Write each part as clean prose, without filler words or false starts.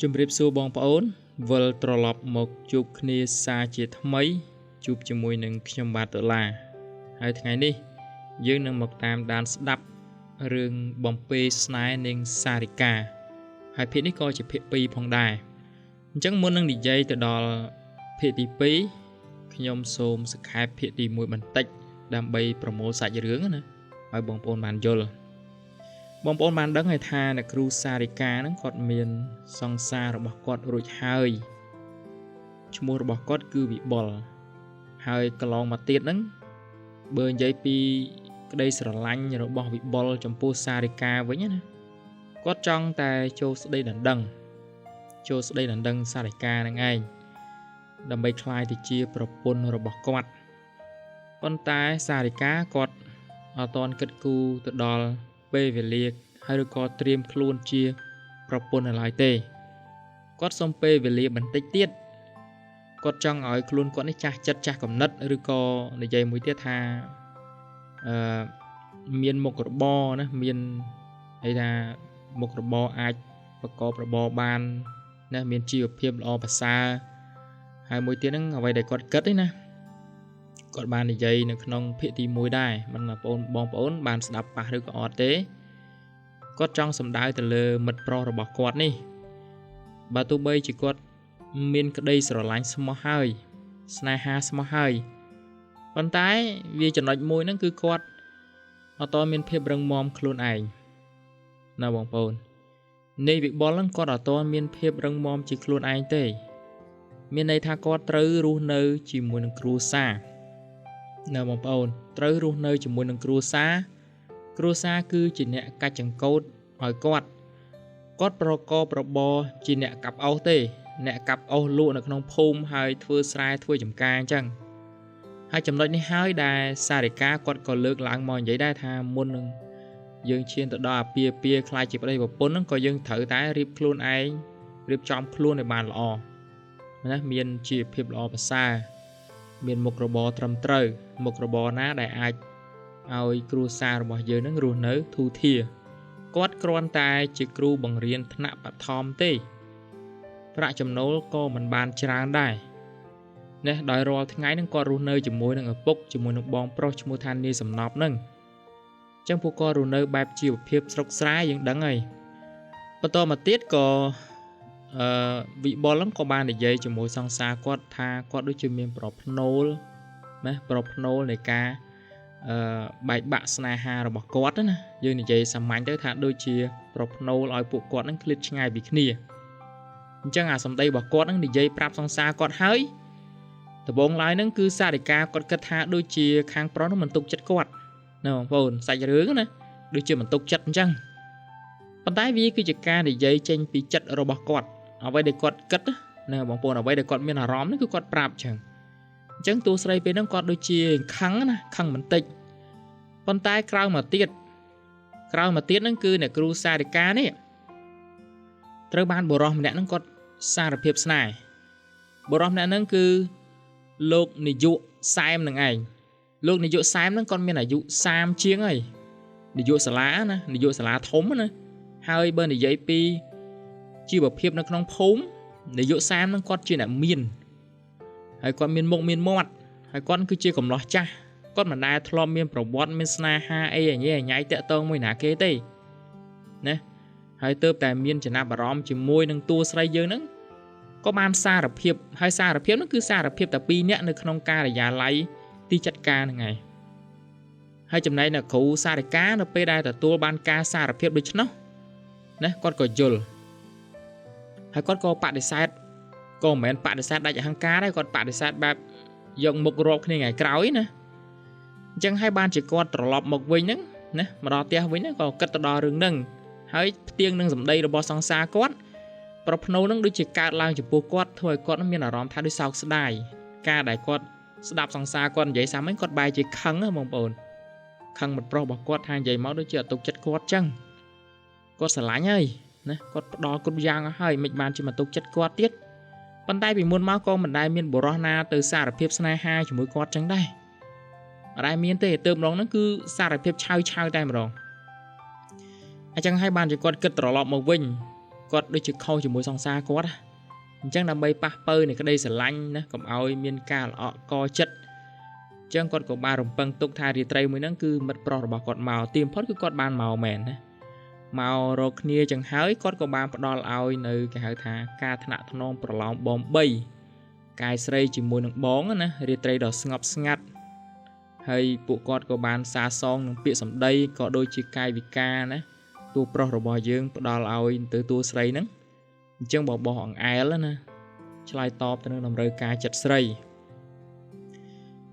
ជំរាបសួរបងប្អូនវិលត្រឡប់មកជួបគ្នាសារជាថ្មីជួបជាមួយនឹងខ្ញុំបាទដុល្លារហើយថ្ងៃនេះយើងនឹងមកតាមដានស្ដាប់រឿងបំពេស្នេហ៍នាងសារិកាហើយភាគនេះក៏ជាភាគ2ផងដែរអញ្ចឹងមុននឹងនិយាយទៅដល់ភាគទី2ខ្ញុំសូមសង្ខេបភាគទី1បន្តិចដើម្បីប្រមូលសាច់រឿងណាឲ្យបងប្អូនបានយល់បងប្អូនបានដឹងហើយថាអ្នកគ្រូសារិកាហ្នឹងគាត់មានសង្សាររបស់គាត់រួចហើយឈ្មោះរបស់គាត់គឺវិបុលហើយកន្លងមកទៀតហ្នឹងបើនិយាយពីក្តីស្រឡាញ់របស់វិបុលចំពោះសារិកាវិញណាគាត់ចង់តែចូលស្ដីដណ្ដឹងសារិកាហ្នឹងឯងដើម្បីក្លាយទៅជាប្រពន្ធរបស់គាត់ប៉ុន្តែសារិកាគាត់អត់ទាន់គិតគូរទៅដល់ពេលវេលាហើយឬក៏ត្រៀមខ្លួនជាប្រពន្ធឡើយទេគាត់សុំពេលវេលាបន្តិចទៀតគាត់ចង់ឲ្យខ្លួនគាត់នេះចាស់ចិត្តចាស់កំណត់ឬក៏និយាយមួយទៀតថាមានមុខរបរណាមានន័យថាមុខរបរអាចប្រកបរបរបានណាមានជីវភាពល្អប្រសើរហើយមួយទៀតហ្នឹងអ្វីដែលគាត់គិតឯណាគាត់បាននិយាយនៅក្នុងភាគទី1ដែរមិនបងប្អូនបានស្ដាប់ប៉ះឬក៏អត់ទេគាត់ចង់សម្ដៅទៅលើមិត្តប្រុសរបស់គាត់នេះបើទោះបីជាគាត់មានក្តីស្រឡាញ់ស្មោះហើយស្នេហាស្មោះហើយប៉ុន្តែវាចំណុចមួយហ្នឹងគឺគាត់អត់តមានភាពរឹងមាំខ្លួនឯងណាបងប្អូននៃវិបុលហ្នឹងគាត់អត់តមានភាពរឹងមាំជាខ្លួនឯងទេមានន័យថាគាត់ត្រូវរស់នៅជាមួយនឹងគ្រួសារណាបងប្អូនត្រូវរស់នៅជាមួយនឹងគ្រួសារគឺជាអ្នកកាច់ចង្កូតឲ្យគាត់ប្រកបរបរជាអ្នកកាប់អុសទេអ្នកកាប់អុសលក់នៅក្នុងភូមិហើយធ្វើស្រែធ្វើចម្ការអញ្ចឹងហើយចំណុចនេះហើយដែលសារិកាគាត់ក៏លើកឡើងមកនិយាយដែរថាមុននឹងយើងឈានទៅដល់អាពាហ៍ពិពាហ៍ខ្លាចជាប្តីប្រពន្ធហ្នឹងក៏យើងត្រូវតែរៀបខ្លួនឯងរៀបចំខ្លួនឲ្យបានល្អណាមានជីវភាពល្អប្រសើរមានមុខរបរត្រឹមត្រូវមុខរបរណាដែលអាចឲ្យគ្រួសាររបស់យើងនឹងរស់នៅធូរធារគាត់គ្រាន់តែជាគ្រូបង្រៀនថ្នាក់បឋមទេប្រាក់ចំណូលក៏មិនបានច្រើនដែរនេះដោយរាល់ថ្ងៃហ្នឹងគាត់រស់នៅជាមួយនឹងឪពុកជាមួយនឹងបងប្រុសឈ្មោះថានាយសំណប់ហ្នឹងអញ្ចឹងពួកគាត់រស់នៅបែបជីវភាពស្រុកស្រែយើងដឹងហើយបន្តមកទៀតក៏វិបុលហ្នឹងក៏បាននិយាយជាមួយសង្សារគាត់ថាគាត់ដូចជាមានប្រផ្នូលណាប្រផ្នូលនៃការបែកបាក់ស្នេហារបស់គាត់ណាយើងនិយាយសាមញ្ញទៅថាដូចជាប្រផ្នូលឲ្យពួកគាត់ហ្នឹងឃ្លាតឆ្ងាយពីគ្នាអញ្ចឹងអាសម្ដីរបស់គាត់ហ្នឹងនិយាយប្រាប់សង្សារគាត់ហើយដំបូងឡើយហ្នឹងគឺសារិកាគាត់គិតថាដូចជាខាងប្រុសហ្នឹងមិនទុកចិត្តគាត់ណាបងប្អូនសាច់រឿងណាដូចជាមិនទុកចិត្តអញ្ចឹងប៉ុន្តែវាគឺជាការនិយាយចេញពីចិត្តរបស់គាត់អ្វីដែលគាត់គិតណាបងប្អូនអ្វីដែលគាត់មានអារម្មណ៍ហ្នឹងគឺគាត់ប្រាប់អញ្ចឹងតួស្រីពេលហ្នឹងគាត់ដូចជាខឹងណាខឹងបន្តិចប៉ុន្តែក្រោយមកទៀតហ្នឹងគឺអ្នកគ្រូសារិកានេះត្រូវបានបុរសម្នាក់ហ្នឹងគាត់សារភាពស្នេហ៍បុរសម្នាក់ហ្នឹងគឺលោកនាយកសែមនឹងឯងលោកនាយកសែមហ្នឹងគាត់មានអាយុ30ជាងហើយនាយកសាលាណានាយកសាលាធំណាហើយបើនិយាយពីជីវភាពនៅក្នុងភូមិនាយកសែមហ្នឹងគាត់ជាអ្នកមានហើយគាត់មានមុខមានមាត់ហើយគាត់គឺជាកំឡោះចាស់គាត់មិនដែលធ្លាប់មានប្រវត្តិមានស្នេហាអីអញ៉ៃតាក់ទងមួយណាគេទេណាហើយទើបតែមានចំណាប់អារម្មណ៍ជាមួយនឹងតួស្រីយើងហ្នឹងក៏បានសារភាពហើយសារភាពហ្នឹងគឺសារភាពតែ2នាក់នៅក្នុងការិយាល័យទីចាត់ការហ្នឹងឯងហើយចំណែកអ្នកគ្រូសារិកានៅពេលដែលទទួលបានការសារភាពដូច្នោះណាគាត់ក៏យល់ហើយគាត់ក៏បដិសេធក៏មិនមែនបដិសេធដាច់អហង្ការទេគាត់បដិសេធបែបយកមុខរាប់គ្នាថ្ងៃក្រោយណាអញ្ចឹងហើយបានជាគាត់ត្រឡប់មកវិញហ្នឹងណាមកដល់ផ្ទះវិញហ្នឹងក៏គិតទៅដល់រឿងហ្នឹងហើយផ្ទៀងនឹងសម្ដីរបស់សង្សារគាត់ប្រផ្នូលហ្នឹងដូចជាកើតឡើងចំពោះគាត់ធ្វើឲ្យគាត់មានអារម្មណ៍ថាដូចសោកស្ដាយការដែលគាត់ស្ដាប់សង្សារគាត់និយាយសាមញ្ញគាត់បែរជាខឹងណាបងប្អូនខឹងមិត្តប្រុសរបស់គាត់ថានិយាយមកដូចជាអត់ទុកចិត្តគាត់ចឹងគាត់ស្រឡាញ់ហើយណាគាត់ផ្ដល់គ្រប់យ៉ាងហើយមិនបានជាមកទុកចិត្តគាត់ទៀតប៉ុន្តែពីមុនមកក៏មិនដែលមានបុរសណាទៅសារភាពស្នេហាជាមួយគាត់ចឹងដែរអត់ដែលមានទេទើបម្ដងហ្នឹងគឺសារភាពឆៅតែម្ដងអញ្ចឹងហើយបានជាគាត់គិតត្រឡប់មកវិញ គាត់ដូចជាខុសជាមួយសង្សារគាត់អញ្ចឹងដើម្បីប៉ះប៉ូវនៃក្តីស្រឡាញ់ណាកុំឲ្យមានការល្អក់កចិត្តអញ្ចឹងគាត់ក៏បានរំពឹងទុកថារាត្រីមួយហ្នឹងគឺមិត្តប្រុសរបស់គាត់មកទីបំផុតគឺគាត់បានមកមែនណាមករកគ្នាចឹងហើយគាត់ក៏បានផ្ដល់ឲ្យនៅគេហៅថាការថ្នាក់ថ្នមប្រឡោមបង3កាយស្រីជាមួយនឹងបងណារាត្រីដ៏ស្ងប់ស្ងាត់ហើយពួកគាត់ក៏បានសាសងនឹងពាក្យសម្ដីក៏ដូចជាកាយវិការណាតួប្រុសរបស់យើងផ្ដល់ឲ្យទៅតួស្រីហ្នឹងអញ្ចឹងបបោះអង្អែលណាឆ្លើយតបទៅនឹងតម្រូវការចិត្តស្រី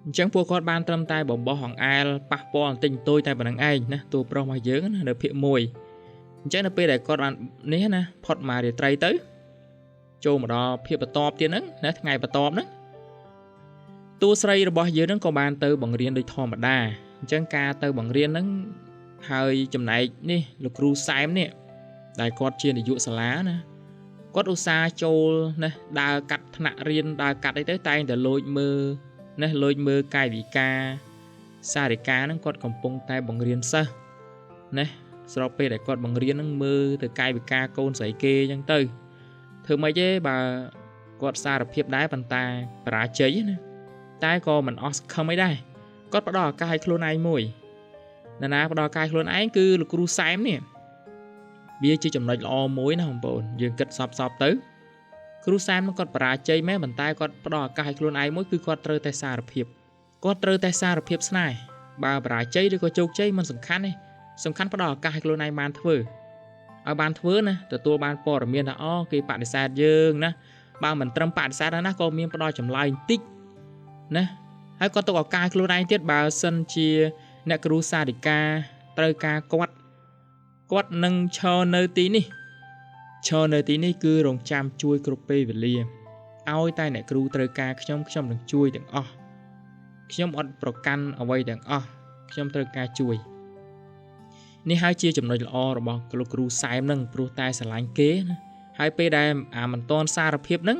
អញ្ចឹងពួកគាត់បានត្រឹមតែបបោះអង្អែលប៉ះពាល់បន្តិចបន្តួចតែប៉ុណ្្នឹងឯងណាតួប្រុសរបស់យើងណានៅភាគ1អញ្ចឹងនៅពេលដែលគាត់បាននេះណាផុតមករាត្រីទៅចូលមកដល់ភាគបន្ទាប់ទៀតហ្នឹងណាថ្ងៃបន្ទាប់ហ្នឹងតួស្រីរបស់យើងហ្នឹងក៏បានទៅបង្រៀនដូចធម្មតាអញ្ចឹងការទៅបង្រៀនហ្នឹងហើយចំណែកនេះលោកគ្រូសែមនេះដែលគាត់ជានាយកសាលាណាគាត់ឧស្សាហ៍ចូលណាដើរកាត់ថ្នាក់រៀនដើរកាត់អីទៅតែងតែលួចមើលណាលួចមើលកាយវិការសារិកាហ្នឹងគាត់កំពុងតែបង្រៀនសិស្សណាស្របពេលដែលគាត់បង្រៀនហ្នឹងមើលទៅកាយវិការកូនស្រីគេអញ្ចឹងទៅធ្វើម៉េចទេបើគាត់សារភាពដែរប៉ុន្តែបរាជ័យណាតែក៏មិនអស់សង្ឃឹមអីដែរគាត់ផ្ដល់ឱកាសឲ្យខ្លួនឯងមួយណាផ្ដល់ឱកាសឲ្យខ្លួនឯងគឺលោកគ្រូសែមនេះវាជាចំណុចល្អមួយណាបងប្អូនយើងគិតសពទៅគ្រូសែមគាត់បរាជ័យមែនប៉ុន្តែគាត់ផ្ដល់ឱកាសឲ្យខ្លួនឯងមួយគឺគាត់ត្រូវតែសារភាពស្នេហ៍បើបរាជ័យឬក៏ជោគជ័យមិនសំខាន់ទេសំខាន់ផ្ដល់ឱកាសឲ្យខ្លួនឯងបានធ្វើឲ្យបានធ្វើណាទទួលបានព័ត៌មានថាអូគេបដិសេធយើងណាបើមិនត្រឹមបដិសេធណាក៏មានផ្ដល់ចម្លើយបន្តិចណាហើយក៏ទុកឱកាសខ្លួនឯងទៀតបើសិនជាអ្នកគ្រូសារិកាត្រូវការគាត់នឹងឈរនៅទីនេះគឺរងចាំជួយគ្រប់ពេលវេលាឲ្យតែអ្នកគ្រូត្រូវការខ្ញុំនឹងជួយទាំងអស់ខ្ញុំអត់ប្រកាន់អ្វីទាំងអស់ខ្ញុំត្រូវការជួយនេះហើយជាចំណុចល្អរបស់លោកគ្រូសែមនឹងព្រោះតែស្រឡាញ់គេណាហើយពេលដែលមិនតន់សារភាពនឹង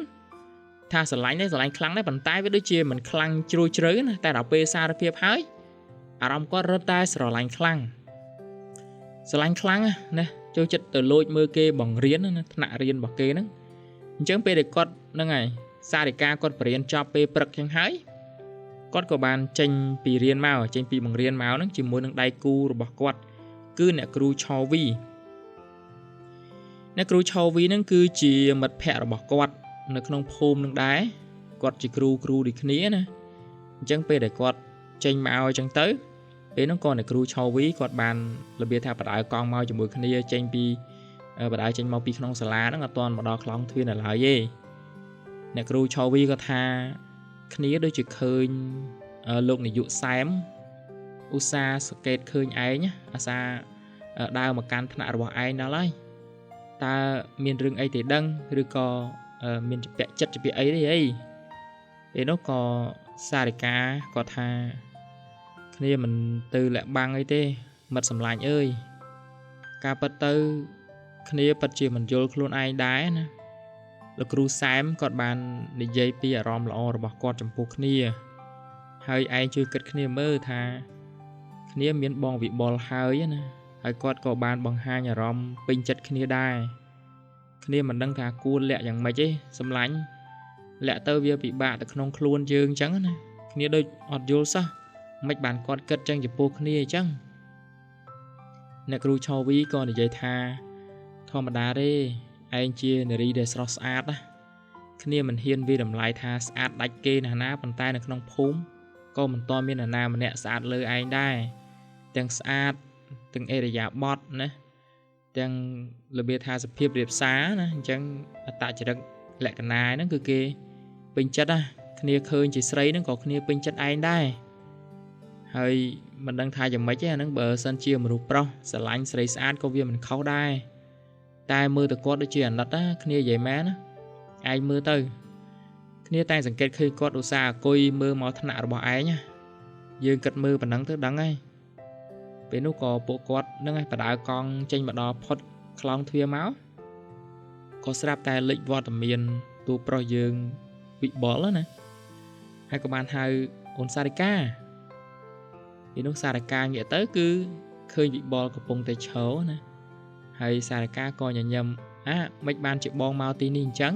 ថាស្រឡាញ់ខ្លាំងដែរប៉ុន្តែវាដូចជាមិនខ្លាំងជ្រួយជ្រៅណាតែដល់ពេលសារភាពហើយអារម្មណ៍គាត់រត់តែស្រឡាញ់ខ្លាំងណាចូលចិត្តទៅលួចមើលគេបង្រៀនណាថ្នាក់រៀនរបស់គេហ្នឹងអញ្ចឹងពេលដែលគាត់ហ្នឹងហើយសារិកាគាត់បរៀនចប់ពេលព្រឹកចឹងហើយគាត់ក៏បានចេញពីបង្រៀនមកហ្នឹងជាមួយនឹងដៃគូរបស់គាត់គឺអ្នកគ្រូឆោវីហ្នឹងគឺជាមិត្តភ័ក្តិរបស់គាត់នៅក្នុងភូមិនឹងដែរគាត់ជាគ្រូដូចគ្នាណាអញ្ចឹងពេលដែលគាត់ចេញមកអញ្ចឹងទៅពេលហ្នឹងក៏អ្នកគ្រូឆោវីគាត់បានរបៀបថាបដៅកង់មកជាមួយគ្នាចេញពីបដៅចេញមកពីក្នុងសាលាហ្នឹងអត់ទាន់មកដល់ខ្លងទ្វារនៅឡើយទេអ្នកគ្រូឆោវីក៏ថាគ្នាដូចជាឃើញលោកនាយកសែមឧស្សាហ៍សង្កេតឃើញឯងអាសាដើរមកកាន់ថ្នាក់របស់ឯងដល់ហើយតើមានរឿងអីទេដឹងឬក៏មានពាក់ចិត្តពាក្យអីទេអីពេលនោះក៏សារិកាក៏ថាគ្នាមិនទៅលាក់បាំងអីទេមិត្តសម្លាញ់អើយការពិតទៅគ្នាពិតជាមិនយល់ខ្លួនឯងដែរណាលោកគ្រូសែមគាត់បាននិយាយពីអារម្មណ៍ល្អរបស់គាត់ចំពោះគ្នាហើយឯងជួយគិតគ្នាមើលថាគ្នាមានបងវិបុលហើយណាហើយគាត់ក៏បានបង្ហាញអារម្មណ៍ពេញចិត្តគ្នាដែរគ្នាមិនដឹងថាគួរលាក់យ៉ាងម៉េចទេសម្លាញ់លាក់ទៅវាពិបាកទៅក្នុងខ្លួនយើងអញ្ចឹងណាគ្នាដូចអត់យល់សោះមិនបានគាត់គិតចឹងចំពោះគ្នាអញ្ចឹងអ្នកគ្រូឆោវីក៏និយាយថាធម្មតាទេឯងជានារីដែលស្រស់ស្អាតណាគ្នាមិនហ៊ានវាតម្លៃថាស្អាតដាច់គេណាប៉ុន្តែនៅក្នុងភូមិក៏មិនទាន់មាននរណាម្នាក់ស្អាតលើឯងដែរទាំងស្អាតទាំងអេរយាបថណាទាំងរបៀបថាសភាពរៀបសារណាអញ្ចឹងអត្តចរិតលក្ខណៈហ្នឹងគឺគេពេញចិត្តណាគ្នាឃើញជាស្រីហ្នឹងក៏គ្នាពេញចិត្តឯងដែរហើយមិនដឹងថាយ៉ាងម៉េចទេអាហ្នឹងបើសិនជាមនុស្សប្រុសស្រឡាញ់ស្រីស្អាតក៏វាមិនខុសដែរតែមើលទៅគាត់ដូចជាអាណិតណាគ្នានិយាយមែនណាឯងមើលទៅគ្នាតែសង្កេតឃើញគាត់ឧស្សាហ៍អង្គុយមើលមកថ្នាក់របស់ឯងណាយើងគិតមើលប៉ុណ្ណឹងទៅដឹងហើយពេលនោះក៏ពួកគាត់នឹងឯងបដៅកង់ចេញមកដល់ផុតខ្លងទ្វារមកក៏ស្រាប់តែលេចវត្តមានតួប្រុសយើងវិបុលណាហើយក៏បានហៅអូនសារិកាពេលនោះសារិកាងាកទៅគឺឃើញវិបុលកំពុងតែឈរណាហើយសារិកាក៏ញញឹម មិនបានជាបងមកទីនេះអញ្ចឹង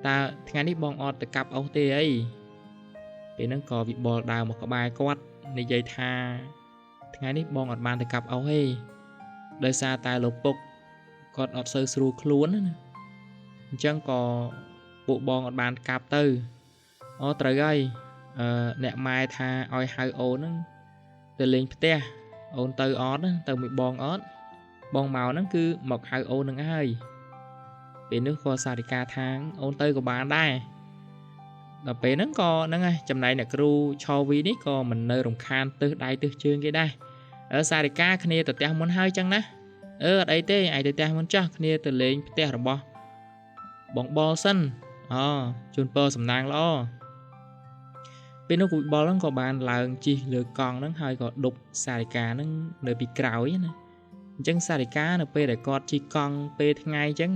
តើថ្ងៃនេះបងអត់ទៅកាប់អុសទេអីពេលហ្នឹងក៏វិបុលដើរមកក្បែរគាត់និយាយថាថ្ងៃនេះបងអត់បានទៅកាប់អុសទេដោយសារតែលោកពុកគាត់អត់សូវស្រួលខ្លួនណាអញ្ចឹងក៏ពួកបងអត់បានកាប់ទៅត្រូវហើយអ្នកម៉ែថាឲ្យហៅអូនហ្នឹងទៅលេងផ្ទះអូនទៅអត់ទៅមួយបងអត់បងមកហ្នឹងគឺមកហៅអូនហ្នឹងហើយពេលនោះក៏សារិកាថាអូនទៅក៏បានដែរដល់ពេលហ្នឹងក៏ហ្នឹងហើយចំណែកអ្នកគ្រូឆោវីនេះក៏មិននៅរំខានទឹះដៃទឹះជើងគេដែរសារិកាគ្នាទៅផ្ទះមុនហើយចឹងណាអត់អីទេឯងទៅផ្ទះមុនចាស់គ្នាទៅលេងផ្ទះរបស់បងបលសិនជូនពរសំណាងល្អពេលនោះគូបលហ្នឹងក៏បានឡើងជិះលើកង់ហ្នឹងហើយក៏ដប់សារិកាហ្នឹងនៅពីក្រោយណាអញ្ចឹងសារិកានៅពេលដែលគាត់ជិះកង់ពេលថ្ងៃអញ្ចឹង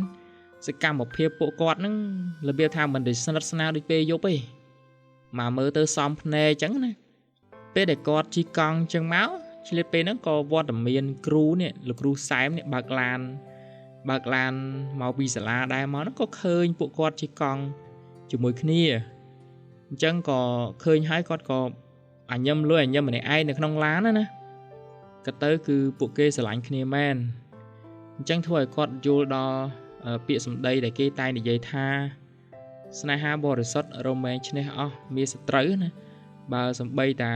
សកម្មភាពពួកគាត់ហ្នឹងរបៀបថាមិនได้ស្និទ្ធស្នាលដូចពេលយប់ទេមកមើលទៅសំភ្នែកអញ្ចឹងណាពេលដែលគាត់ជិះកង់អញ្ចឹងមកឆ្លៀតពេលហ្នឹងក៏វត្តមានគ្រូនេះលោកគ្រូសែមនេះបើកឡានមកពីសាលាដែរមកហ្នឹងក៏ឃើញពួកគាត់ជិះកង់ជាមួយគ្នាអញ្ចឹងក៏ឃើញហើយគាត់ក៏អញញឹមលុយអញញឹមម្នាក់ឯងនៅក្នុងឡានណាក៏ទៅគឺពួកគេស្រឡាញ់គ្នាមែនអញ្ចឹងធ្វើឲ្យគាត់យល់ដល់ពាក្យសម្ដីដែលគេតែនិយាយថាស្នេហាបរិសុទ្ធរមែងឈ្នះអស់មាសត្រូវណាបើសំបីតែ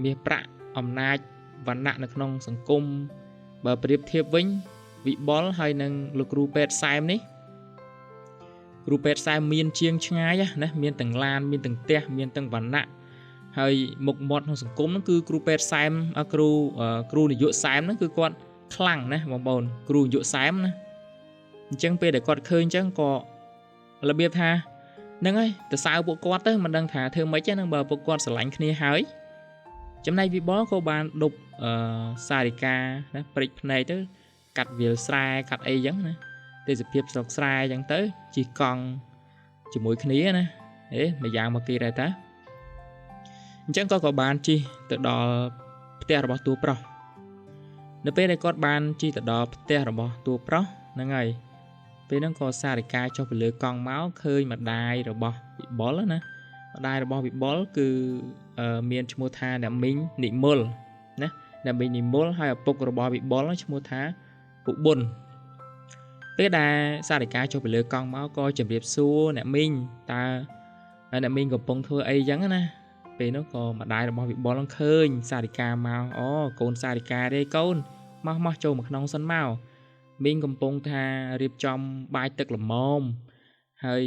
មាសប្រាក់អំណាចវណ្ណៈនៅក្នុងសង្គមបើប្រៀបធៀបវិញវិបុលហើយនឹងលោកគ្រូពេទ្យសែមនេះគ្រូពេទ្យសែមមានជាងឆ្ងាយណាមានទាំងឡានមានទាំងផ្ទះមានទាំងវណ្ណៈហើយមុខមាត់ក្នុងសង្គមហ្នឹងគឺគ្រូពេទ្យសែមគ្រូនាយកសែមហ្នឹងគឺគាត់ខ្លាំងណាបងប្អូនគ្រូនាយកសែមណាអញ្ចឹងពេលដែលគាត់ឃើញអញ្ចឹងក៏របៀបថាហ្នឹងហើយទៅសើពួកគាត់ទៅមិនដឹងថាធ្វើម៉េចទេនឹងបើពួកគាត់ស្រឡាញ់គ្នាហើយចំណែកវិបុលក៏បានដប់សារិកាណាព្រិចភ្នែកទៅកាត់វាលស្រែកាត់អីអញ្ចឹងណាទេសភាពស្រុកស្រែអញ្ចឹងទៅជិះកង់ជាមួយគ្នាណាមួយយ៉ាងមកគេដែរតាអញ្ចឹងក៏បានជិះទៅដល់ផ្ទះរបស់តួប្រុសនៅពេលដែលគាត់បានជិះទៅដល់ផ្ទះរបស់តួប្រុសហ្នឹងហើយពេលហ្នឹងក៏សារិកាចុះទៅលើកង់មកឃើញម្ដាយរបស់វិបុលណាម្ដាយរបស់វិបុលគឺមានឈ្មោះថាអ្នកមីងនិមលណាអ្នកមីងនិមលហើយឪពុករបស់វិបុលឈ្មោះថាពុប៊ុនពេលដែលសារិកាចុះទៅលើកង់មកក៏ជម្រាបសួរអ្នកមីងតើអ្នកមីងកំពុងធ្វើអីចឹងណាពេលនោះក៏ម្ដាយរបស់វិបុលឃើញសារិកាមកកូនសារិកាទេកូនមកចូលមកក្នុងសិនមកមីងកំពុងថារៀបចំបាយទឹកល្មមហើយ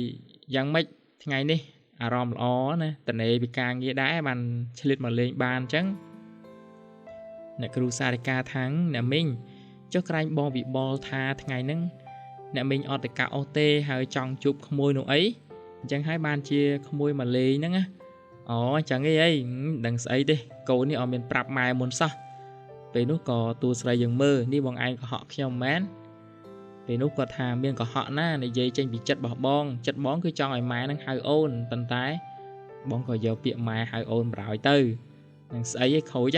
យ៉ាងម៉េចថ្ងៃនេះអារម្មណ៍ល្អណាតនេពីការងារដែរបានឆ្លៀតមកលេងបានអញ្ចឹងអ្នកគ្រូសារិកាថាងអ្នកមីងចុះក្រែងបងវិបុលថាថ្ងៃហ្នឹងអ្នកមីងអត់ទៅកាអុសទេហើយចង់ជួបក្មួយនោះអីអញ្ចឹងហើយបានជាក្មួយមកលេងហ្នឹងណាអញ្ចឹងអីដឹងស្អីទេកូននេះអត់មានប្រាប់ម៉ែមុនសោះពេលនោះក៏តួស្រីយើងមើលនេះបងឯងកុហកខ្ញុំមែនពេលនោះគាត់ថាមានកុហកណានិយាយចេញពីចិត្តរបស់បងចិត្តបងគឺចង់ឲ្យម៉ែនឹងហៅអូនប៉ុន្តែបងក៏យកពាក្យម៉ែហៅអូនបរោយទៅនឹងស្អីឯងខូច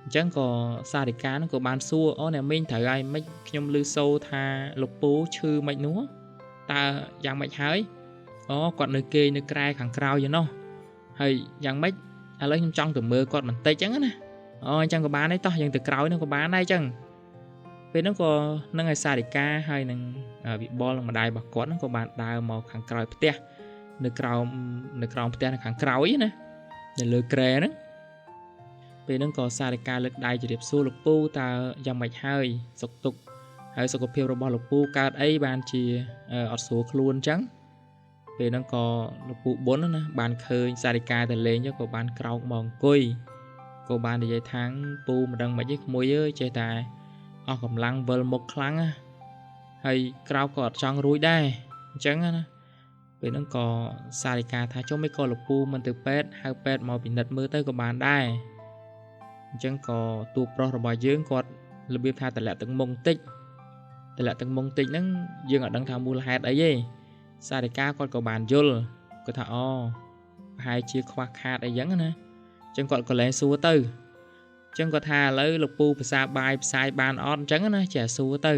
អញ្ចឹងក៏សារិកានឹងក៏បានសួរអ្នកមីងត្រូវឲ្យមិនខ្ញុំឮសូរថាលោកពូឈឺមិននោះតើយ៉ាងម៉េចហើយគាត់នៅគេនៅក្រែខាងក្រៅយនោះហើយយ៉ាងម៉េចឥឡូវខ្ញុំចង់ទៅមើលគាត់បន្តិចអញ្ចឹងណាអញ្ចឹងក៏បានដែរតោះយើងទៅក្រោយនោះក៏បានដែរអញ្ចឹងពេលហ្នឹងក៏នឹងឲ្យសារិកាហើយនឹងវិបុលនិងម្ដាយរបស់គាត់ហ្នឹងក៏បានដើរមកខាងក្រោយផ្ទះនៅក្រោមផ្ទះនៅខាងក្រោយណានៅលើគ្រែហ្នឹងពេលហ្នឹងក៏សារិកាលើកដៃជម្រាបសួរលោកពូតើយ៉ាងម៉េចហើយសុខទុក្ខហើយសុខភាពរបស់លោកពូកើតអីបានជាអត់ស្រួលខ្លួនអញ្ចឹងពេលហ្នឹងក៏លោកពូប៊ុនណាបានឃើញសារិកាទៅលេងក៏បានក្រោកមកអង្គុយក៏បាននិយាយថាពូមិនដឹងមិនទេក្មួយអើយចេះតែអស់កម្លាំងវិលមុខខ្លាំងណាហើយក្រោកក៏អត់ចង់រួចដែរអញ្ចឹងណាពេលហ្នឹងក៏សារិកាថាចុះមិនក៏លោកពូមិនទៅពេទ្យហៅពេទ្យមកពិនិត្យមើលទៅក៏បានដែរអញ្ចឹងក៏តួប្រុសរបស់យើងគាត់របៀបថាតម្លាក់ទឹកមុខបន្តិចហ្នឹងយើងអត់ដឹងថាមូលហេតុអីទេសារិកាគាត់ក៏បានយល់គាត់ថាប្រហែលជាខ្វះខាតអីចឹងណាអញ្ចឹងគាត់ក៏លែងសួរទៅអញ្ចឹងគាត់ថាឥឡូវលោកពូភាសាបាយផ្សាយបានអត់អញ្ចឹងណាចេះសួរទៅ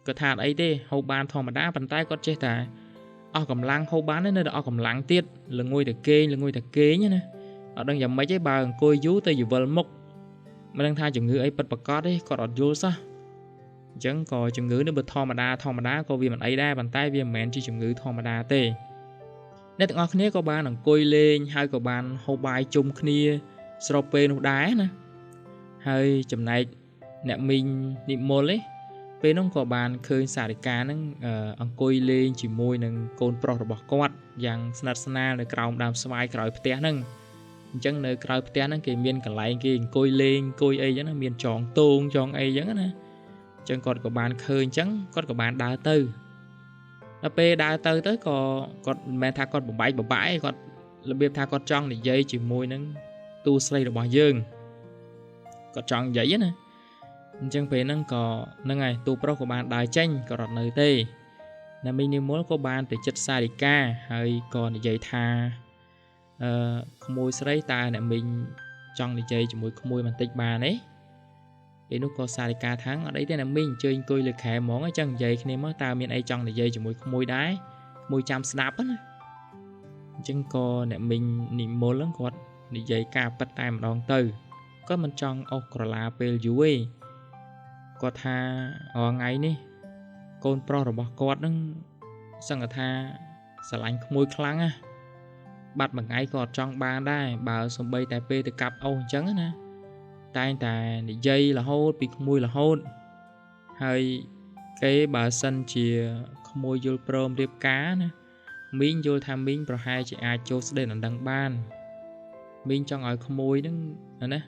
ก็ថាអីទេហូបបានធម្មតាប៉ុន្តែគាត់ចេះតែអស់កម្លាំងហូបបាននៅតែអស់កម្លាំងទៀតល្ងុយតែគេងណាអត់ដឹងយ៉ាងម៉េចទេបើអង្គុយយូរទៅយវលមុខមិនដឹងថាជំងឺអីពិតប្រាកដទេគាត់អត់យល់សោះអញ្ចឹងក៏ជំងឺនេះបើធម្មតាក៏វាមិនអីដែរប៉ុន្តែវាមិនមែនជាជំងឺធម្មតាទេអ្នកទាំងអស់គ្នាក៏បានអង្គុយលេងហើយក៏បានហូបបាយជុំគ្នាស្របពេលនោះដែរណាហើយចំណែកអ្នកមីងនិមលទេពេលនោះក៏បានឃើញសារិកាហ្នឹងអង្គុយលេងជាមួយនឹងកូនប្រុសរបស់គាត់យ៉ាងស្និទ្ធស្នាលនៅក្រោមដើមស្វាយក្រោយផ្ទះហ្នឹងអញ្ចឹងនៅក្រោយផ្ទះហ្នឹងគេមានកន្លែងគេអង្គុយលេងអង្គុយអីចឹងណាមានចងតូងចងអីចឹងណាអញ្ចឹងគាត់ក៏បានឃើញអញ្ចឹងគាត់ក៏បានដើរទៅដល់ពេលដើរទៅក៏គាត់មិនមែនថាគាត់បំបែកបំបាក់ឯងគាត់របៀបថាគាត់ចង់និយាយជាមួយនឹងទូស្រីរបស់យើងគាត់ចង់និយាយណាអញ្ចឹងពេលហ្នឹងក៏ហ្នឹងហើយទូប្រុសក៏បានដើរចេញក៏រត់នៅទេអ្នកមីងនិមលក៏បានទៅចិត្តសារិកាហើយក៏និយាយថាក្មួយស្រីតើអ្នកមីងចង់និយាយជាមួយក្មួយបន្តិចបានទេពេលនោះក៏សារិកាថាអត់អីទេអ្នកមីងអញ្ជើញអង្គុយលើខែហ្មងអញ្ចឹងនិយាយគ្នាមកតើមានអីចង់និយាយជាមួយក្មួយដែរក្មួយចាំស្ដាប់ណាអញ្ចឹងក៏អ្នកមីងនិមលហ្នឹងគាត់និយាយការពិតតែម្ដងទៅគាត់មិនចង់អស់ក្រឡាពេលយូរទេគាត់ថាថ្ងៃនេះកូនប្រុសរបស់គាត់ហ្នឹងសង្កថាស្រឡាញ់ក្មួយខ្លាំងណាបាត់មួយថ្ងៃក៏អត់ចង់បានដែរបើសំបីតែពេលទៅកាប់អូសអញ្ចឹងណាតែងតែនិយាយរហូតពីក្មួយរហូតហើយគេបើសិនជាក្មួយយល់ព្រមរៀបការណាមីងយល់ថាមីងប្រហែលជាអាចចូលស្ដីដណ្ដឹងបានមីងចង់ឲ្យក្មួយហ្នឹងណា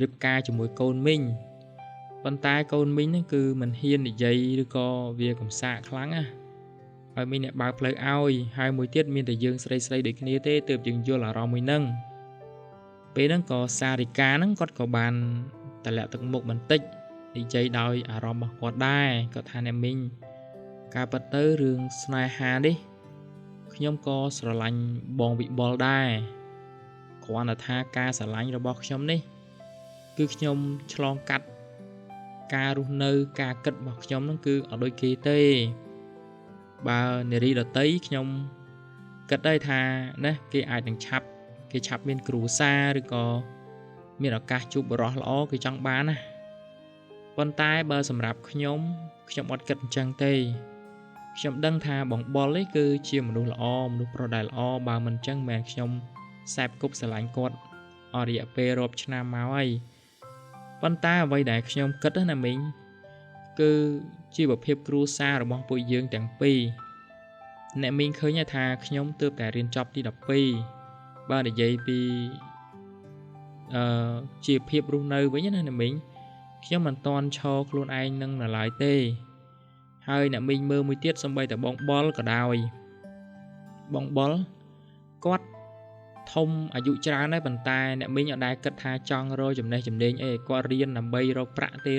រៀបការជាមួយកូនមីងប៉ុន្តែកូនមីងហ្នឹងគឺមិនហ៊ាននិយាយឬក៏វាកំសាកខ្លាំងណាហើយមីងអ្នកបើកផ្លូវឲ្យហើយមួយទៀតមានតែយើងស្រីដូចគ្នាទេទើបយើងយល់អារម្មណ៍មួយហ្នឹងពេលហ្នឹងក៏សារិកាហ្នឹងគាត់ក៏បានតម្លាក់ទឹកមុខបន្តិចនិយាយដោយអារម្មណ៍របស់គាត់ដែរគាត់ថាអ្នកមីងការពិតទៅរឿងស្នេហានេះខ្ញុំក៏ស្រឡាញ់បងវិបុលដែរគ្រាន់តែថាការស្រឡាញ់របស់ខ្ញុំនេះគឺខ្ញុំឆ្លងកាត់ការរស់នៅការគិតរបស់ខ្ញុំហ្នឹងគឺអត់ដូចគេទេបើនារីដតីខ្ញុំគិតដែរថាណាគេអាចនឹងឆាប់មានគ្រួសារឬក៏មានឱកាសជួបបរិសុទ្ធល្អគេចង់បានណាប៉ុន្តែបើសម្រាប់ខ្ញុំអត់គិតអញ្ចឹងទេខ្ញុំដឹងថាបងបុលនេះគឺជាមនុស្សល្អមនុស្សប្រុសដែលល្អបើមិនអញ្ចឹងមិនមែនខ្ញុំសែបគប់ស្រឡាញ់គាត់អស់រយៈពេលរាប់ឆ្នាំមកហើយប៉ុន្តែអ្វីដែលខ្ញុំគិតណាមីងគឺជីវភាពគ្រួសាររបស់ពួកយើងទាំងពីរអ្នកមីងឃើញថាខ្ញុំទើបតែរៀនចប់ទី12បើនិយាយពីជីវភាពរស់នៅវិញណាអ្នកមីងខ្ញុំមិនតន់ឈរខ្លួនឯងនឹងនៅឡើយទេហើយអ្នកមីងមើលមួយទៀតសំបីតែបងបុលក៏ដោយបងបុលគាត់ធំអាយុច្រើនហើយប៉ុន្តែអ្នកមីងអត់ដែលគិតថាចង់រកចំណេះចំណេញអីគាត់រៀនដើម្បីរកប្រាក់ទេ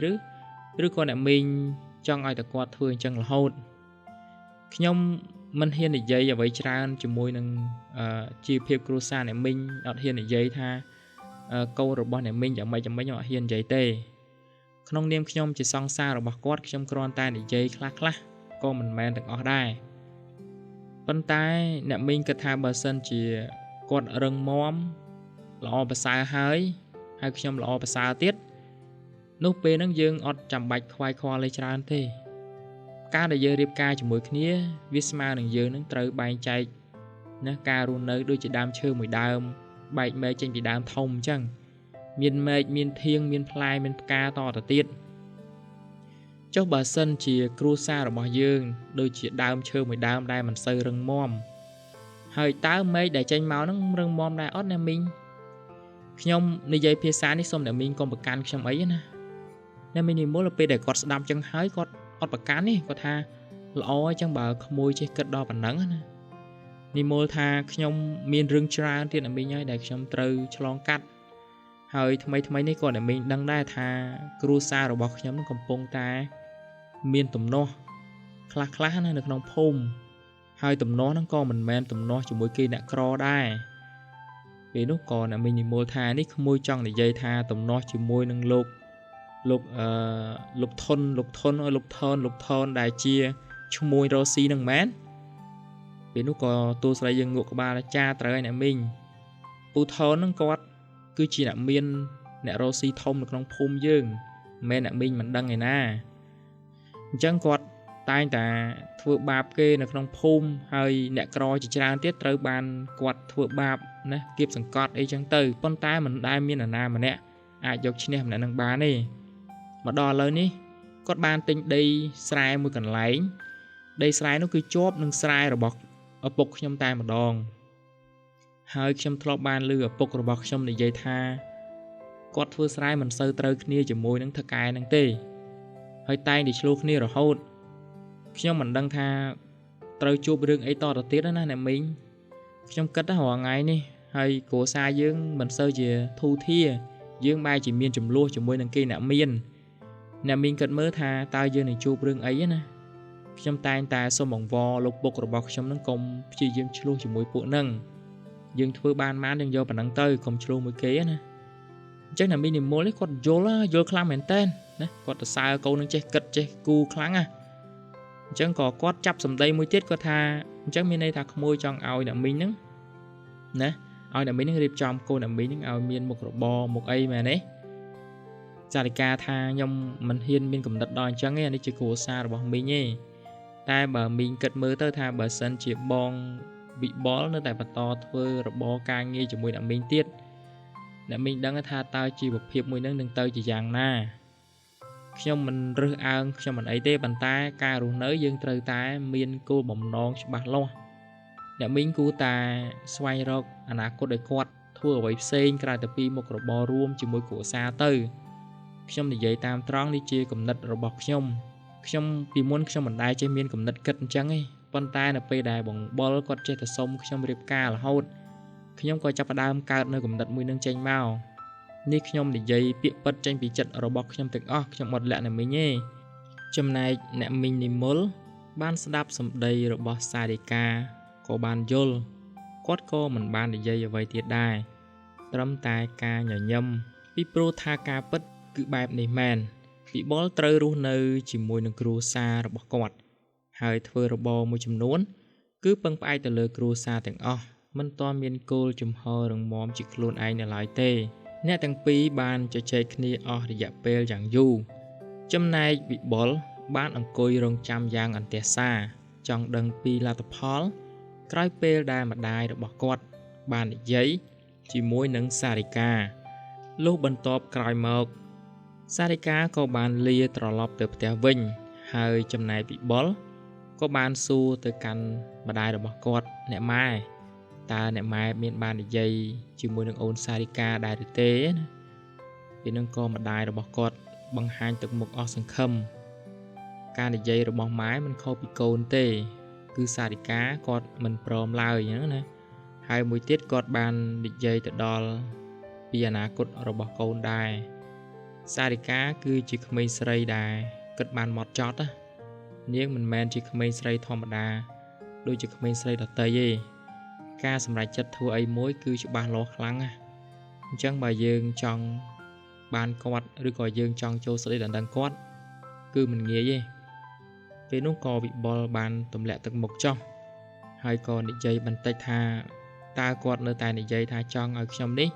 ឬក៏អ្នកមីងចង់ឲ្យតែគាត់ធ្វើអញ្ចឹងរហូតខ្ញុំមិនហ៊ាននិយាយអ្វីច្រើនជាមួយនឹងជីវភាពគ្រួសារអ្នកមីងអត់ហ៊ាននិយាយថាកូនរបស់អ្នកមីងយ៉ាងម៉េចអត់ហ៊ាននិយាយទេក្នុងនាមខ្ញុំជាសង្សាររបស់គាត់ខ្ញុំគ្រាន់តែនិយាយខ្លះក៏មិនមែនទាំងអស់ដែរប៉ុន្តែអ្នកមីងគិតថាបើសិនជាគាត់រឹងមាំល្អប្រសើរហើយខ្ញុំល្អប្រសើរទៀតនោះពេលហ្នឹងយើងអត់ចាំបាច់ខ្វាយខ្វល់អីច្រើនទេការដែលយើងរៀបការជាមួយគ្នាវាស្មើនឹងយើងនឹងត្រូវបែងចែកណាការរស់នៅដូចជាដើមឈើមួយដើមបែកមែកចេញពីដើមធំអញ្ចឹងមានមែកមានធាងមានផ្លែមានផ្កាតទៅទៀតចុះបើសិនជាគ្រួសាររបស់យើងដូចជាដើមឈើមួយដើមដែលមិនសូវរឹងមាំហើយតើមែកដែលចេញមកហ្នឹងរឹងមាំដែរអត់ណាមីងខ្ញុំនិយាយភាសានេះសូមអ្នកមីងកុំប្រកាន់ខ្ញុំអីណាអ្នកមីងនិមលពេលដែលគាត់ស្ដាប់ចឹងហើយគាត់អត់ប្រកាន់ទេគាត់ថាល្អអញ្ចឹងបើក្មួយចេះគិតដល់ប៉ុណ្ណឹងណានិមលថាខ្ញុំមានរឿងច្រើនទៀតអ្នកមីងហើយដែលខ្ញុំត្រូវឆ្លងកាត់ហើយថ្មីនេះក៏អ្នកមីងដឹងដែរថាគ្រួសាររបស់ខ្ញុំនឹងកំពុងតែមានទំនាស់ខ្លះណានៅក្នុងភូមិហើយទំនាស់ហ្នឹងក៏មិនមែនទំនាស់ជាមួយគេអ្នកក្រដែរពេលនោះក៏អ្នកមីងនិមលថានេះក្មួយចង់និយាយថាទំនាស់ជាមួយនឹង លោកលោកធុនលោកធុនអើលោកថនលោកថនដែលជាឈ្មោះរស់ស៊ីនឹងមែនពេលនោះក៏ទូស្រីយើងងក់ក្បាលចាត្រូវឲ្យអ្នកមីងពូថននឹងគាត់គឺជាអ្នកមានអ្នករស់ស៊ីធំនៅក្នុងភូមិយើងមិនមែនអ្នកមីងមិនដឹងឯណាអញ្ចឹងគាត់តែងតែធ្វើបាបគេនៅក្នុងភូមិហើយអ្នកក្រជាច្រើនទៀតត្រូវបានគាត់ធ្វើបាបណាគៀបសង្កត់អីចឹងទៅប៉ុន្តែមិនដែលមាននរណាម្នាក់អាចយកឈ្នះម្នាក់នឹងបានទេមកដល់ឥឡូវនេះគាត់បានទិញដីស្រែមួយកន្លែងដីស្រែនោះគឺជាប់នឹងស្រែរបស់ឪពុកខ្ញុំតែម្ដងហើយខ្ញុំធ្លាប់បានឮឪពុករបស់ខ្ញុំនិយាយថាគាត់ធ្វើស្រែមិនសូវត្រូវគ្នាជាមួយនឹងថកែនឹងទេហើយតែងតែឆ្លោះគ្នារហូតខ្ញុំមិនដឹងថាត្រូវជួបរឿងអីតទៅទៀតណាអ្នកមីងខ្ញុំគិតថារាល់ថ្ងៃនេះហើយគ្រួសារយើងមិនសូវជាធូរធារយើងបែរជាមានចំនួនជាមួយនឹងគេអ្នកមីងគិតមើលថាតើយើងនឹងជួបរឿងអីណាខ្ញុំតែងតែសូមអង្វរលោកពុករបស់ខ្ញុំនឹងកុំព្យាយាមឆ្លោះជាមួយពួកនឹងយើងធ្វើបានយើងយកប៉ុណ្ណឹងទៅកុំឆ្លោះមួយគេណាអញ្ចឹងអ្នកមីងនិមលនេះគាត់យល់ខ្លាំងមែនតើណាគាត់ទៅសើកូននឹងចេះគិតចេះគូខ្លាំងណាអញ្ចឹងក៏គាត់ចាប់សម្ដីមួយទៀតគាត់ថាអញ្ចឹងមានន័យថាក្មួយចង់ឲ្យអ្នកមីងហ្នឹងណាឲ្យអ្នកមីងហ្នឹងរៀបចំកូនអ្នកមីងហ្នឹងឲ្យមានមុខរបរមុខអីមែនទេចារិកាថាខ្ញុំមិនហ៊ានមានកំណត់ដល់អញ្ចឹងទេនេះជាគ្រួសាររបស់មីងទេតែបើមីងគិតមើលទៅថាបើសិនជាបងវិបុលនៅតែបន្តធ្វើរបរការងារជាមួយអ្នកមីងទៀតអ្នកមីងដឹងថាតើជីវភាពមួយនឹងទៅជាយ៉ាងណាខ្ញុំមិនរើសអើងខ្ញុំមិនអីទេប៉ុន្តែការរស់នៅយើងត្រូវតែមានគោលបំណងច្បាស់លាស់អ្នកមីងគួរតែស្វែងរកអនាគតឲ្យគាត់ធ្វើអ្វីផ្សេងក្រៅតែពីមុខរបររួមជាមួយគ្រួសារទៅខ្ញុំនិយាយតាមត្រង់នេះជាគំនិតរបស់ខ្ញុំពីមុនខ្ញុំមិនដែលចេះមានគំនិតគិតអញ្ចឹងទេប៉ុន្តែនៅពេលដែលបងបុលគាត់ចេះតែសុំខ្ញុំរៀបការរហូតខ្ញុំក៏ចាប់ផ្ដើមកើតនៅគំនិតមួយនឹងចេញមកនេះខ្ញុំនិយាយពាក្យពិតចេញពីចិត្តរបស់ខ្ញុំទាំងអស់ខ្ញុំអត់លាក់អ្នកមីងទេចំណែកអ្នកមីងនិមលបានស្ដាប់សម្ដីរបស់សារិកាក៏បានយល់គាត់ក៏មិនបាននិយាយអ្វីទៀតដែរត្រឹមតែការញញឹមពីព្រោះថាការពិតគឺបែបនេះមែនវិបុលត្រូវរស់នៅជាមួយនឹងគ្រួសាររបស់គាត់ហើយធ្វើរបរមួយចំនួនគឺពឹងផ្អែកទៅលើគ្រួសារទាំងអស់មិនទាន់មានគោលជំហររឹងមាំជាខ្លួនឯងនៅឡើយទេអ្នកទាំងពីរបានជជែកគ្នាអស់រយៈពេលយ៉ាងយូរចំណែកវិបុលបានអង្គុយរងចាំយ៉ាងអន្ទះសារចង់ដឹងពីលទ្ធផលក្រោយពេលដែលម្ដាយរបស់គាត់បាននិយាយជាមួយនឹងសារិកាលុះបន្ទាប់ក្រោយមកសារិកាក៏បានលាត្រឡប់ទៅផ្ទះវិញហើយចំណែកវិបុលក៏បានសួរទៅកាន់ម្ដាយរបស់គាត់អ្នកម៉ែតើអ្នកម៉ែមានបាននិយាយជាមួយនឹងអូនសារិកាដែរឬទេណាពេលនោះក៏ម្ដាយរបស់គាត់បង្ហាញទឹកមុខអស់សង្ឃឹមការនិយាយរបស់ម៉ែមិនខុសពីកូនទេគឺសារិកាគាត់មិនព្រមឡើយហ្នឹងណាហើយមួយទៀតគាត់បាននិយាយទៅដល់ពីអនាគតរបស់កូនដែរសារិកាគឺជាក្មេងស្រីដែលគិតបានហ្មត់ចត់ណានាងមិនមែនជាក្មេងស្រីធម្មតាដូចជាក្មេងស្រីដទៃទេការសម្រេចចិត្តធ្វើអីមួយគឺច្បាស់លាស់ខ្លាំងណាអញ្ចឹងបើយើងចង់បានគាត់ឬក៏យើងចង់ចូលស្ដីដណ្ដឹងគាត់គឺមិនងាយទេពេលនោះក៏វិបុលបានទម្លាក់ទឹកមុខចុះហើយក៏និយាយបន្តិចថាតើគាត់នៅតែនិយាយថាចង់ឲ្យខ្ញុំនេះ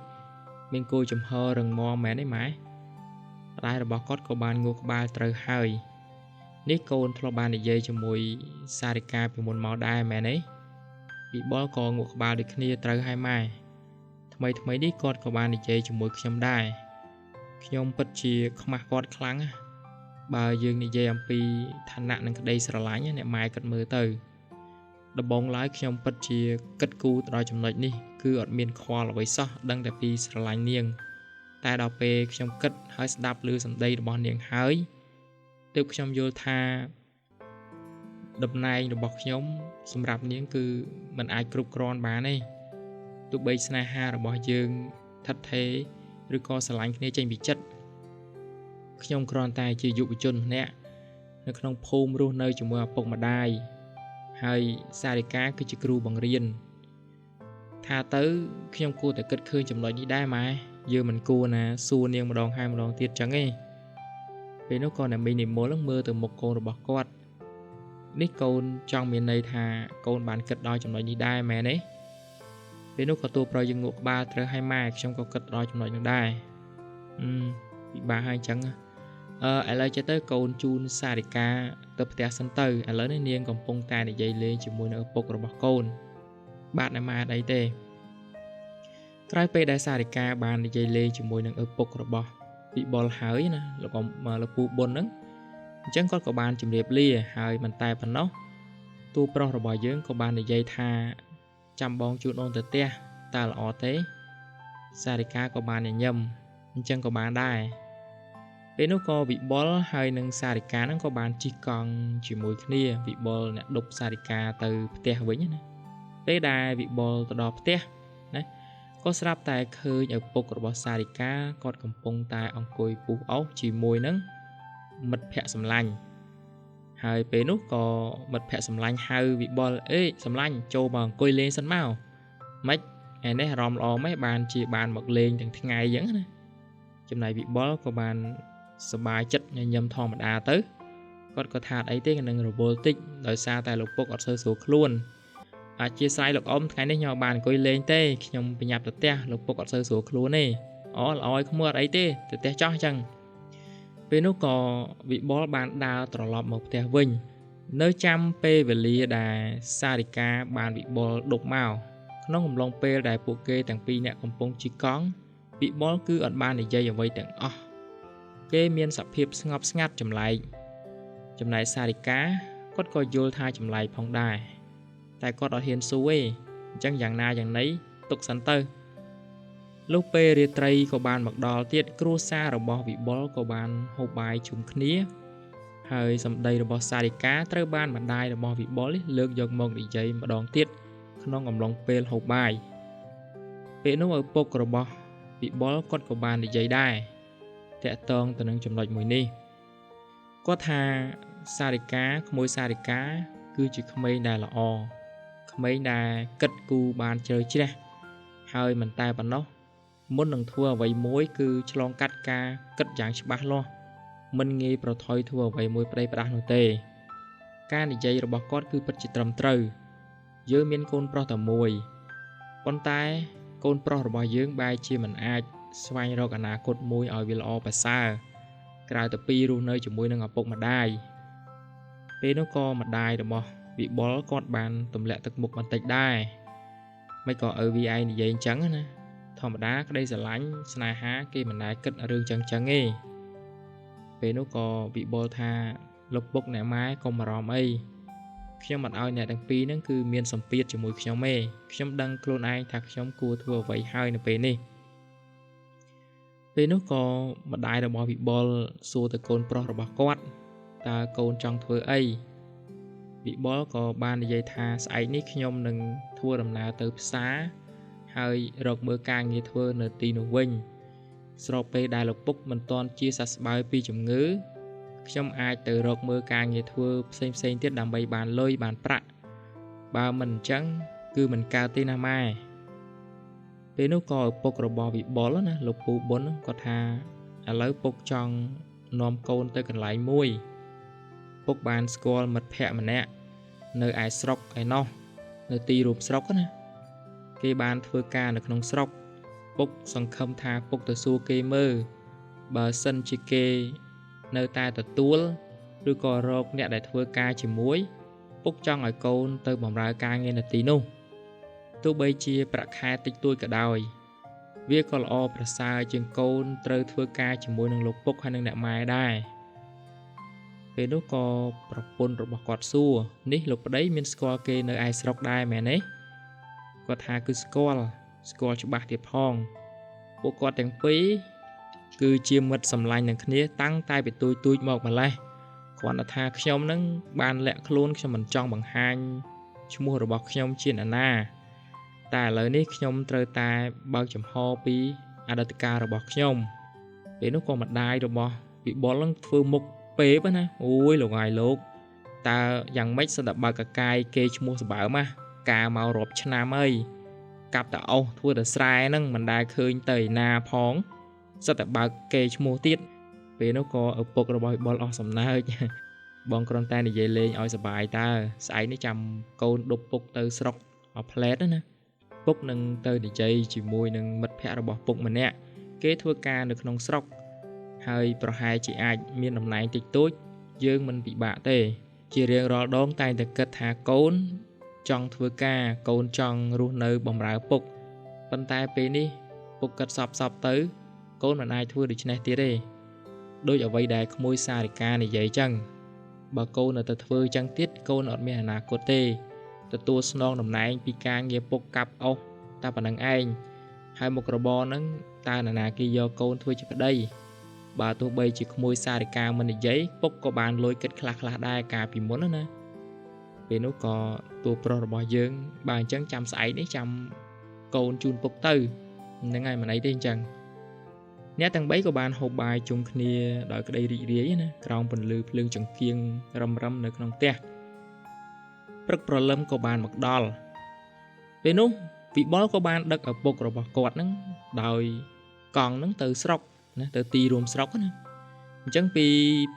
មានគោលចំហររឹងមាំមែនទេម៉ែម្ដាយរបស់គាត់ក៏បានងក់ក្បាលត្រូវហើយនេះកូនធ្លាប់បាននិយាយជាមួយសារិកាពីមុនមកដែរមែនទេវិបុលក៏ងក់ក្បាលដូចគ្នាត្រូវហើយម៉ែថ្មីនេះគាត់ក៏បាននិយាយជាមួយខ្ញុំដែរខ្ញុំពិតជាខ្មាស់គាត់ខ្លាំងណាបើយើងនិយាយអំពីឋានៈនិងក្តីស្រឡាញ់អ្នកម៉ែគិតមើលទៅដំបងឡើយខ្ញុំពិតជាគិតគូរទៅដល់ចំណុចនេះគឺអត់មានខ្វល់អ្វីសោះដឹងតែពីស្រឡាញ់នាងតែដល់ពេលខ្ញុំគិតហើយស្ដាប់ឮសម្ដីរបស់នាងហើយទើបខ្ញុំយល់ថាតំណែងរបស់ខ្ញុំសម្រាប់នាងគឺมันអាចគ្រប់គ្រាន់បានទេទោះបីស្នេហារបស់យើងថិតថេរឬក៏ស្រឡាញ់គ្នាចេញពីចិត្តខ្ញុំគ្រាន់តែជាយុវជនម្នាក់នៅក្នុងភូមិរស់នៅជាមួយឪពុកម្ដាយហើយសារិកាគឺជាគ្រូបង្រៀនថាទៅខ្ញុំគួរតែគិតឃើញចំណុចនេះដែរម៉ែយើងមិនគួរណាសួរនាងម្ដងហើយម្ដងទៀតចឹងទេ ពេលនោះក៏អ្នកមីនិមលនឹងមើលទៅមុខកូនរបស់គាត់នេះកូនចង់មានន័យថាកូនបានគិតដល់ចំណុចនេះដែរមែនទេពេលនោះក៏ទូប្រយើងងក់ក្បាលត្រូវឲ្យម៉ែខ្ញុំក៏គិតដល់ចំណុចនោះដែរពិបាកហើយអញ្ចឹងឥឡូវចេះទៅកូនជូនសារិកាទៅផ្ទះសិនទៅឥឡូវនេះនាងកំពុងតែនិយាយលេងជាមួយនឹងឪពុករបស់កូនបាទតែម៉ែអត់អីទេក្រោយពេលដែលសារិកាបាននិយាយលេងជាមួយនឹងឪពុករបស់វិបុលហើយណាលោកពូបុនហ្នឹងអញ្ចឹងគាត់ក៏បានជម្រាបលាហើយមិនតែប៉ុណ្ណោះទូប្រុសរបស់យើងក៏បាននិយាយថាចាំបងជូនអូនទៅផ្ទះតើល្អទេសារិកាក៏បានញញឹមអញ្ចឹងក៏បានដែរពេលនោះក៏វិបុលហើយនិងសារិកាហ្នឹងក៏បានជិះកង់ជាមួយគ្នាវិបុលអ្នកដប់សារិកាទៅផ្ទះវិញណាពេលដែលវិបុលទៅដល់ផ្ទះណាក៏ស្រាប់តែឃើញឪពុករបស់សារិកាគាត់កំពុងតែអង្គុយពុះអុសជាមួយនឹងមិត្តភ័ក្តិសម្លាញ់ហើយពេលនោះក៏មិត្តភ័ក្តិសម្លាញ់ហៅវិបុលអេសម្លាញ់ចូលមកអង្គុយលេងសិនមកម៉េចឯនេះអារម្មណ៍ល្អម៉េចបានមកលេងទាំងថ្ងៃអញ្ចឹងណាចំណែកវិបុលក៏បានសប្បាយចិត្តញញឹមធម្មតាទៅគាត់ក៏ថាអីទេនឹងរវល់តិចដោយសារតែលោកពុកអត់សូវស្រួលខ្លួនអធិស្ឋានលោកអ៊ំថ្ងៃនេះខ្ញុំបានអង្គុយលេងទេខ្ញុំប្រញាប់ទៅផ្ទះលោកពុកអត់សូវស្រួលខ្លួនទេល្អឲ្យខ្មឺអត់អីទេទៅផ្ទះចោះអញ្ចឹងពេលនោះក៏វិបុលបានដើរត្រឡប់មកផ្ទះវិញនៅចាំពេលវេលាដែលសារិកាបានវិបុលដប់មកក្នុងកំឡុងពេលដែលពួកគេទាំងពីរនាក់កំពុងជិះកង់វិបុលគឺអត់បាននិយាយអ្វីទាំងអស់គេមានសភាពស្ងប់ស្ងាត់ចម្លែកសារិកាគាត់ក៏យល់ថាចម្លែកផងដែរតែគាត់អត់ហ៊ានសួរទេអញ្ចឹងយ៉ាងណាយ៉ាងណីទុកសិនទៅលុះពេលរាត្រីក៏បានមកដល់ទៀតគ្រួសាររបស់វិបុលក៏បានហូបបាយជុំគ្នាហើយសម្ដីរបស់សារិកាត្រូវបានម្ដាយរបស់វិបុលលើកយកមកនិយាយម្ដងទៀតក្នុងអំឡុងពេលហូបបាយពេលនោះឪពុករបស់វិបុលគាត់ក៏បាននិយាយដែរតាក់ទងទៅនឹងចំណុចមួយនេះគាត់ថាក្មួយសារិកាគឺជាក្មេងដែលល្អក្មេងដែលគិតគូរបានជ្រៅជ្រះហើយមិនតែប៉ុណ្ណោះមុននឹងធ្វើអ្វីមួយគឺឆ្លងកាត់ការគិតយ៉ាងច្បាស់លាស់មិនងាយប្រថុយធ្វើអ្វីមួយប្តីផ្ដាស់នោះទេការនិយាយរបស់គាត់គឺពិតជាត្រឹមត្រូវយើងមានកូនប្រុសតែមួយប៉ុន្តែកូនប្រុសរបស់យើងបែរជាមិនអាចស្វែងរកអនាគតមួយឲ្យវាល្អប្រសើរក្រៅពីរស់នៅជាមួយនឹងឪពុកម្ដាយពេលនោះក៏ម្ដាយរបស់វិបុលគាត់បានទម្លាក់ទឹកមុខបន្តិចដែរមិនក៏ឪវាឯងនិយាយអញ្ចឹងណាធម្មតាក្តីស្រឡាញ់ស្នេហាគេមិនដែលគិតរឿងចឹងទេពេលនោះក៏វិបុលថាលោកពុកអ្នកម៉ែកុំបារម្ភអីខ្ញុំមិនឲ្យអ្នកទាំងពីរហ្នឹងគឺមានសម្ពាធជាមួយខ្ញុំទេខ្ញុំដឹងខ្លួនឯងថាខ្ញុំគួរធ្វើអ្វីហើយនៅពេលនេះពេលនោះក៏ម្ដាយរបស់វិបុលសួរទៅកូនប្រុសរបស់គាត់តើកូនចង់ធ្វើអីវិបុលក៏បាននិយាយថាស្អែកនេះខ្ញុំនឹងធ្វើដំណើរទៅផ្សារហើយរកមើលការងារធ្វើនៅទីនោះវិញស្របពេលដែលលោកពុកមិនទាន់ជាសះស្បើយពីជំងឺខ្ញុំអាចទៅរកមើលការងារធ្វើផ្សេងទៀតដើម្បីបានលុយបានប្រាក់បើមិនអញ្ចឹងគឺមិនកើតទេណាម៉ែពេលនោះក៏ឪពុករបស់វិបុលណាលោកពូបុនគាត់ថាឥឡូវពុកចង់នាំកូនទៅកន្លែងមួយពុកបានស្គាល់មិត្តភ័ក្តិម្នាក់នៅឯស្រុកឯណោះនៅទីរួមស្រុកណាគេបានធ្វើការនៅក្នុងស្រុកពុកសង្ឃឹមថាពុកទៅសួរគេមើលបើសិនជាគេនៅតែទទួលឬក៏រកអ្នកដែលធ្វើការជាមួយពុកចង់ឲ្យកូនទៅបម្រើការងារនៅទីនោះទោះបីជាប្រាក់ខែតិចតួចក៏ដោយវាក៏ល្អប្រសើរជាងកូនត្រូវធ្វើការជាមួយនឹងលោកពុកហើយនឹងអ្នកម៉ែដែរពេលនោះក៏ប្រពន្ធរបស់គាត់សួរនេះលោកប្តីមានស្គាល់គេនៅឯស្រុកដែរមែនទេគាត់ថាគឺស្គាល់ច្បាស់ទៀតផងពួកគាត់ទាំងពីរគឺជាមិត្តសម្លាញ់នឹងគ្នាតាំងតែពីទូចមកម្លេះគ្រាន់តែថាខ្ញុំនឹងបានលាក់ខ្លួនខ្ញុំមិនចង់បង្ហាញឈ្មោះរបស់ខ្ញុំជាអ្នកណាតែឥឡូវនេះខ្ញុំត្រូវតែបើកចំហពីអតីតកាលរបស់ខ្ញុំពេលនោះក៏ម្ដាយរបស់វិបុលនឹងធ្វើមុខពេបណាអូយលោកហើយលោកតើយ៉ាងម៉េចសិនតែបើកកកាយគេឈ្មោះសម្បើមការមករាប់ឆ្នាំអីកាប់តអោសធ្វើតែស្រែហ្នឹងមិនដែលឃើញទៅឯណាផងសិតតែបើកគេឈ្មោះទៀតព ពេលនោះក៏ឪពុករបស់វិបុលអស់សំណើច បងគ្រាន់តែនិយាយលេងឲ្យសប្បាយតើស្អែកនេះចាំកូនដប់ពុកទៅស្រុកឲ្យផ្លែតណាពុកនឹងទៅនិយាយជាមួយនឹងមិត្តភ័ក្តិរបស់ពុកម្នាក់គេធ្វើការនៅក្នុងស្រុកហើយប្រហែលជាអាចមានតំណែងតិចតួចយើងមិនពិបាកទេជារៀងរាល់ដងតែងតែគិតថាកូនចង់ធ្វើការកូនចង់រស់នៅបម្រើពុកប៉ុន្តែពេលនេះពុកគិតសពទៅកូនមិនអាចធ្វើដូច្នេះទៀតទេដូចអ្វីដែលក្មួយសារិកានិយាយចឹងបើកូននៅតែធ្វើចឹងទៀតកូនអត់មានអនាគតទេទទួលស្នងតំណែងពីការងារពុកកាប់អុសតែប៉ុណ្្នឹងឯងហើយមុខរបរហ្នឹងតើនរណាគេយកកូនធ្វើជាប្តីបើទោះបីជាក្មួយសារិកាមិននិយាយពុកក៏បានលួចគិតខ្លះដែរកាលពីមុនណាពេលនោះក៏តួប្រុសរបស់យើងបើអញ្ចឹងចាំស្អែកនេះចាំកូនជូនពុកទៅហ្នឹងហើយមិនអីទេអញ្ចឹងអ្នកទាំង3ក៏បានហូបបាយជុំគ្នាដោយក្តីរីករាយណាក្រោមពន្លឺភ្លើងចង្កៀងរឹមនៅក្នុងផ្ទះព្រឹកព្រលឹមក៏បានមកដល់ពេលនោះវិបុលក៏បានដឹកឪពុករបស់គាត់ហ្នឹងដោយកង់ហ្នឹងទៅស្រុកណាទៅទីរួមស្រុកណាអញ្ចឹងពី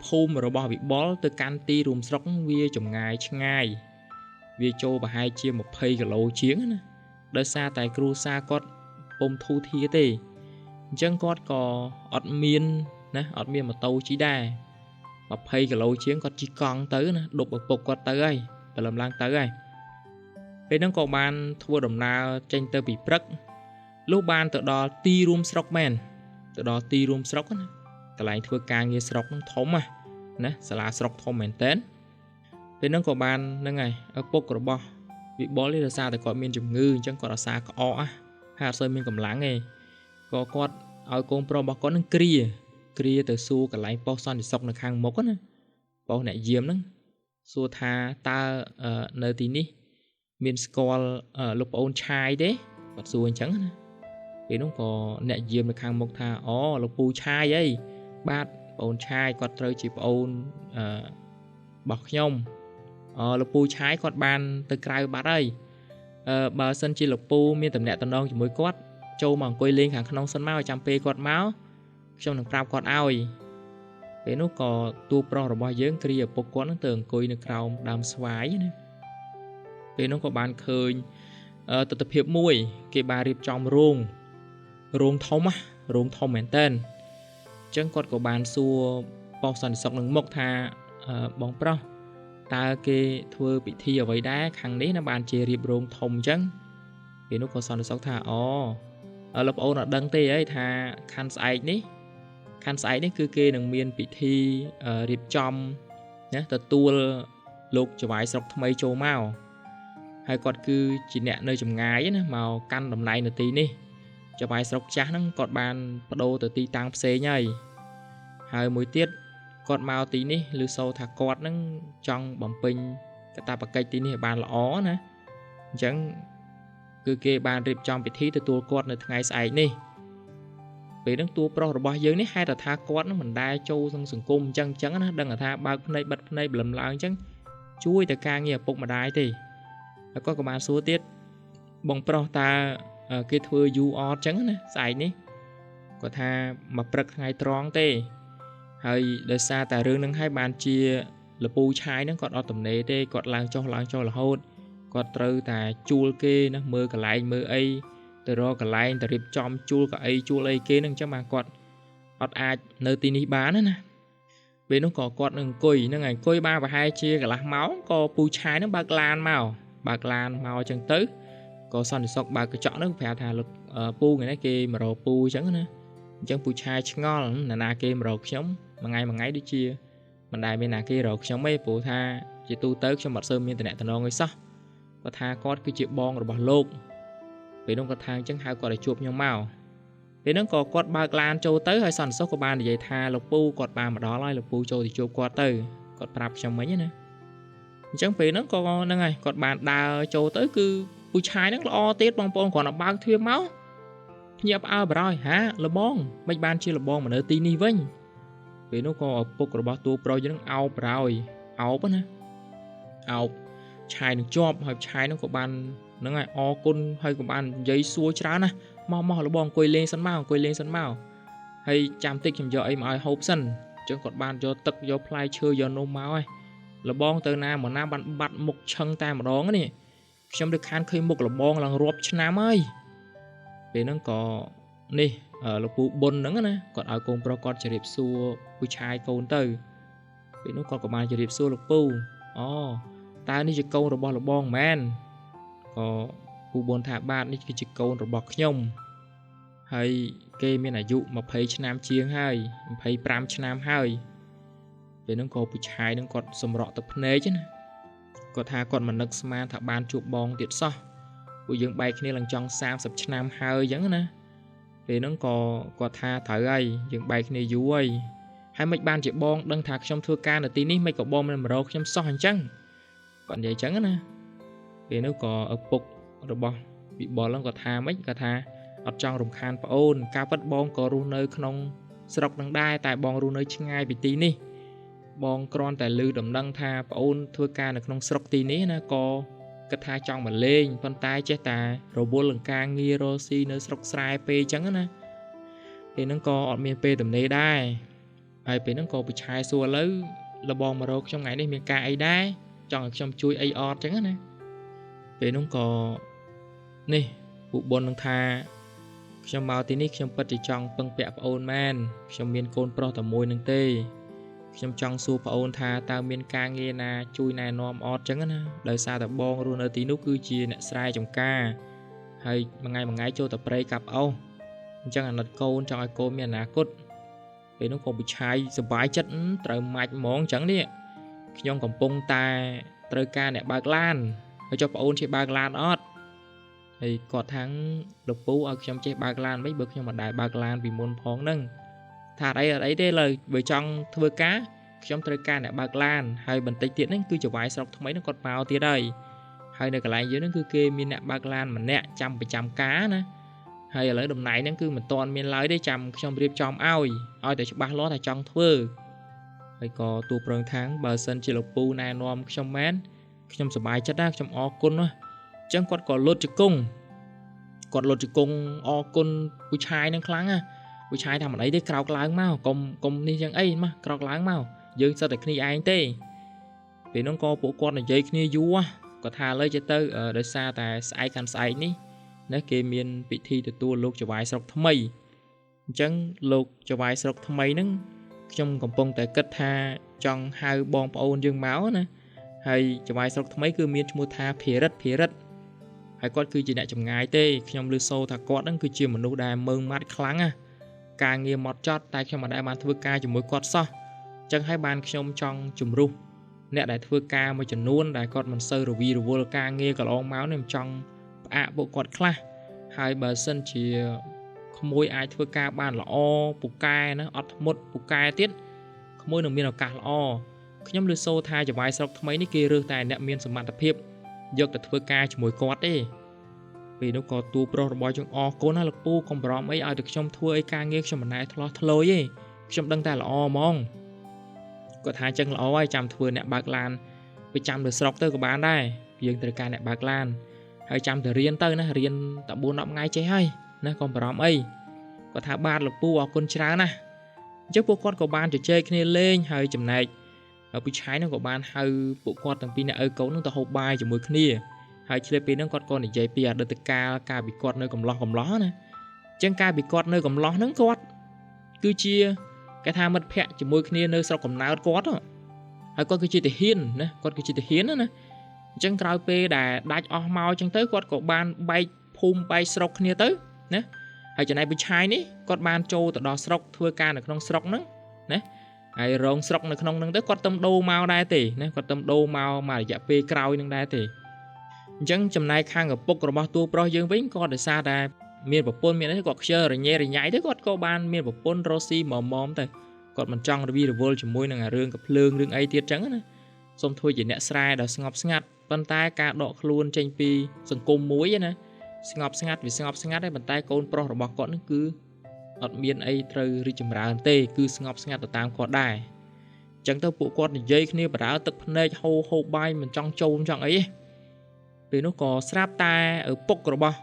ភូមិរបស់វិបុលទៅកាន់ទីរួមស្រុកវាចម្ងាយឆ្ងាយវាចូលប្រហែលជា20គីឡូជាងណាដោយសារតែគ្រួសារគាត់ពុំធូរធារទេអញ្ចឹងគាត់ក៏អត់មានម៉ូតូជិះដែរ20គីឡូជាងគាត់ជិះកង់ទៅណាដប់ឪពុកគាត់ទៅហើយព្រលឹមឡើងទៅហើយពេលហ្នឹងក៏បានធ្វើដំណើរចេញទៅពីព្រឹកលុះបានទៅដល់ទីរួមស្រុកមែនទៅដល់ទីរួមស្រុកណាកន្លែងធ្វើការងារស្រុកហ្នឹងធំណាសាលាស្រុកធំមែនតើពេលហ្នឹងក៏បានហ្នឹងហើយឪពុករបស់វិបុលនេះដោយសារតែគាត់មានជំងឺអញ្ចឹងគាត់អាសាក្អកហើយអត់សូវមានកម្លាំងទេក៏គាត់ឲ្យកូនប្រុសរបស់គាត់នឹងគ្រាទៅសួរកន្លែងប៉ុស្តិ៍សន្តិសុខនៅខាងមុខណាប៉ុស្តិ៍អ្នកយាមហ្នឹងសួរថាតើនៅទីនេះមានស្គាល់លោកប្អូនឆាយទេគាត់សួរអញ្ចឹងណាពេលនោះក៏អ្នកយាមនៅខាងមុខថាអូលោកពូឆាយអីបាទប្អូនឆាយគាត់ត្រូវជាប្អូនរបស់ខ្ញុំលោកពូឆាយគាត់បានទៅក្រៅបាត់ហើយបើសិនជាលោកពូមានតំណែងតំណងជាមួយគាត់ចូលមកអង្គុយលេងខាងក្នុងសិនមកចាំពេលគាត់មកខ្ញុំនឹងប្រាប់គាត់ឲ្យពេលនោះក៏តួប្រុសរបស់យើងគ្រាឪពុកគាត់នឹងទៅអង្គុយនៅក្រោមដើមស្វាយណាពេលនោះក៏បានឃើញទស្សនភាពមួយគេបានរៀបចំរោងធំមែនតើអញ្ចឹងគាត់ក៏បានសួរប៉ុស្តិ៍សន្តិសុខនឹងមុខថាបងប្រុសតើគេធ្វើពិធីអ្វីដែរខាងនេះណាបានជារៀបរោងធំអញ្ចឹងពេលនោះក៏សន្តិសុខថាលោកប្អូនអត់ដឹងទេអីថាខាន់ស្អែកនេះគឺគេនឹងមានពិធីរៀបចំណាទទួលលោកចវាយស្រុកថ្មីចូលមកហើយគាត់គឺជាអ្នកនៅចម្ងាយណាមកកាន់តំណែងនៅទីនេះចវាយស្រុកចាស់ហ្នឹងគាត់បានបដូរទៅទីតាំងផ្សេងហើយមួយទៀតគាត់មកទីនេះឬសូថាគាត់ហ្នឹងចង់បំពេញកាតព្វកិច្ចទីនេះឲ្យបានល្អណាអញ្ចឹងគឺគេបានរៀបចំពិធីទទួលគាត់នៅថ្ងៃស្អែកនេះពេលហ្នឹងតួប្រុសរបស់យើងនេះហេតុថាគាត់នឹងមិនដែលចូលក្នុងសង្គមអញ្ចឹងណាដឹងថាបើកភ្នែកបិទភ្នែកបលឹមឡើងអញ្ចឹងជួយតែការងារឪពុកម្ដាយទេហើយគាត់ក៏បានសួរទៀតបងប្រុសតើគេធ្វើយូរអត់អញ្ចឹងណាស្អែកនេះគាត់ថាមកព្រឹកថ្ងៃត្រង់ទេហើយដោយសារតែរឿងហ្នឹងហើយបានជាលពូឆាយហ្នឹងគាត់អត់ទំនេរទេគាត់ឡើងចុះរហូតគាត់ត្រូវតែជួលគេណាមើលកន្លែងមើលអីទៅរកកន្លែងទៅរៀបចំជួលកៅអីជួលអីគេហ្នឹងអញ្ចឹងបាទគាត់អត់អាចនៅទីនេះបានណាពេលនោះក៏គាត់នឹងអង្គុយបានប្រហែលជាកន្លះម៉ោងក៏ពូឆាយហ្នឹងបើកឡានមកអញ្ចឹងទៅក៏សន្តិសុខបើកកញ្ចក់ហ្នឹងប្រាប់ថាលោកពូថ្ងៃនេះគេមករកពូអញ្ចឹងណាអញ្ចឹងពូឆាយឆ្ងល់ណាគេមករកខ្ញុំមួយថ្ងៃដូចជាមិនដែលមានណាគេរកខ្ញុំទេព្រោះថាជាទូទៅខ្ញុំអត់សូវមានតំណែងតំណងអីសោះគាត់ថាគាត់គឺជាបងរបស់លោកពេលនោះគាត់ថាអញ្ចឹងហៅគាត់ឲ្យជួបខ្ញុំមកពេលហ្នឹងក៏គាត់បើកឡានចូលទៅហើយសន្តិសុខក៏បាននិយាយថាលោកពូគាត់បានមកដល់ហើយលោកពូចូលទៅជួបគាត់ទៅគាត់ប្រាប់ខ្ញុំមិញណាអញ្ចឹងពេលហ្នឹងក៏ហ្នឹងហើយគាត់បានដើរចូលទៅគឺពូឆាយហ្នឹងល្អទៀតបងប្អូនគ្រាន់តែបើកទ្វារមកភ្ញាក់ផ្អើលបារហើយហាលបងមិនបានជាលបងមកនៅទីនេះវិញពេលនោះក៏ឪពុករបស់តួប្រុសយើងនឹងអោបបារហើយអោបណាអោបឆាយនឹងជាប់ហើយឆាយនឹងក៏បានហ្នឹងហើយអរគុណហើយក៏បាននិយាយសួរច្រើនណាមកលបងអង្គុយលេងសិនមកហើយចាំតិចខ្ញុំយកអីមកឲ្យហូបសិន ចឹងគាត់បានយកទឹកយកផ្លែឈើយកនំមកហើយលបងទៅណាមកណាបានបាត់មុខឆឹងតែម្ដងនេះខ្ញុំទៅខានឃើញមុខលបងឡើងរាប់ឆ្នាំហើយពេលហ្នឹងក៏នេះលោកពូបុនហ្នឹងណាគាត់ឲ្យកូនប្រុសគាត់ជម្រាបសួរពូឆាយកូនទៅពេលនោះគាត់ក៏បានជម្រាបសួរលោកពូអូតើនេះជាកូនរបស់លបងមែនក៏ពូបុនថាបាទនេះគឺជាកូនរបស់ខ្ញុំហើយគេមានអាយុ20ឆ្នាំជាងហើយ25ឆ្នាំហើយពេលហ្នឹងក៏ពូឆាយហ្នឹងគាត់សម្រក់ទឹកភ្នែកណាគាត់ថាគាត់មិននឹកស្មានថាបានជួបបងទៀតសោះពួកយើងបែកគ្នាឡើងចង់30ឆ្នាំហើយអញ្ចឹងណាពេលហ្នឹងក៏គាត់ថាត្រូវហើយយើងបែកគ្នាយូរហើយមិនបានជាបងដឹងថាខ្ញុំធ្វើការនៅទីនេះមិនក៏បងមិនមករកខ្ញុំសោះអញ្ចឹងគាត់និយាយអញ្ចឹងណាពេលនោះក៏ឪពុករបស់វិបុលហ្នឹងគាត់ថាមិនគាត់ថាអត់ចង់រំខានប្អូនការពិតបងក៏រស់នៅក្នុងស្រុកនឹងដែរតែបងរស់នៅឆ្ងាយពីទីនេះបងគ្រាន់តែឮដំណឹងថាប្អូនធ្វើការនៅក្នុងស្រុកទីនេះណាក៏គិតថាចង់មកលេងប៉ុន្តែចេះតែរវល់នឹងការងាររកស៊ីនៅស្រុកស្រែពេកអញ្ចឹងណាពេលហ្នឹងក៏អត់មានពេលទំនេរដែរហើយពេលហ្នឹងក៏ពូឆាយសួរឥឡូវលបងមករកខ្ញុំថ្ងៃនេះមានការអីដែរចង់ឲ្យខ្ញុំជួយអីអត់អញ្ចឹងណាពេលហ្នឹងក៏នេះពូបុននឹងថាខ្ញុំមកទីនេះខ្ញុំពិតជាចង់ពឹងពាក់ប្អូនមែនខ្ញុំមានកូនប្រុសតែមួយនឹងទេខ្ញុំចង់សួរប្អូនថាតើមានការងារណាជួយណែនាំអត់ចឹងណាដោយសារតែបងរស់នៅទីនោះគឺជាអ្នកស្រែចម្ការហើយមួយថ្ងៃចូលតែព្រៃកាប់អោសអញ្ចឹងអាណិតកូនចង់ឲ្យកូនមានអនាគតពេលនោះក៏ប៊ូឆាយសប្បាយចិត្តត្រូវម៉ាច់ហ្មងអញ្ចឹងនេះខ្ញុំកំពុងតែត្រូវការអ្នកបើកឡានហើយចុះប្អូនចេះបើកឡានអត់ហើយគាត់ថាលោកពូឲ្យខ្ញុំចេះបើកឡានមិនបើខ្ញុំមិនដែរបើកឡានពីមុនផងហ្នឹងថាអីទេលើបើចង់ធ្វើការខ្ញុំត្រូវការអ្នកបើកឡានហើយបន្តិចទៀតហ្នឹងគឺចវាយស្រុកថ្មីហ្នឹងគាត់មកទៀតហើយនៅកន្លែងយើងហ្នឹងគឺគេមានអ្នកបើកឡានម្នាក់ចាំប្រចាំការណាហើយឥឡូវតំណែងហ្នឹងគឺមិនទាន់មានឡើយទេចាំខ្ញុំរៀបចំឲ្យតែច្បាស់លាស់ថាចង់ធ្វើហើយក៏ទូប្រឹងថាងបើសិនជាលោកពូណែនាំខ្ញុំមែនខ្ញុំសប្បាយចិត្តណាខ្ញុំអរគុណណាអញ្ចឹងគាត់ក៏លុតជង្គង់អរគុណពូឆាយនឹងខ្លាំងណាពូឆាយថាមិនអីទេក្រោកឡើងមកកុំនេះយ៉ាងអីមកក្រោកឡើងមកយើងសិតតែគ្នាឯងទេពេលហ្នឹងក៏ពួកគាត់និយាយគ្នាយូរគាត់ថាលើចេះទៅដោយសារតែស្អែកខាងស្អែកនេះណាគេមានពិធីទទួលលោកចវាយស្រុកថ្មីអញ្ចឹងលោកចវាយស្រុកថ្មីហ្នឹងខ្ញុំកំពុងតែគិតថាចង់ហៅបងប្អូនយើងមកណាហើយចវាយស្រុកថ្មីគឺមានឈ្មោះថាភិរិទ្ធហើយគាត់គឺជាអ្នកចម្ងាយទេខ្ញុំឮសូរថាគាត់ហ្នឹងគឺជាមនុស្សដែលមើងម៉ាត់ខ្លាំងណាការងារម៉ត់ចត់តែខ្ញុំមិនដែលបានធ្វើការជាមួយគាត់សោះអញ្ចឹងហើយបានខ្ញុំចង់ជំរុះអ្នកដែលធ្វើការមួយចំនួនដែលគាត់មិនសូវរវីរវល់ការងារកន្លងមកនេះខ្ញុំចង់ផ្អាកពួកគាត់ខ្លះហើយបើសិនជាក្មួយអាចធ្វើការបានល្អពូកែណាអត់ធ្មត់ពូកែទៀតក្មួយនឹងមានឱកាសល្អខ្ញុំឮសូរថាចវាយស្រុកថ្មីនេះគេរើសតែអ្នកមានសមត្ថភាពយកទៅធ្វើការជាមួយគាត់ទេពេលនោះក៏ទូប្រុសរបស់យើងអរគុណណាលោកពូកុំបារម្ភអីឲ្យតែខ្ញុំធ្វើអីការងារខ្ញុំមិនណែឆ្លោះធ្លោយទេខ្ញុំដឹងតែល្អហ្មងគាត់ថាចឹងល្អហើយចាំធ្វើអ្នកបើកឡានប្រចាំនៅស្រុកទៅក៏បានដែរយើងត្រូវការអ្នកបើកឡានហើយចាំទៅរៀនទៅណារៀនតែ4-10ថ្ងៃចេះហើយណាកុំបារម្ភអីគាត់ថាបាទលោកពូអរគុណច្រើនណាស់អញ្ចឹងពួកគាត់ក៏បានជជែកគ្នាលេងហើយចំណែកពូឆាយនោះក៏បានហៅពួកគាត់ទាំងពីរអ្នកឪកូននោះទៅហូបបាយជាមួយគ្នាហើយឆ្លៀតពេលហ្នឹងគាត់ក៏និយាយពីអតីតកាលការពីគាត់នៅកំឡោះណាអញ្ចឹងការពីគាត់នៅកំឡោះហ្នឹងគាត់គឺជាគេថាមិត្តភ័ក្តិជាមួយគ្នានៅស្រុកកំណើតគាត់ហើយគាត់គឺជាទាហានណាគាត់គឺជាទាហានណាអញ្ចឹងក្រោយពេលដែលដាច់អស់មកអញ្ចឹងទៅគាត់ក៏បានបែកភូមិបែកស្រុកគ្នាទៅណាហើយចំណែកពូឆាយនេះគាត់បានចូលទៅដល់ស្រុកធ្វើការនៅក្នុងស្រុកហ្នឹងណាហើយរងស្រុកនៅក្នុងហ្នឹងទៅគាត់ទៅដូរមកដែរទេណាគាត់ទៅដូរមករយៈពេលក្រោយហ្នឹងដែរទេអញ្ចឹងចំណែកខាងឪពុករបស់តួប្រុសយើងវិញគាត់ដោយសារតែមានប្រពន្ធមានអីគាត់ខ្ជិលរញ៉េរញ៉ៃទៅគាត់ក៏បានមានប្រពន្ធរស់ស៊ីម៉មទៅគាត់មិនចង់រវីរវល់ជាមួយនឹងរឿងកភ្លើងរឿងអីទៀតចឹងណាសូមធ្វើជាអ្នកស្រែដ៏ស្ងប់ស្ងាត់ប៉ុន្តែការដកខ្លួនចេញពីសង្គមមួយណាស្ងប់ស្ងាត់វាស្ងប់ស្ងាត់ហើយប៉ុន្តែកូនប្រុសរបស់គាត់នឹងគឺអត់មានអីត្រូវរីកចម្រើនទេគឺស្ងប់ស្ងាត់ទៅតាមគាត់ដែរអញ្ចឹងទៅពួកគាត់និយាយគ្នាបរើទឹកភ្នែកហូបបាយមិនចង់ចូលចង់អីទេពេលនោះក៏ស្រាប់តែឪពុករបស់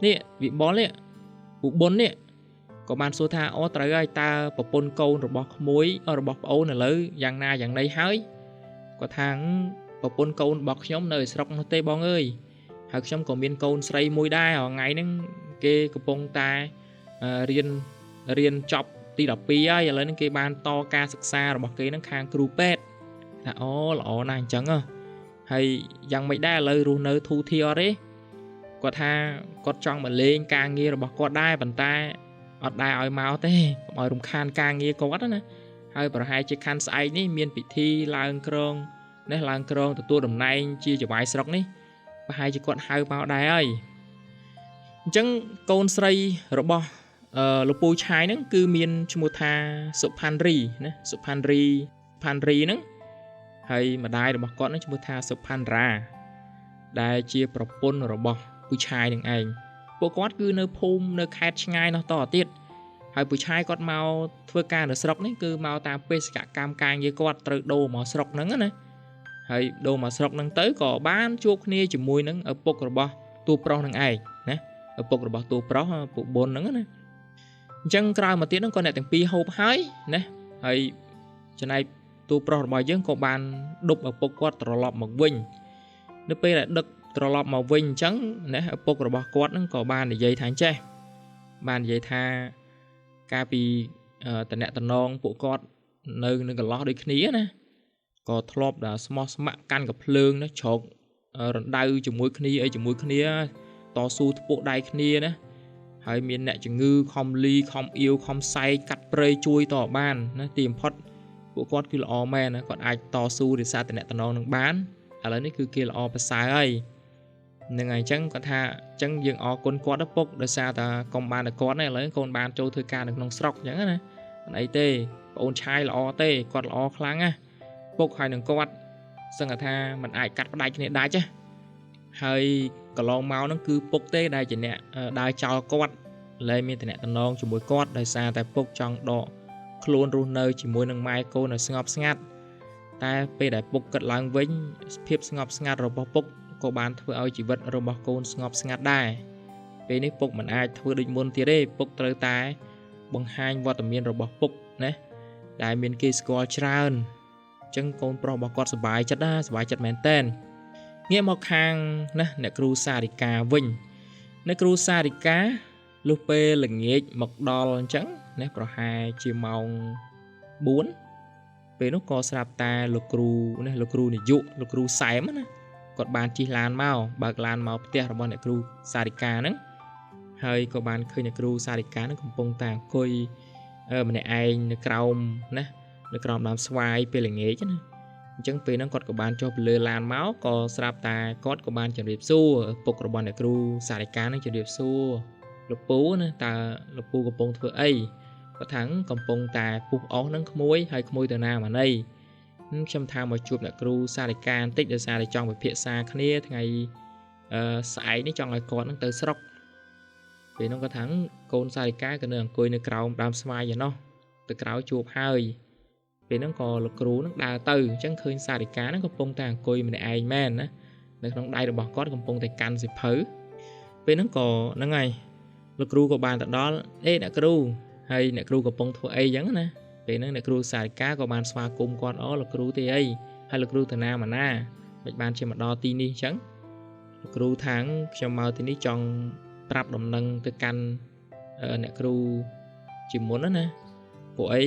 នេះវិបុលនេះពូបុននេះ ក៏បានសួរថាអូត្រូវហើយតើប្រពន្ធកូនរបស់ក្មួយរបស់ប្អូនឥឡូវយ៉ាងណាយ៉ាងណីហើយគាត់ថាប្រពន្ធកូនរបស់ខ្ញុំនៅស្រុកនោះទេបងអើយហើយខ្ញុំក៏មានកូនស្រីមួយដែរថ្ងៃហ្នឹងគេកំពុងតែរៀនចប់ទី12ហើយឥឡូវហ្នឹងគេបានតការសិក្សារបស់គេហ្នឹងខាងគ្រូពេទ្យថាអូល្អណាស់អញ្ចឹងហើយយ៉ាងមិនដែរឥឡូវរស់នៅធូធាអត់ទេគាត់ថាគាត់ចង់មកលេងការងាររបស់គាត់ដែរប៉ុន្តែអត់ដែរឲ្យមកទេកុំឲ្យរំខានការងារគាត់ណាហើយប្រហែលជាខាន់ស្អែកនេះមានពិធីឡើងក្រងទទួលតំណែងជាចៅហ្វាយស្រុកនេះប្រហែលជាគាត់ហៅមកដែរហើយអញ្ចឹងកូនស្រីរបស់លោកពូឆាយហ្នឹងគឺមានឈ្មោះថាសុផាន់រីណាសុផាន់រីហ្នឹងហើយម្ដាយរបស់គាត់ហ្នឹងឈ្មោះថាសុផាន់រ៉ាដែលជាប្រពន្ធរបស់ពូឆាយនឹងឯងពួកគាត់គឺនៅភូមិនៅខេត្តឆ្ងាយនោះតទៀតហើយពូឆាយគាត់មកធ្វើការនៅស្រុកនេះគឺមកតាមបេសកកម្មការងារគាត់ត្រូវដូរមកស្រុកហ្នឹងណាហើយដូរមកស្រុកហ្នឹងទៅក៏បានជួបគ្នាជាមួយនឹងឪពុករបស់តួប្រុសនឹងឯងណាឪពុករបស់តួប្រុសពួកបុនហ្នឹងណាអញ្ចឹងក្រោយមកទៀតហ្នឹងក៏អ្នកទាំងពីរហូបហើយណាហើយចំណែកតួប្រុសរបស់យើងក៏បានដប់ឪពុកគាត់ត្រឡប់មកវិញនៅពេលដែលដឹកត្រឡប់មកវិញអញ្ចឹងណាឪពុករបស់គាត់ហ្នឹងក៏បាននិយាយថាចេះបាននិយាយថាកាលពីតំណែងពួកគាត់នៅនឹងកន្លោះដូចគ្នាណាក៏ធ្លាប់ដល់ស្មោះស្ម័គ្រកាន់កភ្លើងណាជ្រោករណ្ដៅជាមួយគ្នាតស៊ូធ្ពក់ដៃគ្នាណាហើយមានអ្នកជំងឺខំលីខំអៀវខំសែកកាត់ព្រៃជួយតបានណាទីបំផុតពួកគាត់គឺល្អមែនណាគាត់អាចតស៊ូរិះសាតំណែងនឹងបានឥឡូវនេះគឺគេល្អប្រសើរហើយនឹងហើយអញ្ចឹងគាត់ថាអញ្ចឹងយើងអរគុណគាត់ទៅពុកដោយសារតែកុំបានតែគាត់ទេឥឡូវកូនបានចូលធ្វើការនៅក្នុងស្រុកអញ្ចឹងណាមិនអីទេប្អូនឆាយល្អទេគាត់ល្អខ្លាំងណាពុកហើយនឹងគាត់សឹងថាมันអាចកាត់ផ្ដាច់គ្នាដាច់ណាហើយកន្លងមកហ្នឹងគឺពុកទេដែលជាអ្នកដើរចោលគាត់លែងមានតំណែងជាមួយគាត់ដោយសារតែពុកចង់ដកខ្លួនរស់នៅជាមួយនឹងម៉ែកូនឲ្យស្ងប់ស្ងាត់តែពេលដែលពុកគិតឡើងវិញភាពស្ងប់ស្ងាត់របស់ពុកក៏បានធ្វើឲ្យជីវិតរបស់កូនស្ងប់ស្ងាត់ដែរពេលនេះពុកមិនអាចធ្វើដូចមុនទៀតទេពុកត្រូវតែបង្ហាញវត្តមានរបស់ពុកណាដែលមានគេស្គាល់ច្រើនអញ្ចឹងកូនប្រុសរបស់គាត់សប្បាយចិត្តមែនតើងាកមកខាងណាអ្នកគ្រូសារិកាវិញអ្នកគ្រូសារិកាលុះពេលល្ងាចមកដល់អញ្ចឹងណាប្រហែលជាម៉ោង4ពេលនោះក៏ស្រាប់តែលោកគ្រូណាលោកគ្រូនាយកលោកគ្រូសែមណាគាត់បានជិះឡានមកបើកឡានមកផ្ទះរបស់អ្នកគ្រូសារិកាហ្នឹងហើយក៏បានឃើញអ្នកគ្រូសារិកាហ្នឹងកំពុងតែអង្គុយម្នាក់ឯងនៅក្រោមដើមស្វាយពេលល្ងាចណាអញ្ចឹងពេលហ្នឹងគាត់ក៏បានចុះពីលើឡានមកក៏ស្រាប់តែគាត់ក៏បានជម្រាបសួរពុករបស់អ្នកគ្រូសារិកាហ្នឹងជម្រាបសួរលោកពូណាតើលោកពូកំពុងធ្វើអីគាត់ថាកំពុងតែពុះអស់ហ្នឹងក្មួយហើយក្មួយទៅណាមកណីខ្ញុំថាមកជួបអ្នកគ្រូសារិកាបន្តិចដោយសារតែចង់ពិភាក្សាគ្នាថ្ងៃស្អែកនេះចង់ឲ្យគាត់ហ្នឹងទៅស្រុកពេលហ្នឹងគាត់ថាកូនសារិកាក៏នៅអង្គុយនៅក្រោមដើមស្វាយឯណោះទៅក្រោយជួបហើយពេលហ្នឹងក៏លោកគ្រូហ្នឹងដើរទៅអញ្ចឹងឃើញសារិកាហ្នឹងកំពុងតែអង្គុយម្នាក់ឯងមែនណានៅក្នុងដៃរបស់គាត់កំពុងតែកាន់សៀវភៅពេលហ្នឹងក៏ហ្នឹងហើយលោកគ្រូក៏បានទៅដល់អ្នកគ្រូហើយអ្នកគ្រូកំពុងធ្វើអីអញ្ចឹងណាពេលហ្នឹងអ្នកគ្រូសារិកាក៏បានស្វាគមន៍គាត់លោកគ្រូទេអីហើយលោកគ្រូទៅណាមកណាមិនបានជាមកដល់ទីនេះអញ្ចឹងលោកគ្រូថាខ្ញុំមកទីនេះចង់ប្រាប់ដំណឹងទៅកាន់អ្នកគ្រូជាមុនណាពួកអី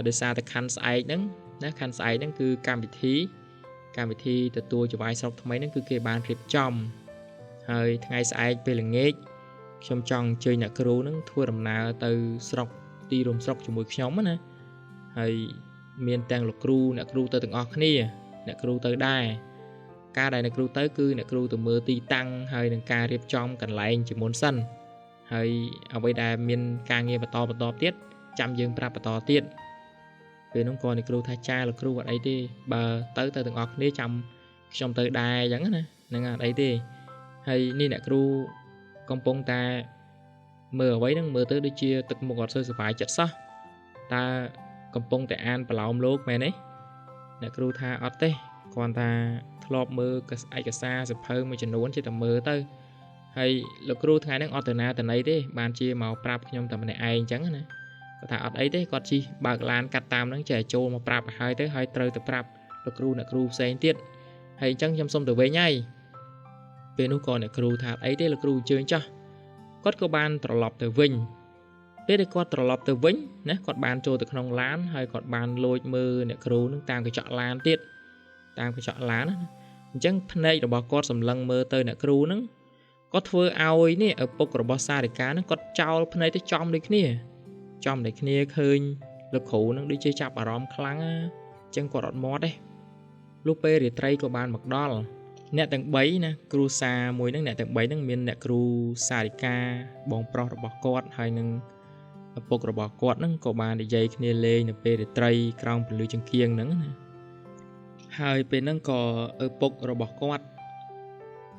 ដោយសារតែខាន់ស្អែកហ្នឹងណាខាន់ស្អែកហ្នឹងគឺកម្មវិធីទទួលចៅហ្វាយស្រុកថ្មីហ្នឹងគឺគេបានរៀបចំហើយថ្ងៃស្អែកពេលល្ងាចខ្ញុំចង់អញ្ជើញអ្នកគ្រូហ្នឹងធ្វើដំណើរទៅស្រុកទីរួមស្រុកជាមួយខ្ញុំណាហើយមានទាំងលោកគ្រូអ្នកគ្រូទៅទាំងអស់គ្នាអ្នកគ្រូទៅដែរការដែលអ្នកគ្រូទៅគឺអ្នកគ្រូទៅមើលទីតាំងហើយនឹងការរៀបចំកន្លែងជាមុនសិនហើយអ្វីដែលមានការងារបន្តទៀតចាំយើងប្រាប់បន្តទៀតពេលនោះក៏អ្នកគ្រូថាចាលោកគ្រូអត់អីទេបើទៅទាំងអស់គ្នាចាំខ្ញុំទៅដែរអញ្ចឹងណាហ្នឹងអត់អីទេហើយនេះអ្នកគ្រូកំពុងតែមើលអ្វីហ្នឹងមើលទៅដូចជាទឹកមុខអត់សូវសុបាយចិត្តសោះតើកំពុងតែអានប្រឡោមលោកមែនទេអ្នកគ្រូថាអត់ទេគ្រាន់តែធ្លាប់មើលឯកសារសៀវភៅមួយចំនួនជាតែមើលទៅ ហើយលោកគ្រូថ្ងៃហ្នឹងអត់ទៅណាទៅណីទេបានជាមកប្រាប់ខ្ញុំតែម្នាក់ឯងអញ្ចឹងណាគាត់ថាអត់អីទេគាត់ជិះបើកឡានកាត់តាមហ្នឹងចេះចូលមកប្រាប់ឲ្យទៅហើយត្រូវទៅប្រាប់លោកគ្រូអ្នកគ្រូផ្សេងទៀតហើយអញ្ចឹងខ្ញុំសុំទៅវិញហើយពេលនោះក៏អ្នកគ្រូថាអីទេលោកគ្រូអញ្ជើញចាស់គាត់ក៏បានត្រឡប់ទៅវិញពេលដែលគាត់ត្រឡប់ទៅវិញណាគាត់បានចូលទៅក្នុងឡានហើយគាត់បានលួចមើលអ្នកគ្រូនឹងតាមកញ្ចក់ឡានទៀតតាមកញ្ចក់ឡានណាអញ្ចឹងភ្នែករបស់គាត់សម្លឹងមើលទៅអ្នកគ្រូនឹងគាត់ធ្វើឲ្យនេះឪពុករបស់សារិកានឹងគាត់ចោលភ្នែកទៅចំដូចគ្នាឃើញលោកគ្រូនឹងដូចជាចាប់អារម្មណ៍ខ្លាំងអញ្ចឹងគាត់អត់មាត់ទេលុះពេលរាត្រីក៏បានមកដល់អ្នកទាំង3ណាគ្រូសាមួយហ្នឹងអ្នកទាំង3ហ្នឹងមានអ្នកគ្រូសារិកាបងប្រុសរបស់គាត់ហើយនឹងឪពុករបស់គាត់ហ្នឹងក៏បាននិយាយគ្នាលេងនៅពេលរាត្រីក្រោមពន្លឺចង្កៀងហ្នឹងណាហើយពេលហ្នឹងក៏ឪពុករបស់គាត់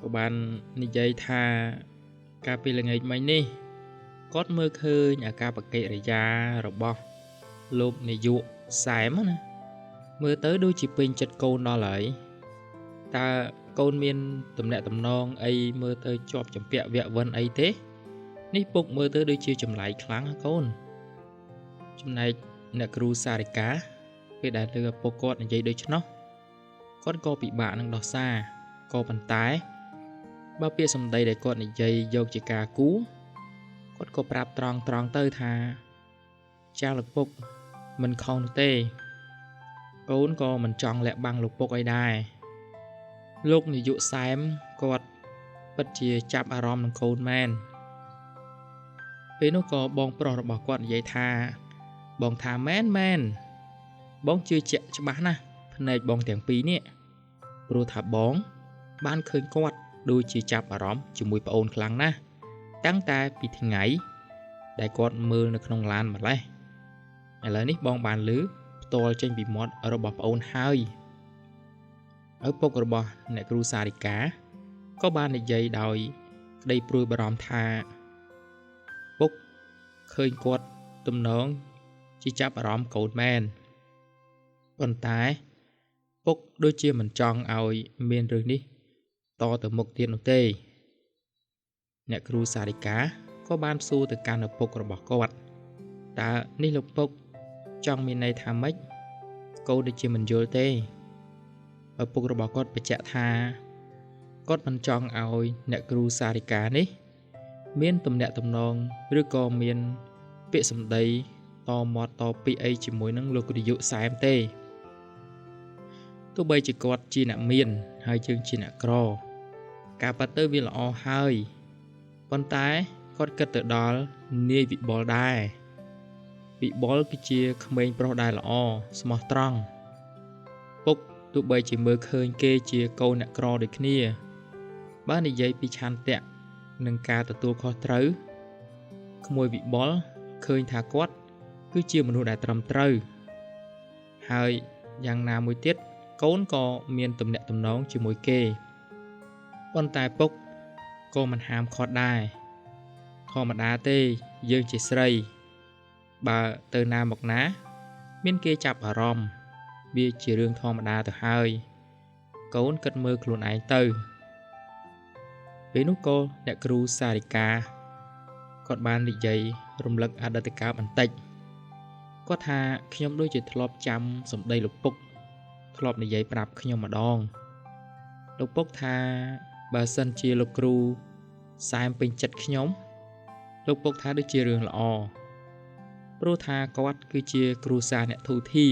ក៏បាននិយាយថាកាលពីល្ងាចមិញនេះគាត់មើលឃើញអាកប្បកិរិយារបស់លោកនាយកសែមណាមើលទៅដូចជាពេញចិត្តកូនដល់ហើយតើកូនមានទំនាក់ទំនងអីមើលទៅជាប់ចម្ពាក់វគ្គវិនអីទេនេះពុកមើលទៅដូចជាចម្លែកខ្លាំងណាកូនចំណែកអ្នកគ្រូសារិកាពេលដែលលើឪពុកគាត់និយាយដូច្នោះគាត់ក៏ពិបាកនឹងដោះសារក៏ប៉ុន្តែបើពាក្យសម្ដីដែលគាត់និយាយយកជាការគូគាត់ក៏ប្រាប់ត្រង់ទៅថាចាស់លោកពុកមិនខុសនោះទេកូនក៏មិនចង់លាក់បាំងលោកពុកអីដែរលោកនាយកសែមគាត់ពិតជាចាប់អារម្មណ៍នឹងកូនមែនពេលនោះក៏បងប្រុសរបស់គាត់និយាយថាបងថាមែនបងជឿជាក់ច្បាស់ណាស់ភ្នែកបងទាំងពីរនេះព្រោះថាបងបានឃើញគាត់ដូចជាចាប់អារម្មណ៍ជាមួយប្អូនខ្លាំងណាស់តាំងតែពីថ្ងៃដែលគាត់មើលនៅក្នុងឡានម្លេះឥឡូវនេះបងបានឮផ្ទាល់ចេញពីមាត់របស់ប្អូនហើយឪពុករបស់អ្នកគ្រូសារិកាក៏បាននិយាយដោយក្តីព្រួយបារម្ភថាពុកឃើញគាត់ទំនងជាចាប់អារម្មណ៍កូនមែនប៉ុន្តែពុកដូចជាមិនចង់ឲ្យមានរឿងនេះតទៅមុខទៀតនោះទេអ្នកគ្រូសារិកាក៏បានសួរទៅកាន់ឪពុករបស់គាត់តើនេះលោកពុកចង់មានន័យថាម៉េចកូនដូចជាមិនយល់ទេឪពុករបស់គាត់បញ្ជាក់ថាគាត់មិនចង់ឲ្យអ្នកគ្រូសារិកានេះមានទំនាក់ទំនងឬក៏មានពាក្យសម្ដីតមាត់តពាក្យអីជាមួយនឹងលោកនាយកសែមទេទោះបីជាគាត់ជាអ្នកមានហើយយើងជាអ្នកក្រការប៉ັດទៅវាល្អហើយប៉ុន្តែគាត់គិតទៅដល់នាយវិបុលដែរវិបុលគឺជាក្មេងប្រុសដែលល្អស្មោះត្រង់ពុកទោះបីជាមើលឃើញគេជាកូនអ្នកក្រដូចគ្នាបើនិយាយពីឆន្ទៈនិងការទទួលខុសត្រូវក្មួយវិបុលឃើញថាគាត់គឺជាមនុស្សដែលត្រឹមត្រូវហើយយ៉ាងណាមួយទៀតកូនក៏មានទំនាក់ទំនងជាមួយគេប៉ុន្តែពុកក៏មិនហាមឃាត់ដែរធម្មតាទេយើងជាស្រីបើទៅណាមកណាមានគេចាប់អារម្មណ៍វាជារឿងធម្មតាទៅហើយកូនគិតមើលខ្លួនឯងទៅពេលនោះក៏អ្នកគ្រូសារិកាគាត់បាននិយាយរំលឹកអតីតកាលបន្តិចគាត់ថាខ្ញុំដូចជាធ្លាប់ចាំសម្ដីលោកពុកធ្លាប់និយាយប្រាប់ខ្ញុំម្ដងលោកពុកថាបើសិនជាលោកគ្រូសែមពេញចិត្តខ្ញុំលោកពុកថាដូចជារឿងល្អព្រោះថាគាត់គឺជាគ្រូសាអ្នកធូធា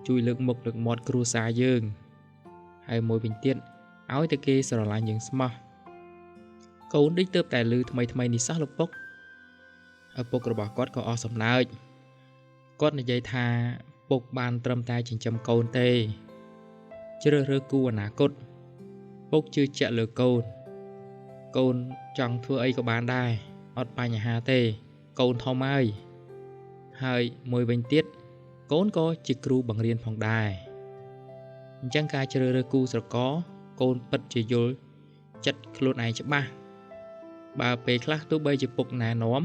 ជួយលើកមុខលើកមាត់គ្រួសារយើងហើយមួយវិញទៀតឲ្យតែគេស្រឡាញ់យើងស្មោះកូនដូចទើបតែឮថ្មីនេះសោះលោកពុកឪពុករបស់គាត់ក៏អស់សំណើចគាត់និយាយថាពុកបានត្រឹមតែចិញ្ចឹមកូនទេជ្រើសរើសគូអនាគតពុកជឿជាក់លើកូនចង់ធ្វើអីក៏បានដែរអត់បញ្ហាទេកូនធំហើយមួយវិញទៀតកូនក៏ជាគ្រូបង្រៀនផងដែរអញ្ចឹងការជ្រើសរើសគូស្រករកូនពិតជាយល់ចិត្តខ្លួនឯងច្បាស់បើពេលខ្លះទោះបីជាពុកណែនាំ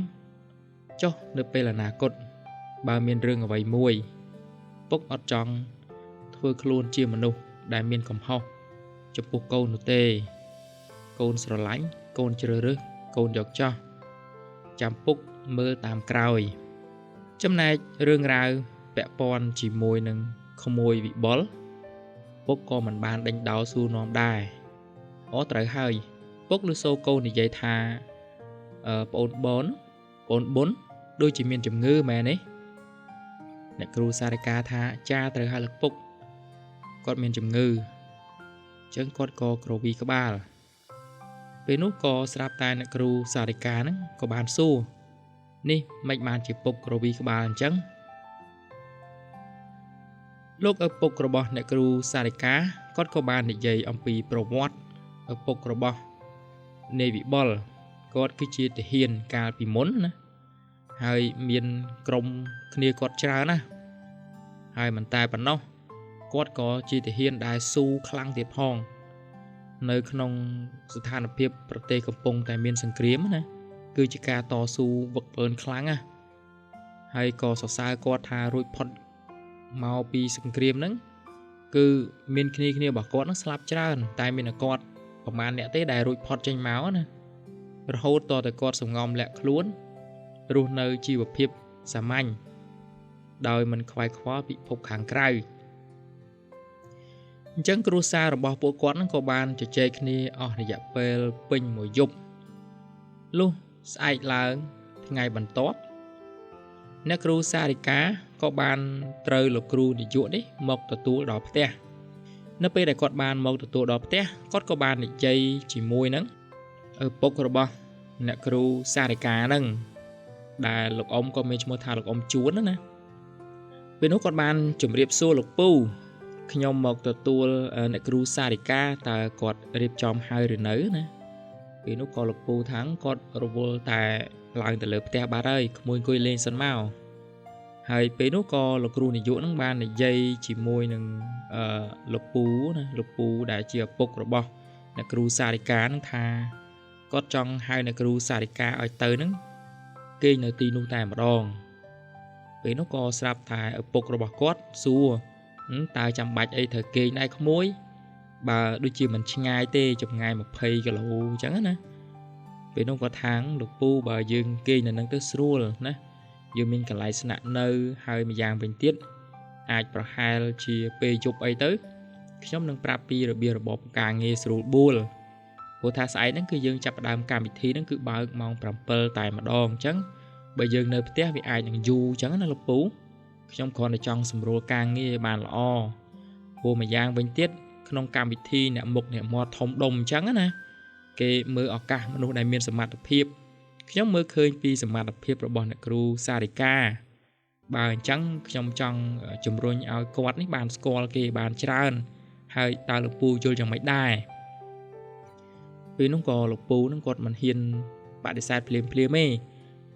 ចុះនៅពេលអនាគតបើមានរឿងអ្វីមួយពុកអត់ចង់ធ្វើខ្លួនជាមនុស្សដែលមានកំហុសចំពោះកូននោះទេកូនស្រឡាញ់ កូនជ្រើសរើសកូនយកចោះចាំពុកមើលតាមក្រោយចំណែករឿងរ៉ាវពាក់ព័ន្ធជាមួយនឹងក្មួយវិបុលពុកក៏មិនបានដេញដោលសួរនាំដែរអូត្រូវហើយពុកលឺសូកូននិយាយថាប្អូនបុនដូចជាមានជំងឺមែនទេអ្នកគ្រូសារិកាថាចាត្រូវហើយលោកពុកគាត់មានជំងឺចឹងគាត់ក៏ក្រវីក្បាលពេលនោះក៏ស្រាប់តែអ្នកគ្រូសារិកាហ្នឹងក៏បានសួរនេះមិនបានជាពុកក្រវីក្បាលអញ្ចឹងលោកឪពុករបស់អ្នកគ្រូសារិកាគាត់ក៏បាននិយាយអំពីប្រវត្តិឪពុករបស់នេវិបុលគាត់គឺជាទាហានកាលពីមុនណាហើយមានក្រុមគ្នាគាត់ច្រើនណាស់ហើយមិនតែប៉ុណ្ណោះគាត់ក៏ជាទាហានដែលស៊ូខ្លាំងទៀតផងនៅក្នុងស្ថានភាពប្រទេសកំពុងតែមានសង្គ្រាមណាគឺជាការតស៊ូវឹកវើខ្លាំងណាស់ហើយក៏សរសើរគាត់ថារួចផុតមកពីសង្គ្រាមហ្នឹងគឺមានគ្នារបស់គាត់នឹងស្លាប់ច្រើនតែមានតែគាត់ប្រហែលអ្នកទេដែលរួចផុតចេញមកណារហូតតតែគាត់សង្ងំលាក់ខ្លួនរស់នៅជីវភាពសាមញ្ញដោយមិនខ្វាយខ្វល់ពិភពខាងក្រៅអញ្ចឹងគ្រួសាររបស់ពួកគាត់នឹងក៏បានជជែកគ្នាអស់រយៈពេលពេញមួយយប់លុះស្អែកឡើងថ្ងៃបន្ទាប់អ្នកគ្រូសារិកាក៏បានត្រូវលោកគ្រូនាយកនេះមកទទួលដល់ផ្ទះនៅពេលដែលគាត់បានមកទទួលដល់ផ្ទះគាត់ក៏បាននិយាយជាមួយនឹងឪពុករបស់អ្នកគ្រូសារិកាហ្នឹងដែលលោកអ៊ំក៏មានឈ្មោះថាលោកអ៊ំជួនណាពេលនោះគាត់បានជម្រាបសួរលោកពូខ្ញុំមកទទួលអ្នកគ្រូសារិកាតើគាត់រៀបចំហើយឬនៅណាពេលនោះក៏លោកពូថាំងគាត់រវល់តែឡើងទៅលើផ្ទះបាត់ហើយក្មួយអង្គុយលេងសិនមកហើយពេលនោះក៏លោកគ្រូនាយកនឹងបាននិយាយជាមួយនឹងលោកពូណាលោកពូដែលជាឪពុករបស់អ្នកគ្រូសារិកានឹងថាគាត់ចង់ហៅអ្នកគ្រូសារិកាឲ្យទៅនឹងគេងនៅទីនោះតែម្ដងពេលនោះក៏ស្រាប់តែឪពុករបស់គាត់សួរតើចាំបាច់អីត្រូវគេងដែរក្មួយបើដូចជាមិនឆ្ងាយទេចម្ងាយ20គីឡូអញ្ចឹងណាពេលនោះគាត់ថាងលោកពូបើយើងគេងនៅនឹងទៅស្រួលណាយើងមានកន្លែងស្នាក់នៅហើយម្យ៉ាងវិញទៀតអាចប្រហែលជាពេលយប់អីទៅខ្ញុំនឹងប្រាប់ពីរបៀបរបបការងារស្រួលបួលព្រោះថាស្អែកហ្នឹងគឺយើងចាប់ផ្ដើមកម្មវិធីហ្នឹងគឺបើកម៉ោង7តែម្ដងអញ្ចឹងបើយើងនៅផ្ទះវាអាចនឹងយូរអញ្ចឹងណាលោកពូខ្ញុំគ្រាន់តែចង់សម្រួលការងារឲ្យបានល្អព្រោះម្យ៉ាងវិញទៀតក្នុងកម្មវិធីអ្នកមុខអ្នកមាត់ធំដុំអញ្ចឹងណាគេមើលឱកាសមនុស្សដែលមានសមត្ថភាពខ្ញុំមើលឃើញពីសមត្ថភាពរបស់អ្នកគ្រូសារិកាបើអញ្ចឹងខ្ញុំចង់ជំរុញឲ្យគាត់នេះបានស្គាល់គេបានច្រើនហើយតើលោកពូយល់យ៉ាងម៉េចដែរពេលនោះក៏លោកពូនឹងគាត់មិនហ៊ានបដិសេធភ្លាមទេ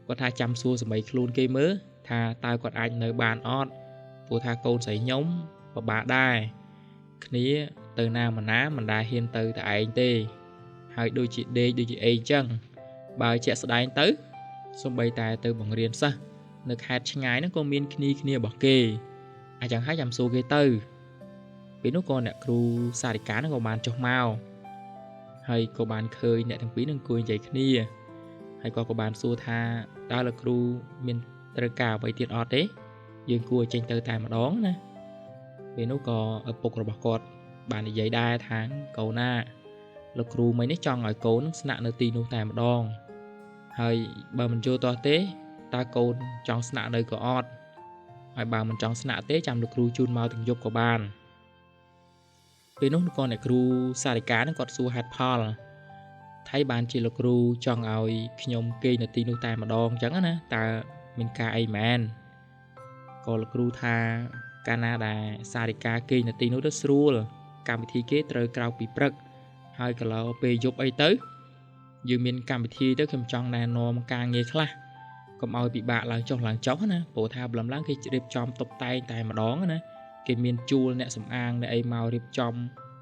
គាត់ថាចាំសួរសមីខ្លួនគេមើលថាតើគាត់អាចនៅបានអត់ព្រោះថាកូនស្រីខ្ញុំពិបាកដែរគ្នាទៅណាមិនដែលហ៊ានទៅតែឯងទេហើយដូចជាដេកដូចជាអីអញ្ចឹងបើជាក់ស្ដែងទៅសូម្បីតែទៅបង្រៀនសិស្សនៅខេត្តឆ្ងាយហ្នឹងក៏មានគ្នារបស់គេអញ្ចឹងហើយចាំសួរគេទៅពេលនោះក៏អ្នកគ្រូសារិកាហ្នឹងក៏បានចុះមកហើយក៏បានឃើញអ្នកទាំងពីរនឹងអង្គុយនិយាយគ្នាហើយក៏បានសួរថាតើលោកគ្រូមានត្រូវការអ្វីទៀតអត់ទេយើងគួរចេញទៅតែម្ដងណាពេលនោះក៏ឪពុករបស់គាត់បាននិយាយដែរថាកូនណាលោកគ្រូមិញនេះចង់ឲ្យកូនស្នាក់នៅទីនោះតែម្ដងហើយបើមិនយល់ទាស់ទេតើកូនចង់ស្នាក់នៅក៏អត់ហើយបើមិនចង់ស្នាក់ទេចាំលោកគ្រូជូនមកទាំងយប់ក៏បានពេលនោះក៏អ្នកគ្រូសារិកានឹងគាត់សួរហេតុផលថៃបានជាលោកគ្រូចង់ឲ្យខ្ញុំគេងនៅទីនោះតែម្ដងអញ្ចឹងណាតើមានការអីមែនក៏លោកគ្រូថាកាលណាដែលសារិកាគេងនៅទីនោះទៅស្រួលកម្មវិធីគេត្រូវក្រៅពីព្រឹកហើយកន្លងពេលយប់អីទៅយើងមានកម្មវិធីទៅខ្ញុំចង់ណែនាំការងារខ្លះកុំឲ្យពិបាកឡើងចុះណាព្រោះថាប្លំឡើងគេរៀបចំតុបតែងតែម្ដងណាគេមានជួលអ្នកសម្អាងអ្នកអីមករៀបចំ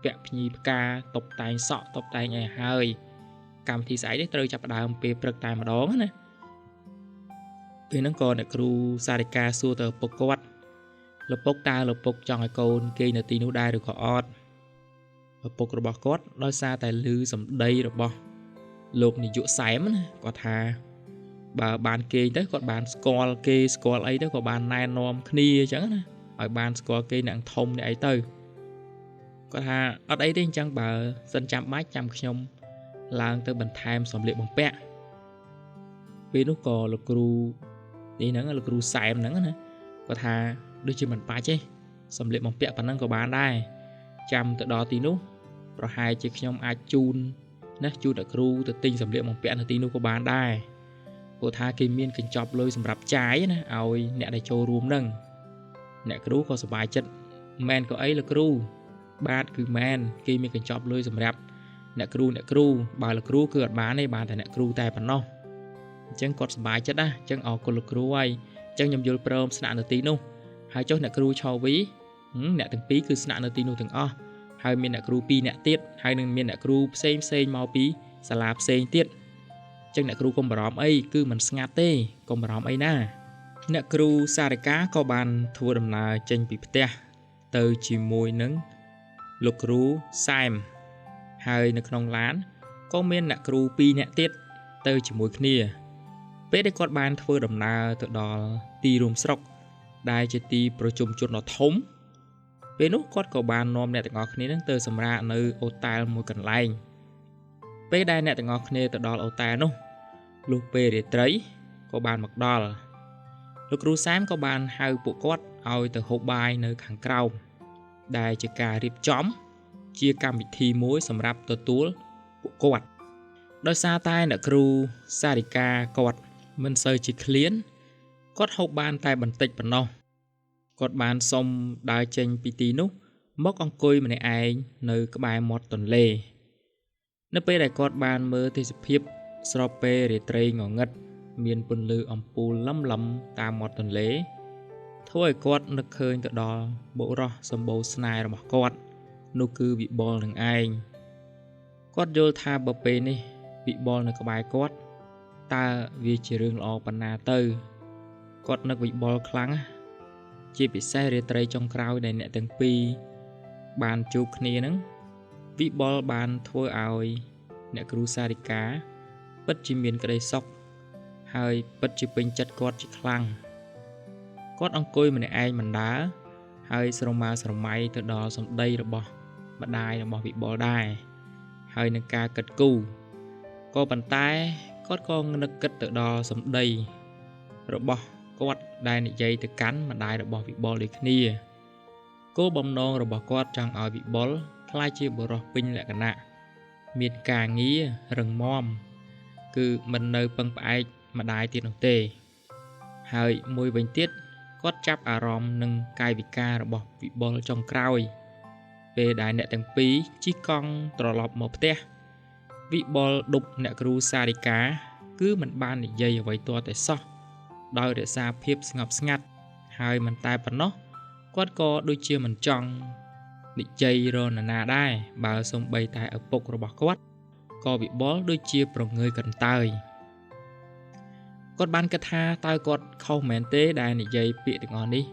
ពាក់ភ្ញីផ្កាតុបតែងសក់តុបតែងអីហើយកម្មវិធីស្អែកនេះត្រូវចាប់ផ្ដើមពេលព្រឹកតែម្ដងណាពេលហ្នឹងក៏អ្នកគ្រូសារិកាសួរទៅឪពុកគាត់លោកពុកតើលោកពុកចង់ឲ្យកូនគេនៅទីនោះដែរឬក៏អត់ឪពុករបស់គាត់ដោយសារតែឮសម្ដីរបស់ លោកនាយកសែមណាគាត់ថាបើបានគេទៅគាត់បានស្គាល់គេស្គាល់អីទៅក៏បានណែនាំគ្នាអញ្ចឹងណាឲ្យបានស្គាល់គេអ្នកធំអ្នកអីទៅគាត់ថាអត់អីទេអញ្ចឹងបើសិនចាំបាច់ចាំខ្ញុំឡើងទៅបន្ថែមសម្លៀកបំពាក់ពេលនោះក៏លោកគ្រូនេះហ្នឹងលោកគ្រូសែមហ្នឹងណាគាត់ថាដូចជាមិនបាច់ទេសម្លៀកបំពាក់ប៉ុណ្ណឹងក៏បានដែរចាំទៅដល់ទីនោះប្រហែលជាខ្ញុំអាចជូនណាជូនដល់គ្រូទៅទិញសម្លៀកបំពាក់នៅទីនោះក៏បានដែរព្រោះថាគេមានកញ្ចប់លុយសម្រាប់ចាយណាឲ្យអ្នកដែលចូលរួមហ្នឹងអ្នកគ្រូក៏សប្បាយចិត្តមែនក៏អីលោកគ្រូបាទគឺមែនគេមានកញ្ចប់លុយសម្រាប់អ្នកគ្រូបើលោកគ្រូគឺអត់បានទេបានតែអ្នកគ្រូតែប៉ុណ្ណោះអញ្ចឹងគាត់សប្បាយចិត្តណាអញ្ចឹងអរគុណលោកគ្រូហើយអញ្ចឹងខ្ញុំយល់ព្រមស្នាក់នៅទីនោះហើយចុះអ្នកគ្រូឆោវីអ្នកទាំងពីរគឺស្នាក់នៅទីនោះទាំងអស់ហើយមានអ្នកគ្រូ2នាក់ទៀតហើយនឹងមានអ្នកគ្រូផ្សេងមកពីសាលាផ្សេងទៀតអញ្ចឹងអ្នកគ្រូកុំបារម្ភអីគឺមិនស្ងាត់ទេកុំបារម្ភអីណាអ្នកគ្រូសារិកាក៏បានធ្វើដំណើរចេញពីផ្ទះទៅជាមួយនឹងលោកគ្រូសែមហើយនៅក្នុងឡានក៏មានអ្នកគ្រូ2នាក់ទៀតទៅជាមួយគ្នាពេលដែលគាត់បានធ្វើដំណើរទៅដល់ទីរួមស្រុកដែលជាទីប្រជុំជនដ៏ធំពេលនោះគាត់ក៏បាននាំអ្នកទាំងអស់គ្នានឹងទៅសម្រាកនៅអូតែលមួយកន្លែងពេលដែលអ្នកទាំងអស់គ្នាទៅដល់អូតែលនោះលុះពេលរាត្រីក៏បានមកដល់លោកគ្រូសែមក៏បានហៅពួកគាត់ឲ្យទៅហូបបាយនៅខាងក្រោមដែលជាការរៀបចំជាកម្មវិធីមួយសម្រាប់ទទួលពួកគាត់ដោយសារតែអ្នកគ្រូសារិកាគាត់មិនសូវជាឃ្លានគាត់ហូបបានតែបន្តិចប៉ុណ្ណោះគាត់បានសុំដើរចេញពីទីនោះមកអង្គុយម្នាក់ឯងនៅក្បែរមាត់ទន្លេនៅពេលដែលគាត់បានមើលទេសភាពស្របពេលរាត្រីងងឹតមានពន្លឺអំពូលលឹមតាមមាត់ទន្លេធ្វើឲ្យគាត់នឹកឃើញទៅដល់បុរសសម្បូរស្នេហ៍របស់គាត់នោះគឺវិបុលនឹងឯងគាត់យល់ថាបើពេលនេះវិបុលនៅក្បែរគាត់តើវាជារឿងល្អប៉ុណ្ណាទៅគាត់នឹកវិបុលខ្លាំងជាពិសេសរាត្រីចុងក្រោយដែលអ្នកទាំងពីរបានជួបគ្នានឹងវិបុលបានធ្វើឲ្យអ្នកគ្រូសារិកាពិតជាមានក្តីសុខហើយពិតជាពេញចិត្តគាត់ជាខ្លាំងគាត់អង្គុយម្នាក់ឯងមិនដើរហើយស្រមើស្រមៃទៅដល់សម្ដីរបស់ម្ដាយរបស់វិបុលដែរហើយនឹងការគិតគូរក៏ប៉ុន្តែគាត់ក៏នឹកគិតទៅដល់សម្ដីរបស់គាត់ដែលនិយាយទៅកាន់ម្ដាយរបស់វិបុលដូចគ្នាគោលបំណងរបស់គាត់ចង់ឲ្យវិបុលក្លាយជាបុរសពេញលក្ខណៈមានការងាររឹងមាំគឺមិននៅពឹងផ្អែកម្ដាយទៀតនោះទេហើយមួយវិញទៀតគាត់ចាប់អារម្មណ៍នឹងកាយវិការរបស់វិបុលចុងក្រោយពេលដែលអ្នកទាំងពីរជិះកង់ត្រឡប់មកផ្ទះវិបុលដប់អ្នកគ្រូសារិកាគឺមិនបាននិយាយអ្វីទាល់តែសោះដោយរក្សាភាពស្ងប់ស្ងាត់ហើយមិនតែប៉ុណ្ណោះគាត់ក៏ដូចជាមិនចង់និយាយរនរណាដែរបើសូម្បីតែឪពុករបស់គាត់ក៏វិបុលដូចជាប្រងើយកន្តើយគាត់បានគិតថាតើគាត់ខុសមែនទេដែលនិយាយពាក្យទាំងអស់នេះ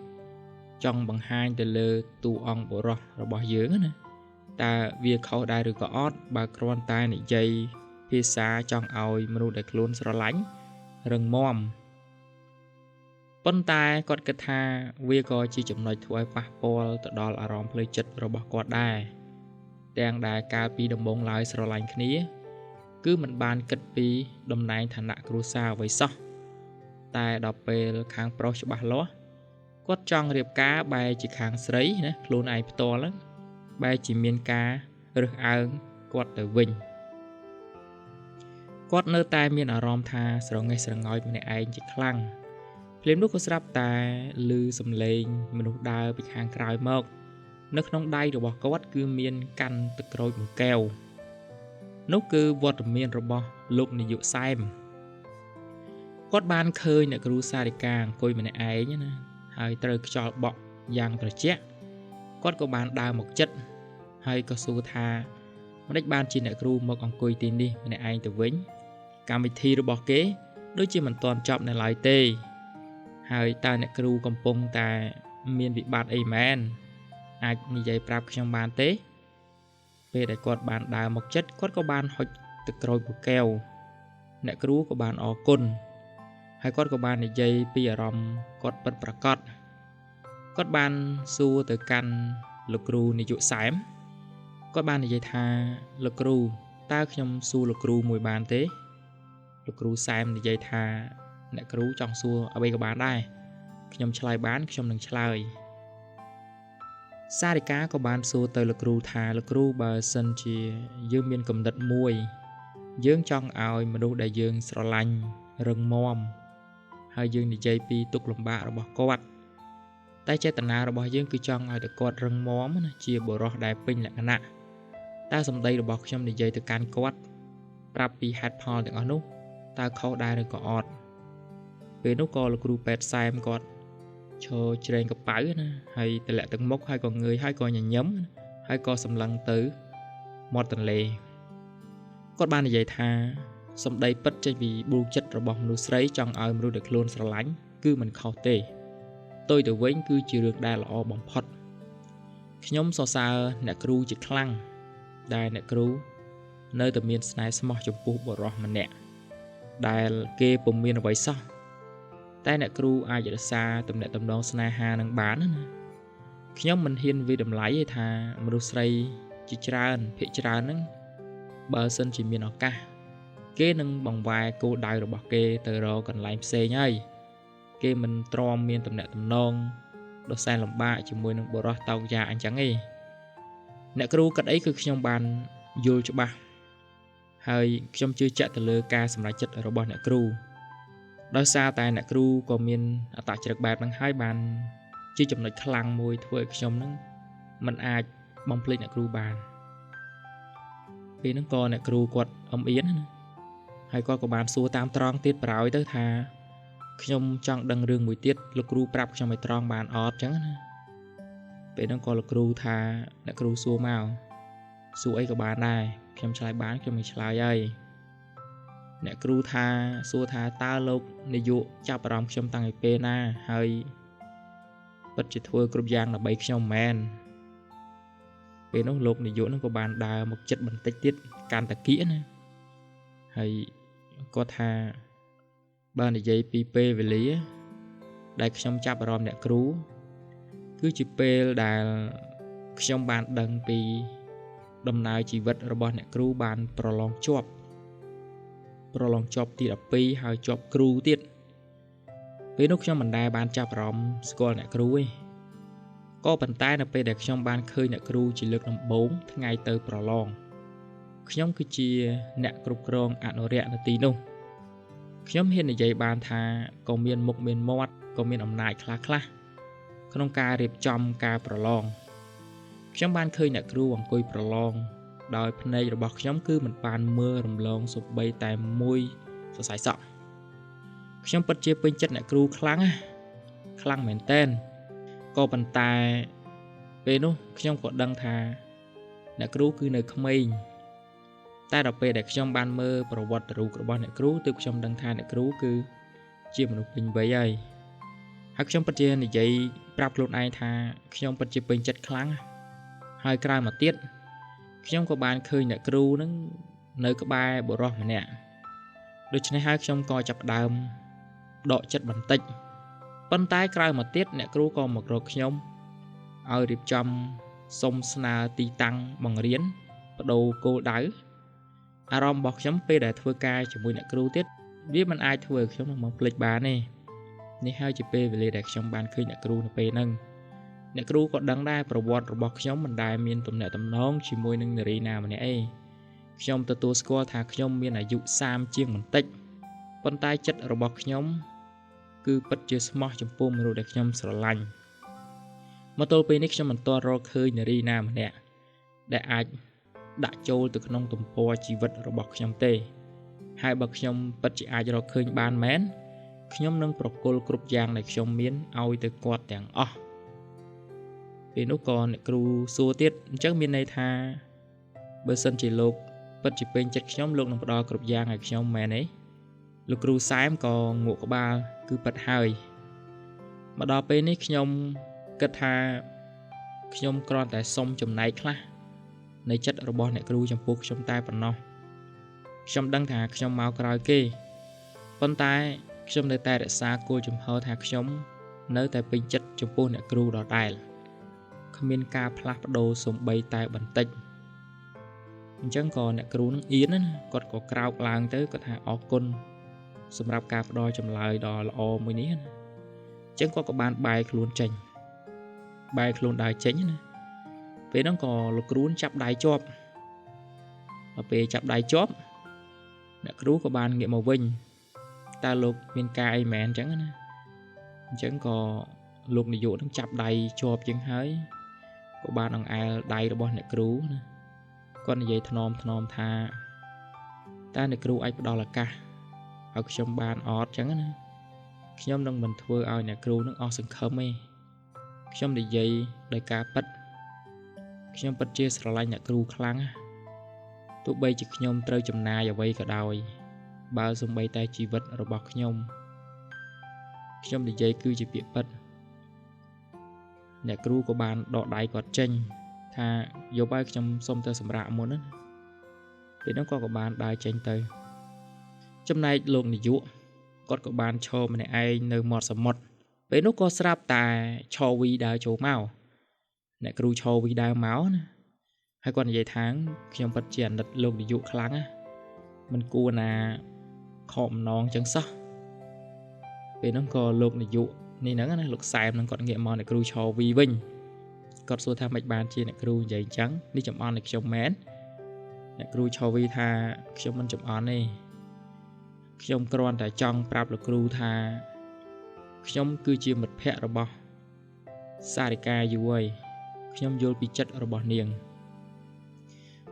ចង់បង្ហាញទៅលើតួអង្គបុរសរបស់យើងណាតើវាខុសដែរឬក៏អត់បើគ្រាន់តែនិយាយភាសាចង់ឲ្យមនុស្សដែលខ្លួនស្រឡាញ់រឹងមាំប៉ុន្តែគាត់គិតថាវាក៏ជាចំណុចធ្វើឲ្យប៉ះពាល់ទៅដល់អារម្មណ៍ផ្លូវចិត្តរបស់គាត់ដែរទាំងដែលកាលពីដំបូងឡើយស្រឡាញ់គ្នាគឺមិនបានគិតពីតំណែងឋានៈគ្រួសារអ្វីសោះតែដល់ពេលខាងប្រុសច្បាស់លាស់គាត់ចង់រៀបការបែរជាខាងស្រីណាខ្លួនឯងផ្ទាល់ហ្នឹងបែរជាមានការរើសអើងគាត់ទៅវិញគាត់នៅតែមានអារម្មណ៍ថាស្រងេះស្រងោចម្នាក់ឯងជាខ្លាំងភ្លាមនោះក៏ស្រាប់តែឮសំឡេងមនុស្សដើរពីខាងក្រោយមកនៅក្នុងដៃរបស់គាត់គឺមានកាន់ទឹកក្រូចមួយកែវនោះគឺវត្តមានរបស់លោកនាយកសែមគាត់បានឃើញអ្នកគ្រូសារិកាអង្គុយម្នាក់ឯងណាហើយត្រូវខ្យល់បក់យ៉ាងត្រជាក់គាត់ក៏បានដើរមកជិតហើយក៏សួរថាម្ដេចបានជាអ្នកគ្រូមកអង្គុយទីនេះម្នាក់ឯងទៅវិញកម្មវិធីរបស់គេដូចជាមិនទាន់ចប់នៅឡើយទេហើយតើអ្នកគ្រូកំពុងតែមានវិបត្តិអីមែនអាចនិយាយប្រាប់ខ្ញុំបានទេពេលដែលគាត់បានដើរមកជិតគាត់ក៏បានហុច ទឹកក្រូចពូកែវអ្នកគ្រូក៏បានអរគុណហើយគាត់ក៏បាននិយាយពីអារម្មណ៍គាត់ពិតប្រាកដគាត់បានសួរទៅកាន់លោកគ្រូនាយកសែមគាត់បាននិយាយថាលោកគ្រូតើខ្ញុំសួរលោកគ្រូមួយបានទេលោកគ្រូសែមនិយាយថាអ្នកគ្រូចង់សួរអ្វីក៏បានដែរខ្ញុំឆ្លើយបានខ្ញុំនឹងឆ្លើយសារិកាក៏បានសួរទៅលោកគ្រូថាលោកគ្រូបើសិនជាយើងមានគំនិតមួយយើងចង់ឲ្យមនុស្សដែលយើងស្រឡាញ់រឹងមាំហើយយើងនិយាយពីទុក្ខលំបាករបស់គាត់តែចេតនារបស់យើងគឺចង់ឲ្យតែគាត់រឹងមាំណាជាបុរសដែលពេញលក្ខណៈតើសម្ដីរបស់ខ្ញុំនិយាយទៅកាន់គាត់ប្រាប់ពីហេតុផលទាំងអស់នោះតើខុសដែរឬក៏អត់ពេលនោះក៏លោកគ្រូពេទ្យសែមគាត់ឈរជ្រែងកប៉ៅណាហើយទម្លាក់ទឹកមុខហើយក៏ងើយហើយក៏ញញឹមហើយក៏សម្លឹងទៅមាត់ទន្លេគាត់បាននិយាយថាសម្ដីពិតចេញពីប៊ូចិត្តរបស់មនុស្សស្រីចង់ឲ្យមនុស្សដែលខ្លួនស្រឡាញ់គឺមិនខុសទេផ្ទុយទៅវិញគឺជារឿងដែលល្អបំផុតខ្ញុំសរសើរអ្នកគ្រូជាខ្លាំងដែលអ្នកគ្រូនៅតែមានស្នេហ៍ស្មោះចំពោះបុរសម្នាក់ដែលគេពុំមានអ្វីសោះតែអ្នកគ្រូអាចរក្សាទំនាក់ទំនងស្នេហានឹងបានណាខ្ញុំមិនហ៊ានវិតម្លៃទេថាមនុស្សស្រីជាច្រើនភាគច្រើនហ្នឹងបើសិនជាមានឱកាសគេនឹងបង្វែរគោលដៅរបស់គេទៅរកកន្លែងផ្សេងហើយគេមិនទ្រាំមានទំនាក់ទំនងដ៏សែនលំបាកជាមួយនឹងបុរសតោកយ៉ាអញ្ចឹងទេអ្នកគ្រូគិតអីគឺខ្ញុំបានយល់ច្បាស់ហើយខ្ញុំជឿជាក់ទៅលើការសម្រេចចិត្តរបស់អ្នកគ្រូដោយសារតែអ្នកគ្រូក៏មានអត្តចរិតបែបហ្នឹងហើយបានជាចំណុចខ្លាំងមួយធ្វើឲ្យខ្ញុំហ្នឹងមិនអាចបំភ្លេចអ្នកគ្រូបានពេលហ្នឹងក៏អ្នកគ្រូគាត់អៀនណាហើយគាត់ក៏បានសួរតាមត្រង់ទៀតប្រោយទៅថាខ្ញុំចង់ដឹងរឿងមួយទៀតលោកគ្រូប្រាប់ខ្ញុំឲ្យត្រង់បានអត់ចឹងណាពេលហ្នឹងក៏លោកគ្រូថាអ្នកគ្រូសួរមកសួរអីក៏បានដែរខ្ញុំឆ្លើយបានខ្ញុំមិនឆ្លើយហើយអ្នកគ្រូថាសួរថាតើលោកនាយកចាប់អារម្មណ៍ខ្ញុំតាំងពីពេលណាហើយពិតជាធ្វើគ្រប់យ៉ាងដើម្បីខ្ញុំមែនពេលនោះលោកនាយកនឹងក៏បានដើរមកចិត្តបន្តិចទៀតកាន់តាគៀណាហើយគាត់ថាបើនិយាយពីពេលវេលាដែលខ្ញុំចាប់អារម្មណ៍អ្នកគ្រូគឺជាពេលដែលខ្ញុំបានដឹងពីដំណើរជីវិតរបស់អ្នកគ្រូបានប្រឡងជាប់ទី12ហើយជាប់គ្រូទៀតពេលនោះខ្ញុំមិនដែលបានចាប់អារម្មណ៍ស្គាល់អ្នកគ្រូទេក៏ប៉ុន្តែនៅពេលដែលខ្ញុំបានឃើញអ្នកគ្រូជាលើកដំបូងថ្ងៃទៅប្រឡងខ្ញុំគឺជាអ្នកគ្រប់គ្រងអនុរិយនៅទីនោះខ្ញុំហ៊ាននិយាយបានថាក៏មានមុខមានមាត់ក៏មានអំណាចខ្លះក្នុងការរៀបចំការប្រឡងខ្ញុំបានឃើញអ្នកគ្រូអង្គុយប្រឡងដោយភ្នែករបស់ខ្ញុំគឺមិនបានមើលរំលងសូម្បីតែមួយសរសៃសក់ខ្ញុំពិតជាពេញចិត្តអ្នកគ្រូខ្លាំងមែនទែនក៏ប៉ុន្តែពេលនោះខ្ញុំក៏ដឹងថាអ្នកគ្រូគឺនៅក្មេងតែដល់ពេលដែលខ្ញុំបានមើលប្រវត្តិរូបរបស់អ្នកគ្រូទើបខ្ញុំដឹងថាអ្នកគ្រូគឺជាមនុស្សពេញវ័យហើយខ្ញុំពិតជានិយាយប្រាប់ខ្លួនឯងថាខ្ញុំពិតជាពេញចិត្តខ្លាំងហើយក្រោយមកទៀតខ្ញុំក៏បានឃើញអ្នកគ្រូនឹងនៅក្បែរបុរសម្នាក់ដូច្នេះហើយខ្ញុំក៏ចាប់ផ្ដើមដកចិត្តបន្តិចប៉ុន្តែក្រោយមកទៀតអ្នកគ្រូក៏មករកខ្ញុំឲ្យរៀបចំសុំស្នើទីតាំងបង្រៀនបដូរគោលដៅអារម្មណ៍របស់ខ្ញុំពេលដែលធ្វើការជាមួយអ្នកគ្រូទៀតវាមិនអាចធ្វើឲ្យខ្ញុំមកភ្លេចបានទេនេះហើយជាពេលវេលាដែលខ្ញុំបានឃើញអ្នកគ្រូនៅពេលហ្នឹងអ្នកគ្រូក៏ដឹងដែរប្រវត្តិរបស់ខ្ញុំមិនដែលមានទំនាក់ទំនងជាមួយនឹងនារីណាម្នាក់ឯងខ្ញុំទទួលស្គាល់ថាខ្ញុំមានអាយុ30ជាងបន្តិចប៉ុន្តែចិត្តរបស់ខ្ញុំគឺពិតជាស្មោះចំពោះមនុស្សដែលខ្ញុំស្រឡាញ់មកទល់ពេលនេះខ្ញុំមិនទាន់រកឃើញនារីណាម្នាក់ដែលអាចដាក់ចូលទៅក្នុងទំព័រជីវិតរបស់ខ្ញុំទេហើយបើខ្ញុំពិតជាអាចរកឃើញបានមែនខ្ញុំនឹងប្រគល់គ្រប់យ៉ាងដែលខ្ញុំមានឲ្យទៅគាត់ទាំងអស់ពេលនោះក៏អ្នកគ្រូសួរទៀតអញ្ចឹងមានន័យថាបើសិនជាលោកពិតជាពេញចិត្តខ្ញុំលោកនឹងផ្ដល់គ្រប់យ៉ាងឲ្យខ្ញុំមែនទេលោកគ្រូសែមក៏ងក់ក្បាលគឺពិតហើយមកដល់ពេលនេះខ្ញុំគិតថាខ្ញុំគ្រាន់តែសុំចំណែកខ្លះនៃចិត្តរបស់អ្នកគ្រូចំពោះខ្ញុំតែប៉ុណ្ណោះ ខ្ញុំដឹងថាខ្ញុំមកក្រោយគេប៉ុន្តែខ្ញុំនៅតែរក្សាគោលជំហរថាខ្ញុំនៅតែពេញចិត្តចំពោះអ្នកគ្រូដដែលគ្មានការផ្លាស់ប្ដូរសំបីតែបន្តិចអញ្ចឹងក៏អ្នកគ្រូនឹងអៀនណាគាត់ក៏ក្រោកឡើងទៅគាត់ថាអរគុណសម្រាប់ការផ្ដល់ចម្លើយដ៏ល្អមួយនេះណាអញ្ចឹងគាត់ក៏បានបែរខ្លួនចេញបែរខ្លួនដើរចេញណាពេលហ្នឹងក៏លោកគ្រូចាប់ដៃជាប់ដល់ពេលចាប់ដៃជាប់អ្នកគ្រូក៏បានងាកមកវិញតើលោកមានការអីមែនអញ្ចឹងណាអញ្ចឹងក៏លោកនាយកនឹងចាប់ដៃជាប់ជាងហើយក៏បានអង្អែលដៃរបស់អ្នកគ្រូណាគាត់និយាយថ្នមថាតើអ្នកគ្រូអាចផ្ដល់ឱកាសឲ្យខ្ញុំបានអត់អញ្ចឹងណាខ្ញុំនឹងមិនធ្វើឲ្យអ្នកគ្រូនឹងអស់សង្ឃឹមទេខ្ញុំនិយាយដោយការពិតខ្ញុំពិតជាស្រឡាញ់អ្នកគ្រូខ្លាំងណាទោះបីជាខ្ញុំត្រូវចំណាយអ្វីក៏ដោយបើសូម្បីតែជីវិតរបស់ខ្ញុំនិយាយគឺជាពាក្យពិតអ្នកគ្រូក៏បានដកដៃគាត់ចេញថាយកឲ្យខ្ញុំសុំទៅសម្រាកមុនណាពេលនោះគាត់ក៏បានដើរចេញទៅចំណែកលោកនាយកគាត់ក៏បានឈរម្នាក់ឯងនៅមាត់សមុទ្រពេលនោះក៏ស្រាប់តែឆោវីដើរចូលមកអ្នកគ្រូឆោវីដើរមកណាហើយគាត់និយាយថាខ្ញុំពិតជាអាណិតលោកនាយកខ្លាំងណាមិនគួរណាខកម្នងចឹងសោះពេលនោះក៏លោកនាយកនេះហ្នឹងណាលោកសែមនឹងគាត់ងាកមកអ្នកគ្រូឆោវីវិញគាត់សួរថាមិនបានជាអ្នកគ្រូនិយាយអញ្ចឹងនេះចំអន់ឲ្យខ្ញុំមែនអ្នកគ្រូឆោវីថាខ្ញុំមិនចំអន់ទេខ្ញុំគ្រាន់តែចង់ប្រាប់លោកគ្រូថាខ្ញុំគឺជាមិត្តភក្តិរបស់សារិកាយូរហើយខ្ញុំយល់ពីចិត្តរបស់នាង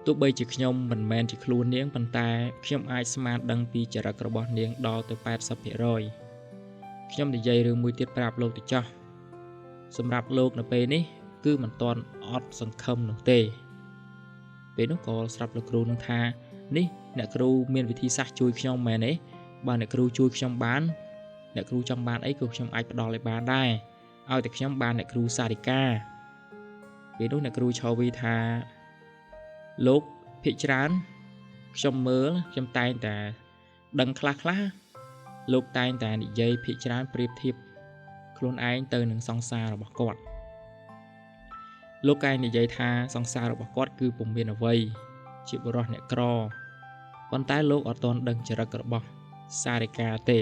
ទោះបីជាខ្ញុំមិនមែនជាខ្លួននាងប៉ុន្តែខ្ញុំអាចស្មានដឹងពីចរិតរបស់នាងដល់ទៅ 80% ខ្ញុំនិយាយរឿងមួយទៀតប្រាប់លោកទៅចោះសម្រាប់លោកនៅពេលនេះគឺមិនទាន់អត់សង្ឃឹមនោះទេពេលនោះក៏ស្រាប់លោកគ្រូនឹងថានេះអ្នកគ្រូមានវិធីសាស្ត្រជួយខ្ញុំមែនទេបើអ្នកគ្រូជួយខ្ញុំបានអ្នកគ្រូចង់បានអីក៏ខ្ញុំអាចផ្ដល់ឲ្យបានដែរឲ្យតែខ្ញុំបានអ្នកគ្រូសារិកាពេលនោះអ្នកគ្រូឆោវីថាលោកភិកច្រើនខ្ញុំមើលខ្ញុំតែងតែដឹងខ្លះលោកតែងតែនិយាយភិកច្រើនប្រៀបធៀបខ្លួនឯងទៅនឹងសង្សាររបស់គាត់លោកកែនិយាយថាសង្សាររបស់គាត់គឺពុំមានអ្វីជាបុរសអ្នកក្រប៉ុន្តែលោកអត់ទាន់ដឹងចរិតរបស់សារិកាទេ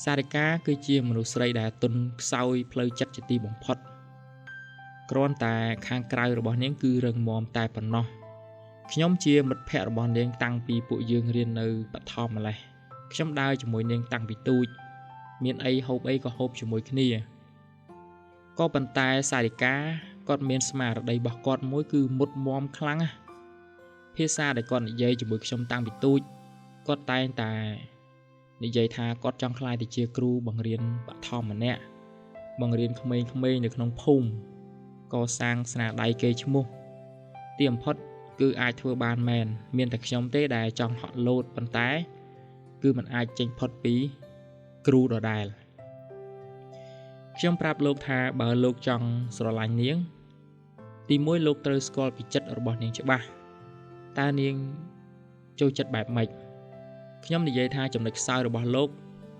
សារិកាគឺជាមនុស្សស្រីដែលទន់ខ្សោយផ្លូវចិត្តជាទីបំផុតគ្រាន់តែខាងក្រៅរបស់នាងគឺរឹងមាំតែប៉ុណ្ណោះខ្ញុំជាមិត្តភក្តិរបស់នាងតាំងពីពួកយើងរៀននៅបឋមម្លេះខ្ញុំដើរជាមួយនាងតាំងពីទូចមានអីហូបអីក៏ហូបជាមួយគ្នាក៏ប៉ុន្តែសារិកាគាត់មានស្មារតីរបស់គាត់មួយគឺមុតមមខ្លាំងណាស់ភាសាដែលគាត់និយាយជាមួយខ្ញុំតាំងពីទូចគាត់តែងតែនិយាយថាគាត់ចង់ក្លាយទៅជាគ្រូបង្រៀនបឋមម្នាក់បង្រៀនក្មេងៗនៅក្នុងភូមិកសាងស្នាដៃគេឈ្មោះទីបំផុតគឺអាចធ្វើបានមែនមានតែខ្ញុំទេដែលចង់ហត់លោតប៉ុន្តែគឺมันអាចចេញផុតពីគ្រូដដែលខ្ញុំប្រាប់លោកថាបើលោកចង់ស្រឡាញ់នាងទីមួយលោកត្រូវស្គាល់ពីចិត្តរបស់នាងច្បាស់តើនាងចូលចិត្តបែបម៉េចខ្ញុំនិយាយថាចំណុចខ្សោយរបស់លោក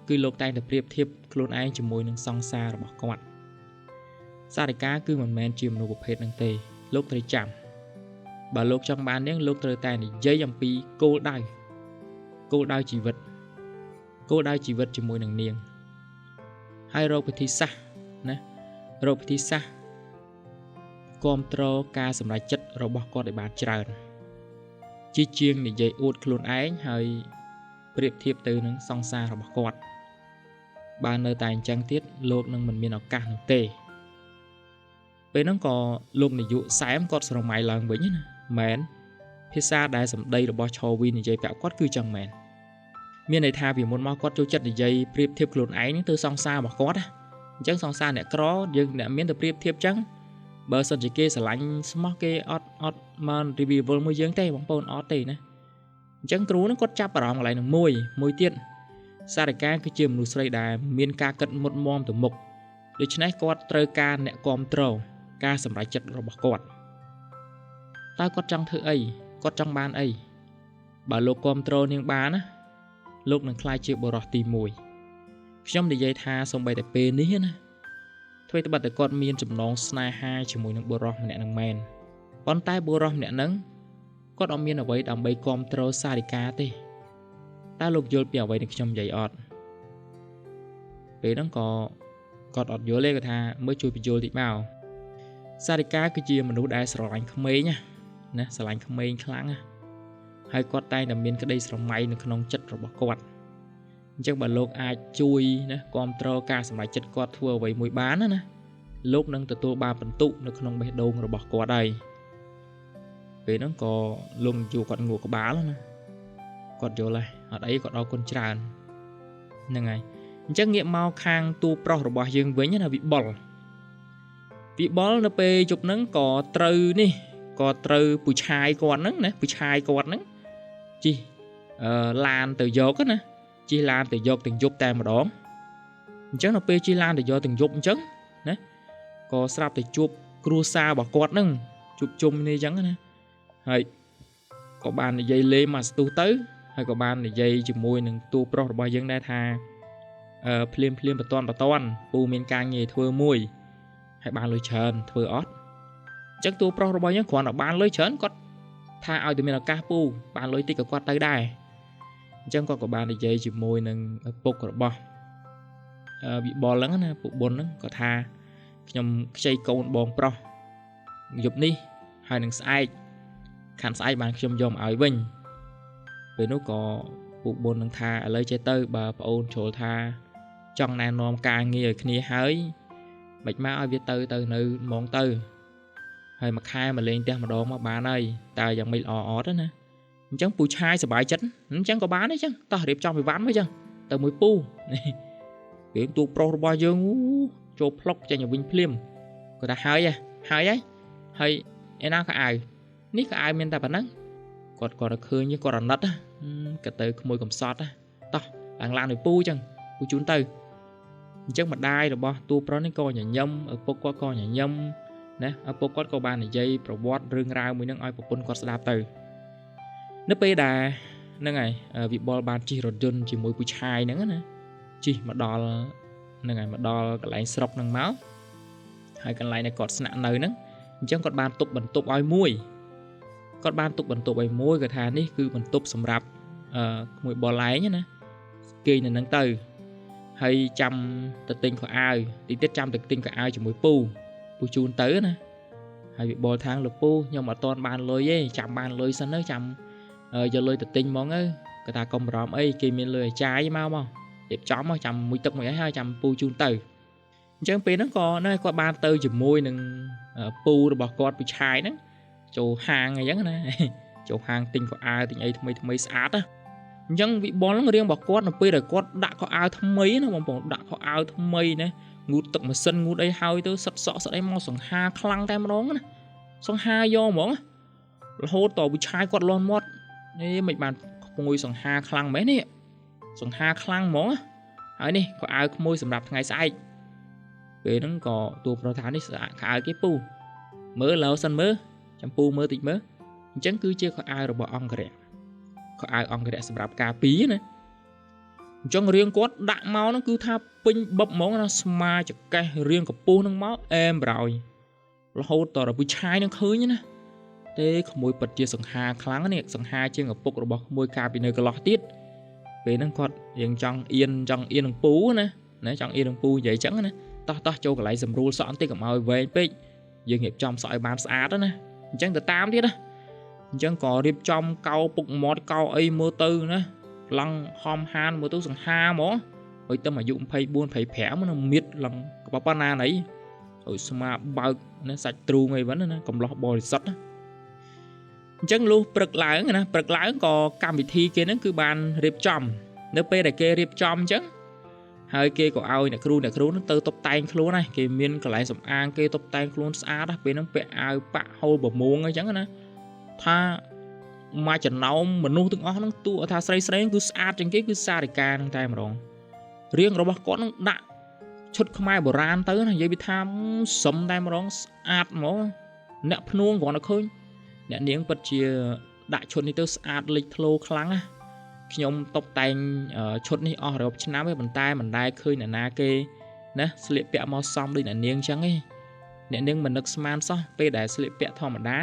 គឺលោកតែងតែប្រៀបធៀបខ្លួនឯងជាមួយនឹងសង្សាររបស់គាត់សារិកាគឺមិនមែនជាមនុស្សប្រភេទហ្នឹងទេលោកត្រូវចាំបើលោកចង់បាននាងលោកត្រូវតែនិយាយអំពីគោលដៅជីវិតជាមួយនឹងនាងហើយរកវិធីសាស្ត្រណារកវិធីសាស្ត្រគ្រប់គ្រងការសម្រេចចិត្តរបស់គាត់ឲ្យបានច្រើនជាងនិយាយអួតខ្លួនឯងហើយប្រៀបធៀបទៅនឹងសង្សាររបស់គាត់បើនៅតែអញ្ចឹងទៀតលោកនឹងមិនមានឱកាសនោះទេពេលហ្នឹងក៏លោកនាយកសែមគាត់ស្រមៃឡើងវិញណាមែនភាសាដែលសម្ដីរបស់ឆោវីនិយាយប្រាប់គាត់គឺចឹងមែនមានន័យថាពីមុនមកគាត់ចូលចិត្តនិយាយប្រៀបធៀបខ្លួនឯងទៅសង្សាររបស់គាត់ណាអញ្ចឹងសង្សារអ្នកក្រយើងអ្នកមានទៅប្រៀបធៀបចឹងបើសិនជាគេស្រឡាញ់ស្មោះគេអត់មក review មួយយើងទេបងប្អូនអត់ទេណាអញ្ចឹងគ្រូនឹងគាត់ចាប់អារម្មណ៍កន្លែងនឹងមួយទៀតសារិកាគឺជាមនុស្សស្រីដែលមានការគិតមុតមមទៅមុខដូច្នេះគាត់ត្រូវការអ្នកគ្រប់គ្រងការសម្រេចចិត្តរបស់គាត់តើគាត់ចង់ធ្វើអីគាត់ចង់បានអី បើលោកគ្រប់ត្រូលនាងបានណាលោកនឹងក្លាយជាបុរសទី1ខ្ញុំនិយាយថាសូម្បីតែពេលនេះណាធ្វើត្បិតតែគាត់មានចំណងស្នេហាជាមួយនឹងបុរសម្នាក់នឹងមែនប៉ុន្តែបុរសម្នាក់នឹងគាត់អត់មានអ្វីដើម្បីគ្រប់ត្រូលសារិកាទេតើលោកយល់ពីអ្វីដែលខ្ញុំនិយាយអត់ពេលហ្នឹងក៏គាត់អត់យល់ទេគាត់ថាមើលជួយបញ្យល់តិចមកសារិកាគឺជាមនុស្សដែលស្រឡាញ់ក្មេងណាស្រឡាញ់ក្មេងខ្លាំងណាហើយគាត់តែងតែមានក្តីស្រមៃនៅក្នុងចិត្តរបស់គាត់អញ្ចឹងបើលោកអាចជួយណាគ្រប់គ្រងការសម្រេចចិត្តគាត់ធ្វើអ្វីមួយបានណាលោកនឹងទទួលបានបន្ទុកនៅក្នុងបេះដូងរបស់គាត់ហើយពេលហ្នឹងក៏លោកយូរគាត់ងក់ក្បាលណាគាត់យល់ហើយអត់អីគាត់អរគុណច្រើនហ្នឹងហើយអញ្ចឹងងាកមកខាងតួប្រុសរបស់យើងវិញណាវិបុលនៅពេលយប់ហ្នឹងក៏ត្រូវពូឆាយគាត់ហ្នឹងណាពូឆាយគាត់ហ្នឹងជិះឡានទៅយកណាជិះឡានទៅយកទាំងយប់តែម្ដងអញ្ចឹងនៅពេលជិះឡានទៅយកទាំងយប់អញ្ចឹងណាក៏ស្រាប់តែជួបគ្រួសាររបស់គាត់ហ្នឹងជួបជុំនេះអញ្ចឹងណាហើយក៏បាននិយាយលេងមកស្ទុះទៅហើយក៏បាននិយាយជាមួយនឹងតួប្រុសរបស់យើងដែរថាភ្លាមបតន់ពូមានការងារធ្វើមួយហើយបានលុយច្រើនធ្វើអត់អញ្ចឹងតួប្រុសរបស់យើងគ្រាន់តែបានលុយច្រើនគាត់ថាឲ្យតែមានឱកាសពូបានលុយតិចក៏គាត់ទៅដែរអញ្ចឹងគាត់ក៏បាននិយាយជាមួយនឹងពុករបស់វិបុលហ្នឹងណាពុកបុនហ្នឹងក៏ថាខ្ញុំខ្ចីកូនបងប្រុសយប់នេះហើយនឹងស្អែកខាន់ស្អែកបានខ្ញុំយកមកឲ្យវិញពេលនោះក៏ពុកបុននឹងថាឥឡូវចេះទៅបើប្អូនជ្រុលថាចង់ណែនាំការងារឲ្យគ្នាហើយមិនមកឲ្យវាទៅនៅហ្មងទៅហើយមួយខែមកលេងផ្ទះម្ដងមកបានហើយតើយ៉ាងមិនល្អអត់ណាអញ្ចឹងពូឆាយសប្បាយចិត្តអញ្ចឹងក៏បានអញ្ចឹងតោះរៀបចំវិវត្តមកអញ្ចឹងទៅមួយពូពេលទូប្រុសរបស់យើងចូលផ្លុកចេញទៅវិញភ្លាមគាត់ថាហើយឯណាក៏អាវនេះក៏អាវមានតែប៉ុណ្ណឹងគាត់ឃើញគាត់អាណិតគាត់ទៅក្មួយកំសត់តោះឡើងមួយពូអញ្ចឹងពូជូនទៅអញ្ចឹងម្ដាយរបស់តួប្រុសនេះក៏ញញឹមឪពុកគាត់ក៏ញញឹមណាឪពុកគាត់ក៏បាននិយាយប្រវត្តិរឿងរ៉ាវមួយនឹងឲ្យប្រពន្ធគាត់ស្ដាប់ទៅនៅពេលដែលហ្នឹងហើយវិបុលបានជិះរថយន្តជាមួយពូឆាយហ្នឹងណាជិះមកដល់ហ្នឹងហើយកន្លែងស្រុកហ្នឹងមកហើយកន្លែងដែលគាត់ស្នាក់នៅហ្នឹងអញ្ចឹងគាត់បានទុកបន្ទប់ឲ្យមួយគាត់ថានេះគឺបន្ទប់សម្រាប់ក្មួយបលឯងណាគេនៅហ្នឹងទៅហើយចាំទៅទិញខោអាវទីទៀតចាំទៅទិញខោអាវជាមួយពូជូនទៅណាហើយវិបុលថាលោកពូខ្ញុំអត់ទាន់បានលុយទេចាំបានលុយសិនទៅចាំយកលុយទៅទិញហ្មងទៅគាត់ថាកុំបារម្ភអីគេមានលុយឲ្យចាយមករៀបចំមកចាំមួយទឹកមួយអីហើយចាំពូជូនទៅអញ្ចឹងពេលហ្នឹងក៏ណាគាត់បានទៅជាមួយនឹងពូរបស់គាត់ពូឆាយហ្នឹងចូលហាងអីចឹងណាចូលហាងទិញខោអាវទិញអីថ្មីស្អាតណាអញ្ចឹងវិបុលហ្នឹងរៀងរបស់គាត់នៅពេលដែលគាត់ដាក់ខោអាវថ្មីណាបងប្អូនដាក់ខោអាវថ្មីណាងូតទឹកម៉ាស៊ីនងូតអីហើយទៅសិតសក់សិតអីមកសង្ហាខ្លាំងតែម្ដងណាសង្ហាយកហ្មងរហូតតពូឆាយគាត់លន់មាត់នេះមិនបានក្មួយសង្ហាខ្លាំងមែននេះសង្ហាខ្លាំងហ្មងហើយនេះខោអាវក្មួយសម្រាប់ថ្ងៃស្អែកពេលហ្នឹងក៏តួប្រុសថានេះស្អាតខោអាវគេពូមើលឡូវសិនមើលចាំពូមើលតិចមើលអញ្ចឹងគឺជាខោអាវរបស់អង្គរៈខោអាវអង្គរៈសម្រាប់ការពារណាអញ្ចឹងរៀងគាត់ដាក់មកហ្នឹងគឺថាពេញបឹបហ្មងណាស្មាចកេះរៀងកពស់ហ្នឹងមកអែមប្រហើយរហូតតដល់ពូឆាយនឹងឃើញណាទេក្មួយពិតជាសង្ហាខ្លាំងនេះសង្ហាជាងឪពុករបស់ក្មួយកាលពីនៅកន្លោះទៀតពេលហ្នឹងគាត់រៀងចង់អៀននឹងពូណាចង់អៀននឹងពូនិយាយចឹងណាតោះចូលកន្លែងសម្រួលសក់បន្តិចកុំឲ្យវែងពេកយើងរៀបចំសក់ឲ្យបានស្អាតណាអញ្ចឹងទៅតាមទៀតណាអញ្ចឹងក៏រៀបចំកោពុកមាត់កោអីមើលទៅណាឡង់ហំហានមើលទៅសង្ហាហ្មងហើយទៅអាយុ24 25ណាមៀតឡង់ប៉ុណ្ណាណីឲ្យស្មាបើកណាសាច់ទ្រូងអីវិញណាកំឡោះបរិសុទ្ធណាអញ្ចឹងលុះព្រឹកឡើងក៏កម្មវិធីគេហ្នឹងគឺបានរៀបចំនៅពេលដែលគេរៀបចំអញ្ចឹងហើយគេក៏ឲ្យអ្នកគ្រូហ្នឹងទៅតុបតែងខ្លួនណាគេមានកន្លែងសម្អាងគេតុបតែងខ្លួនស្អាតណាពេលហ្នឹងពាក់អាវប៉ាក់ហូលប្រមួងអីចឹងណាថាមកចំណោមមនុស្សទាំងអស់ហ្នឹងទោះថាស្រីគឺស្អាតជាងគេគឺសារិកាហ្នឹងតែម្ដងរៀងរបស់គាត់ហ្នឹងដាក់ឈុតខ្មែរបុរាណទៅណានិយាយពីថាសឹមតែម្ដងស្អាតហ្មងអ្នកភ្នួងគ្រាន់តែឃើញអ្នកនាងពិតជា ដាក់ឈុតនេះទៅស្អាតលេចធ្លោខ្លាំងណាខ្ញុំតុបតែងឈុតនេះអស់រាប់ឆ្នាំហើយប៉ុន្តែមិនដែលឃើញអ្នកណាគេណាស្លៀកពាក់មកសមដូចអ្នកនាងចឹងទេអ្នកនាងមិននឹកស្មានសោះពេលដែលស្លៀកពាក់ធម្មតា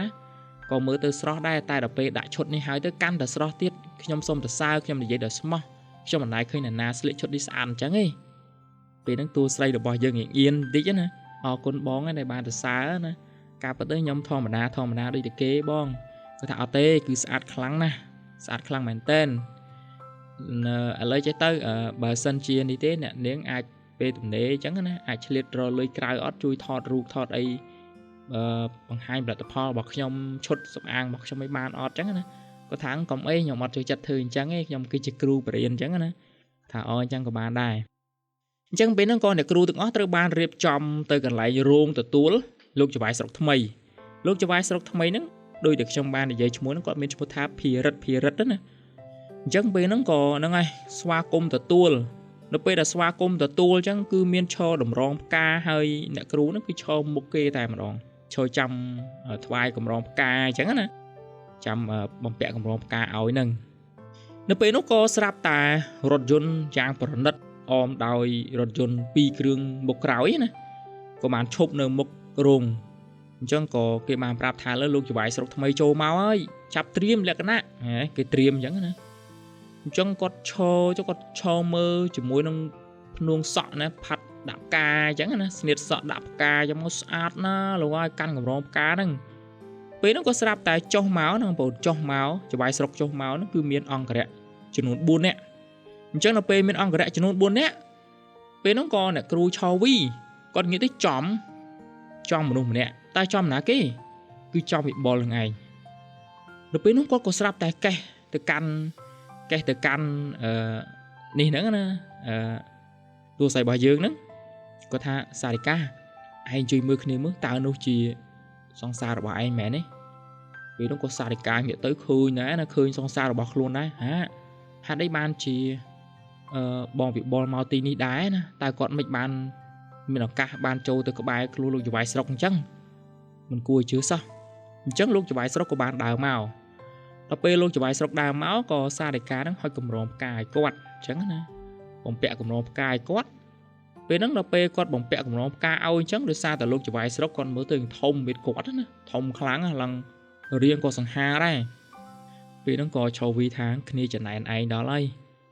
ក៏មើលទៅស្រស់ដែរតែដល់ពេលដាក់ឈុតនេះហើយទៅកាន់តែស្រស់ទៀតខ្ញុំសូមសរសើរខ្ញុំនិយាយដល់ស្មោះខ្ញុំមិនដែលឃើញអ្នកណាស្លៀកឈុតនេះស្អាតអញ្ចឹងទេពេលហ្នឹងតួស្រីរបស់យើងងៀនបន្តិចណាអរគុណបងដែលបានសរសើរណាការពិតទៅខ្ញុំធម្មតាដូចតែគេបងគាត់ថាអត់ទេគឺស្អាតខ្លាំងណាស់ស្អាតខ្លាំងមែនតើឥឡូវចេះទៅបើសិនជានេះទេអ្នកនាងអាចពេលទំនេរអញ្ចឹងណាអាចឆ្លៀតរលុយក្រៅអត់ជួយថតរូបថតអីបង្ហាញផលិតផលរបស់ខ្ញុំឈុតសម្អាងរបស់ខ្ញុំឲ្យបានអត់អញ្ចឹងណាគាត់ថាកុំអីខ្ញុំអត់ចូលចិត្តធ្វើអញ្ចឹងទេខ្ញុំគឺជាគ្រូបរិញ្ញាបត្រអញ្ចឹងណាថាអញ្ចឹងក៏បានដែរអញ្ចឹងពេលហ្នឹងក៏អ្នកគ្រូទាំងអស់ត្រូវបានរៀបចំទៅកន្លែងរោងទទួលលោកចៅហ្វាយស្រុកថ្មីលោកចៅហ្វាយស្រុកថ្មីហ្នឹងដោយតែខ្ញុំបាននិយាយឈ្មោះហ្នឹងគាត់មានឈ្មោះថាភិរិទ្ធណាអញ្ចឹងពេលហ្នឹងក៏ហ្នឹងហើយស្វាគមន៍ទទួលនៅពេលដែលស្វាគមន៍ទទួលអញ្ចឹងគឺមានឈរតម្រងផ្កាហើយអ្នកគ្រូហ្នឹងគឺឈរមុខគេតែម្ដងឈរចាំថ្វាយកម្រងផ្កាអញ្ចឹងណាចាំបំពាក់កម្រងផ្កាឲ្យហ្នឹងនៅពេលនោះក៏ស្រាប់តែរថយន្តយ៉ាងប្រណិតអមដោយរថយន្ត2គ្រឿងមុខក្រោយណាក៏បានឈប់នៅមុខរោងអញ្ចឹងក៏គេបានប្រាប់ថាលើលោកចៅហ្វាយស្រុកថ្មីចូលមកហើយចាប់ត្រៀមលក្ខណៈគេត្រៀមអញ្ចឹងណាអញ្ចឹងគាត់ឈរមើលជាមួយនឹងភ្នួងសក់ណាផាត់ដាក់ផ្កាអញ្ចឹងណាស្នៀតសក់ដាក់ផ្កាអញ្ចឹងមកស្អាតណាលោកឲ្យកាន់កម្រងផ្កាហ្នឹងពេលហ្នឹងក៏ស្រាប់តែចុះមកហ្នឹងបងចុះមកចៅហ្វាយស្រុកចុះមកហ្នឹងគឺមានអង្គរៈចំនួន4នាក់អញ្ចឹងដល់ពេលមានអង្គរៈចំនួន4នាក់ពេលហ្នឹងក៏អ្នកគ្រូឆោវីគាត់និយាយទៅចំមនុស្សម្នាក់តែចំណាគេគឺចំវិបុលហ្នឹងឯងដល់ពេលហ្នឹងគាត់ក៏ស្រាប់តែកេះទៅកាន់នេះហ្នឹងណាតួស្រីរបស់យើងហ្នឹងគាត់ថាសារិកាឯងជួយមើលគ្នាមើលតើនោះជាសង្សាររបស់ឯងមែនទេពេលនោះក៏សារិកាងាកទៅឃើញដែរណាឃើញសង្សាររបស់ខ្លួនដែរហេតុអីបានជាបងវិបុលមកទីនេះដែរណាតើគាត់មិនបានមានឱកាសបានចូលទៅក្បែរខ្លួនលោកចៅហ្វាយស្រុកអញ្ចឹងមិនគួរជឿសោះអញ្ចឹងលោកចៅហ្វាយស្រុកក៏បានដើរមកដល់ពេលលោកចៅហ្វាយស្រុកដើរមកក៏សារិកាហ្នឹងហុចកម្រងផ្កាឲ្យគាត់អញ្ចឹងណាបំពាក់កម្រងផ្កាឲ្យគាត់ពេលហ្នឹងដល់ពេលគាត់បំពាក់កម្រងផ្កាឲ្យអញ្ចឹងដោយសារតែលោកចៅហ្វាយស្រុកគាត់មើលទៅធំមានគាត់ណាធំខ្លាំងឡើងរៀងក៏សង្ហាដែរពេលហ្នឹងក៏ឈោវីថាគ្នាចំណែនឯងដល់ហើយ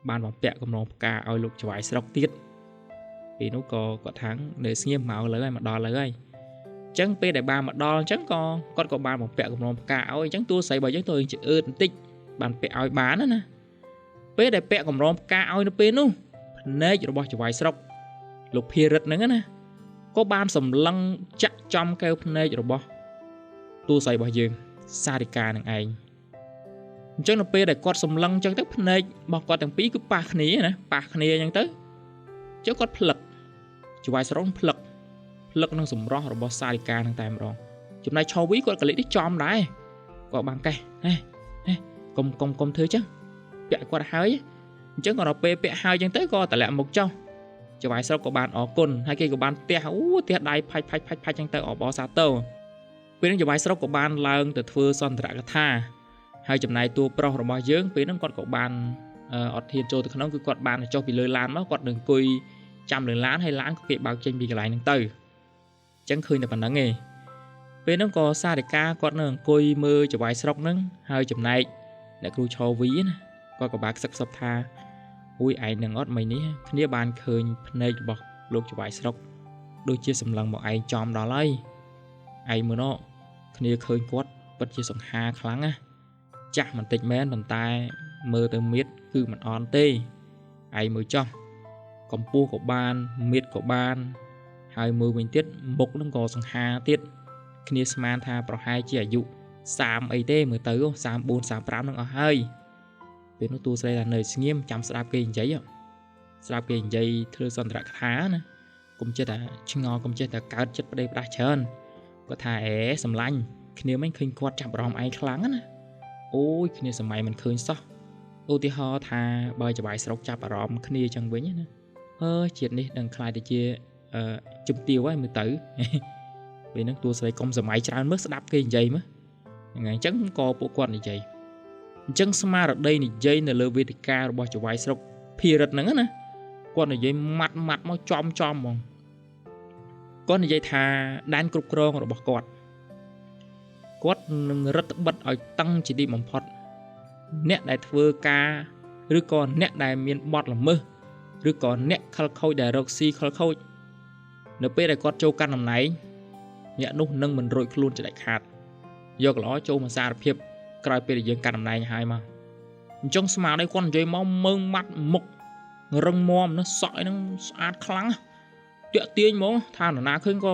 បានបំពាក់កម្រងផ្កាឲ្យលោកចៅហ្វាយស្រុកទៀតពេលនោះក៏គាត់ថានៅស្ងៀមមកលើហើយមកដល់លើហើយអញ្ចឹងពេលដែលបានមកដល់អញ្ចឹងក៏គាត់ក៏បានបំពាក់កម្រងផ្កាឲ្យអញ្ចឹងតួស្រីរបស់យើងទៅជាអឺតបន្តិចបានពាក់ឲ្យបានណាពេលដែលពាក់កម្រងផ្កាឲ្យនៅពេលនោះភ្នែករបស់ចៅហ្វាយស្រុកលោកភិរិទ្ធហ្នឹងណាក៏បានសម្លឹងចាក់ចំកែវភ្នែករបស់តួស្រីរបស់យើងសារិកានឹងឯងអញ្ចឹងនៅពេលដែលគាត់សម្លឹងអញ្ចឹងទៅភ្នែករបស់គាត់ទាំងពីរគឺប៉ះគ្នាណាប៉ះគ្នាអញ្ចឹងទៅចុះគាត់ផ្លឹកចៅហ្វាយស្រុកផ្លឹកនឹងសម្រស់របស់សារិកានឹងតែម្ដងចំណែកឆោវីគាត់ក៏លេចនេះចំដែរគាត់បានកេះកុំធ្វើចឹងពាក់គាត់ហើយអញ្ចឹងក៏ដល់ពេលពាក់ហើយអញ្ចឹងទៅក៏តម្លាក់មុខចុះចៅហ្វាយស្រុកក៏បានអរគុណហើយគេក៏បានទះដៃផាច់អញ្ចឹងទៅអបអរសាទរពេលហ្នឹងចៅហ្វាយស្រុកក៏បានឡើងទៅធ្វើសន្ទរកថាហើយចំណែកតួប្រុសរបស់យើងពេលហ្នឹងគាត់ក៏បានអត់ហ៊ានចូលទៅក្នុងគឺគាត់បានចុះពីលើឡានមកគាត់នឹងអង្គុយចាំលើឡានហើយឡានក៏គេបើកចេញពីកន្លែងហ្នឹងទៅអញ្ចឹងឃើញតែប៉ុណ្្នឹងឯងពេលហ្នឹងក៏សារិកាគាត់នៅអង្គុយមើលចៅហ្វាយស្រុកហ្នឹងហើយចំណែកអ្នកគ្រូឆោវីណាគាត់ក៏បានខ្សឹបថាឯងនឹងអត់មិននេះគ្នាបានឃើញភ្នែករបស់លោកចៅហ្វាយស្រុកដូចជាសម្លឹងមកឯងចំដល់ហើយឯងមើលនោះគ្នាឃើញគាត់ពិតជាសង្ហាខ្លាំងណាចាស់បន្តិចមែនប៉ុន្តែមើលទៅមៀតគឺមិនអន់ទេឯងមើលចោះកម្ពស់ក៏បានមៀតក៏បានហើយមើលវិញទៀតមុខនឹងក៏សង្ហាទៀតគ្នាស្មានថាប្រហែលជាអាយុ30អីទេមើលទៅ34 35នឹងអស់ហើយពេលនោះតួស្រីថានៅស្ងៀមចាំស្ដាប់គេនិយាយធ្វើសន្ទរកថាណាកុំចិត្តតែឆ្ងល់កុំចិត្តតែកើតចិត្តប្តេផ្ដាស់ច្រើនគាត់ថាសម្លាញ់គ្នាមិនឃើញគាត់ចាប់អារម្មណ៍ឯងខ្លាំងណាគ្នាសម័យមិនឃើញសោះឧទាហរណ៍ថាបើចៅហ្វាយស្រុកចាប់អារម្មណ៍គ្នាចឹងវិញណាជាតិនេះនឹងខ្លាយទៅជាជំទាវហើយមើលទៅពេលហ្នឹងតួស្រីកុំសម័យច្រើនមើលស្ដាប់គេនិយាយមើលហ្នឹងហើយអញ្ចឹងក៏ពួកគាត់និយាយ ចឹងស្មារតីនិយាយនៅលើវេទិការបស់ចៅហ្វាយស្រុកភារិតហ្នឹងណាគាត់និយាយម៉ាត់មកចំហ្មងគាត់និយាយថាដែនគ្រប់គ្រងរបស់គាត់នឹងរឹតបន្តឹងឲ្យតឹងជាទីបំផុតអ្នកដែលធ្វើការឬក៏អ្នកដែលមានបទល្មើសឬក៏អ្នកខលខូចដែលរកស៊ីខលខូចនៅពេលដែលគាត់ចូលកាន់តំណែងអ្នកនោះនឹងមិនរួចខ្លួនជាដាច់ខាតយកល្អចូលមកសារភាពក្រោយពេលដែលយើងកាន់តំណែងហើយមកអញ្ចឹងស្មារតីគាត់និយាយមកមើងម៉ាត់មុខរឹងមាំណាសក់ឯហ្នឹងស្អាតខ្លាំងតាក់ទាញហ្មងថានរណាឃើញក៏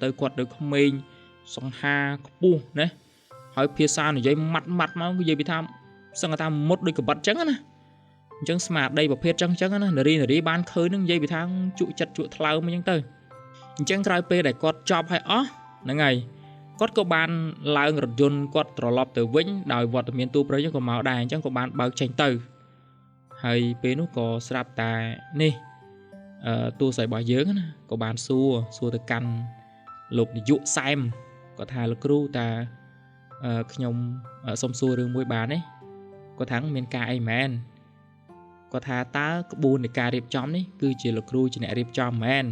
ទៅគាត់ទៅក្មេងសង្ហាខ្ពស់ណាហើយភាសានិយាយម៉ាត់មកនិយាយពីថាសឹងថាមុតដូចកបិតចឹងណាអញ្ចឹងស្មារតីប្រភេទចឹងណានារីបានឃើញនឹងនិយាយពីថាជក់ចិត្តជក់ថ្លើមអញ្ចឹងទៅអញ្ចឹងក្រោយពេលដែលគាត់ចប់ហើយអស់ហ្នឹងហើយគាត់ក៏បានឡើងរថយន្តគាត់ត្រឡប់ទៅវិញដោយវត្តមានទូប្រយោជន៍ក៏មកដែរអញ្ចឹងក៏បានបើកចេញទៅហើយពេលនោះក៏ស្រាប់តែនេះទូស្រីរបស់យើងណាក៏បានសួរទៅកាន់លោកនាយកសែមគាត់ថាលោកគ្រូតាខ្ញុំសុំសួររឿងមួយបានទេគាត់ថាមានការអីមែនគាត់ថាតើក្បួននៃការរៀបចំនេះគឺជាលោកគ្រូជាអ្នករៀបចំមែន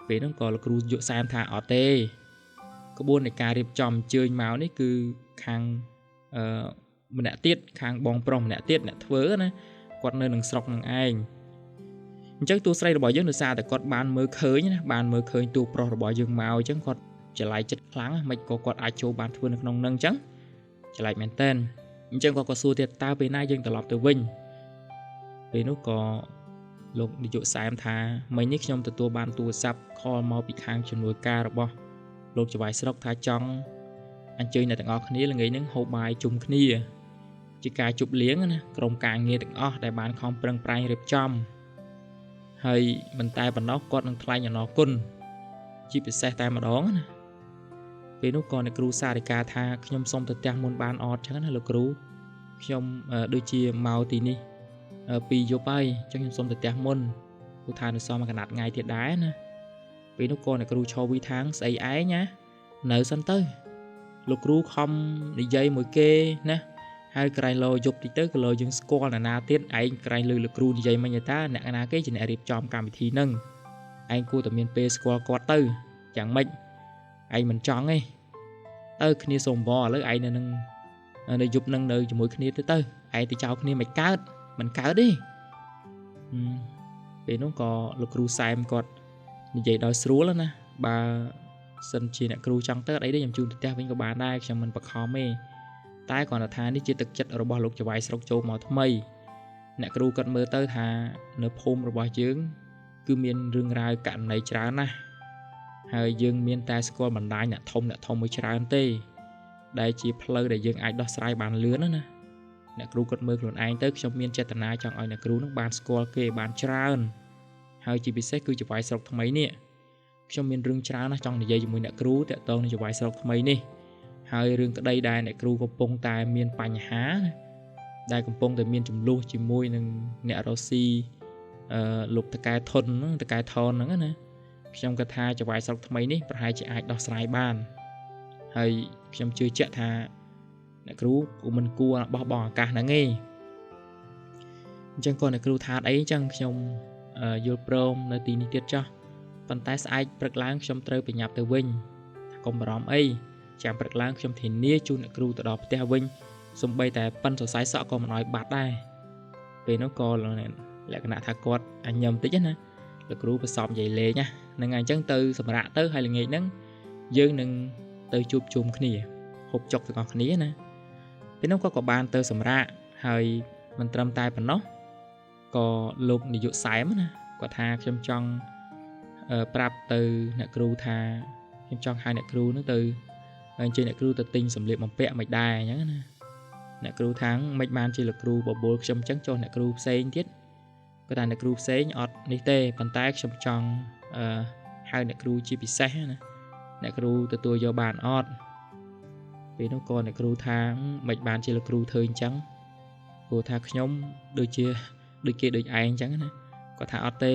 ពេលហ្នឹងក៏លោកគ្រូយកសែមថាអត់ទេក្បួននៃការរៀបចំអញ្ជើញមកនេះគឺខាងម្នាក់ទៀតខាងបងប្រុសម្នាក់ទៀតអ្នកធ្វើណាគាត់នៅនឹងស្រុកនឹងឯងអញ្ចឹងតួស្រីរបស់យើងដោយសារតែគាត់បានមើលឃើញណាបានមើលឃើញតួប្រុសរបស់យើងមកអញ្ចឹងគាត់ចល័យចិត្តខ្លាំងមិនក៏គាត់អាចចូលបានធ្វើនៅក្នុងនឹងអញ្ចឹងចល័យមែនតើអញ្ចឹងគាត់ក៏សួរទៀតតើពេលណាយើងត្រឡប់ទៅវិញពេលនោះក៏លោកនាយកសែមថាមិញនេះខ្ញុំទទួលបានទូរស័ព្ទខលមកពីខាងជំនួយការរបស់លោកចៅហ្វាយស្រុកថាចង់អញ្ជើញអ្នកទាំងអស់គ្នាល្ងាចហ្នឹងហូបបាយជុំគ្នាជាការជប់លៀងណាក្រុមការងារទាំងអស់ដែលបានខំប្រឹងប្រែងរៀបចំហើយមិនតែប៉ុណ្ណោះគាត់នឹងថ្លែងអំណរគុណជាពិសេសតែម្ដងណាពេលនោះក៏អ្នកគ្រូសារិកាថាខ្ញុំសូមទៅផ្ទះមុនបានអត់ចឹងណាលោកគ្រូខ្ញុំដូចជាមកទីនេះ2យប់ហើយចឹងខ្ញុំសូមទៅផ្ទះមុនព្រោះថានៅសមកណាត់ថ្ងៃទៀតដែរណាពេលនោះក៏អ្នកគ្រូឈរវីថាងស្អីឯងណានៅសិនទៅលោកគ្រូខំនិយាយមួយគេណាហើយក្រែងលោយប់តិចទៅក៏លោយើងស្គាល់អ្នកណាទៀតឯងក្រែងលើលោកគ្រូនិយាយមិញថាអ្នកណាគេជាអ្នករៀបចំកម្មវិធីហ្នឹងឯងគួរតែមានពេលស្គាល់គាត់ទៅយ៉ាងម៉េចឯងមិនចង់ទេទៅគ្នាសុំវល់ឥឡូវឯងនៅយប់នឹងនៅជាមួយគ្នាទៅឯងទៅចោលគ្នាមិនកើតទេពេលនោះក៏លោកគ្រូសែមគាត់និយាយដោយស្រួលណាបើសិនជាអ្នកគ្រូចង់ទៅអីទេខ្ញុំជូនទៅផ្ទះវិញក៏បានដែរខ្ញុំមិនបខំទេតែគ្រាន់តែថានេះជាទឹកចិត្តរបស់លោកចៅហ្វាយស្រុកចូលមកថ្មីអ្នកគ្រូគាត់មើលទៅថានៅភូមិរបស់យើងគឺមានរឿងរ៉ាវករណីច្រើនណាស់ហើយយើងមានតែស្គាល់បណ្ដាញអ្នកធំមួយច្រើនទេដែលជាផ្លូវដែលយើងអាចដោះស្រាយបានលឿនណាអ្នកគ្រូគាត់មើលខ្លួនឯងទៅខ្ញុំមានចេតនាចង់ឲ្យអ្នកគ្រូនឹងបានស្គាល់គេបានច្រើនហើយជាពិសេសគឺចៅហ្វាយស្រុកថ្មីនេះខ្ញុំមានរឿងច្រើនណាស់ចង់និយាយជាមួយអ្នកគ្រូតាក់ទងនឹងចៅហ្វាយស្រុកថ្មីនេះហើយរឿងក្តីដែលអ្នកគ្រូកំពុងតែមានបញ្ហាដែលកំពុងតែមានចំនួនជាមួយនឹងអ្នករ៉ូស៊ីលោកតកែធនហ្នឹងតកែថនហ្នឹងណាខ្ញុំគិតថាចៅហ្វាយស្រុកថ្មីនេះប្រហែលជាអាចដោះស្រាយបានហើយខ្ញុំជឿជាក់ថាអ្នកគ្រូក៏មិនគួរបោះបង់ឱកាសហ្នឹងទេអញ្ចឹងក៏អ្នកគ្រូថាអីអញ្ចឹងខ្ញុំយល់ព្រមនៅទីនេះទៀតចុះប៉ុន្តែស្អែកព្រឹកឡើងខ្ញុំត្រូវប្រញាប់ទៅវិញថាកុំបារម្ភអីចាំព្រឹកឡើងខ្ញុំធានាជូនអ្នកគ្រូទៅដល់ផ្ទះវិញសំបីតែប៉ិនសរសៃសក់ក៏មិនឲ្យបាត់ដែរពេលនោះក៏លក្ខណៈថាគាត់អញញឹមតិចណាលោកគ្រូប្រសពនិយាយលេងណាហ្នឹងហើយអញ្ចឹងទៅសម្រាប់ទៅហើយល្ងាចហ្នឹងយើងនឹងទៅជួបជុំគ្នាហូបចុកទាំងអស់គ្នាណាពេលនោះក៏បានទៅសម្រាប់ហើយមិនត្រឹមតែប៉ុណ្ណោះក៏លោកនាយកសែមណាគាត់ថាខ្ញុំចង់ប្រាប់ទៅអ្នកគ្រូថាខ្ញុំចង់ហៅអ្នកគ្រូហ្នឹងទៅអញ្ជើញអ្នកគ្រូទៅទិញសម្លៀកបំពាក់មិនដែរអញ្ចឹងណាអ្នកគ្រូថាមិនបានជាលោកគ្រូបបួលខ្ញុំអញ្ចឹងចុះអ្នកគ្រូផ្សេងទៀតគាត់ថាអ្នកគ្រូផ្សេងអត់នេះទេប៉ុន្តែខ្ញុំចង់ហៅអ្នកគ្រូជាពិសេសណាអ្នកគ្រូទទួលយកបានអត់ពេលនោះក៏អ្នកគ្រូថាមិនបានជាលោកគ្រូធ្វើអញ្ចឹងព្រោះថាខ្ញុំដូចគេដូចឯងអញ្ចឹងណាគាត់ថាអត់ទេ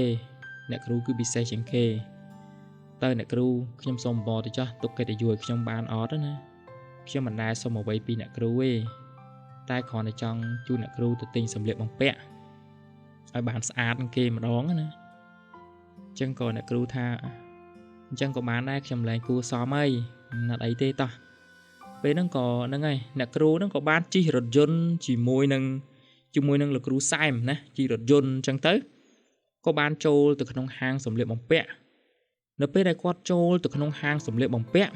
អ្នកគ្រូគឺពិសេសជាងគេតើអ្នកគ្រូខ្ញុំសូមអរទៅចោះទុកកិត្តិយសឲ្យខ្ញុំបានអត់ណាខ្ញុំមិនដែលសុំអ្វីពីអ្នកគ្រូទេ តែគ្រាន់តែចង់ជួយអ្នកគ្រូទៅទិញសម្លៀកបំពាក់ឲ្យបានស្អាតគេម្ដងណាអញ្ចឹងក៏អ្នកគ្រូថាអញ្ចឹងក៏បានដែរខ្ញុំលែងគួរសមអីណាត់អីទេតោះពេលហ្នឹងក៏ហ្នឹងហើយអ្នកគ្រូហ្នឹងក៏បានជិះរថយន្តជាមួយនឹងលោកគ្រូសែមណាជិះរថយន្តអញ្ចឹងទៅក៏បានចូលទៅក្នុងហាងសម្លៀកបំពាក់នៅពេលដែលគាត់ចូលទៅក្នុងហាងសម្លៀកបំពាក់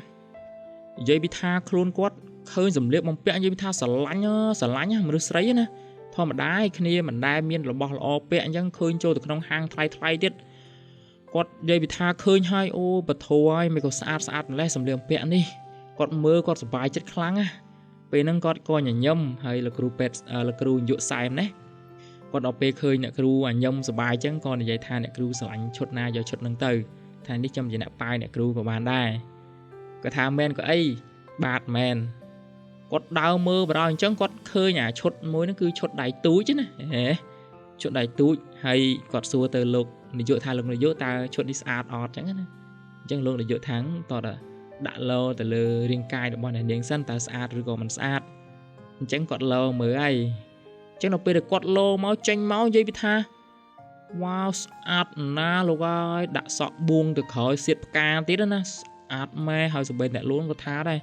និយាយពីថាខ្លួនគាត់ឃើញសម្លៀកបំពាក់និយាយពីថាស្រឡាញ់មនុស្សស្រីណាធម្មតាឯគ្នាមិនដែលមានរបស់ល្អពាក់អញ្ចឹងឃើញចូលទៅក្នុងហាងថ្លៃទៀតគាត់និយាយពីថាឃើញហើយអូបធัวហើយមិនក៏ស្អាតម្លេះសម្លៀកបំពាក់នេះគាត់មើលគាត់សប្បាយចិត្តខ្លាំងណាពេលហ្នឹងគាត់ក៏ញញឹមហើយលោកគ្រូពេទ្យលោកគ្រូយុសែមណាគាត់ដល់ពេលឃើញអ្នកគ្រូញញឹមសប្បាយអញ្ចឹងក៏និយាយថាអ្នកគ្រូស្រឡាញ់ឈុតណាយកឈុតហ្នឹងទៅថានេះខ្ញុំជាអ្នកប៉ាយអ្នកគ្រូក៏បានដែរគាត់ថាមែនក៏អីបាទមែនគាត់ដើរមើលបរោះអញ្ចឹងគាត់ឃើញអាឈុតមួយហ្នឹងគឺឈុតដៃទូចណាឈុតដៃទូចហើយគាត់សួរទៅលោកនាយកថាលោកនាយកតើឈុតនេះស្អាតអត់អញ្ចឹងណាអញ្ចឹងលោកនាយកថាតើដាក់លោទៅលើរាងកាយរបស់អ្នកនាងសិនតើស្អាតឬក៏មិនស្អាតអញ្ចឹងគាត់លោមើលហើយអញ្ចឹងដល់ពេលដែលគាត់លោមកចេញមកនិយាយពីថាវ៉ាវស្អាតណាស់លោកអើយដាក់សក់បួងទៅក្រោយសៀតផ្កាទៀតណាស្អាតម៉ែហើយសម្បីអ្នកលួនក៏ថាដែរ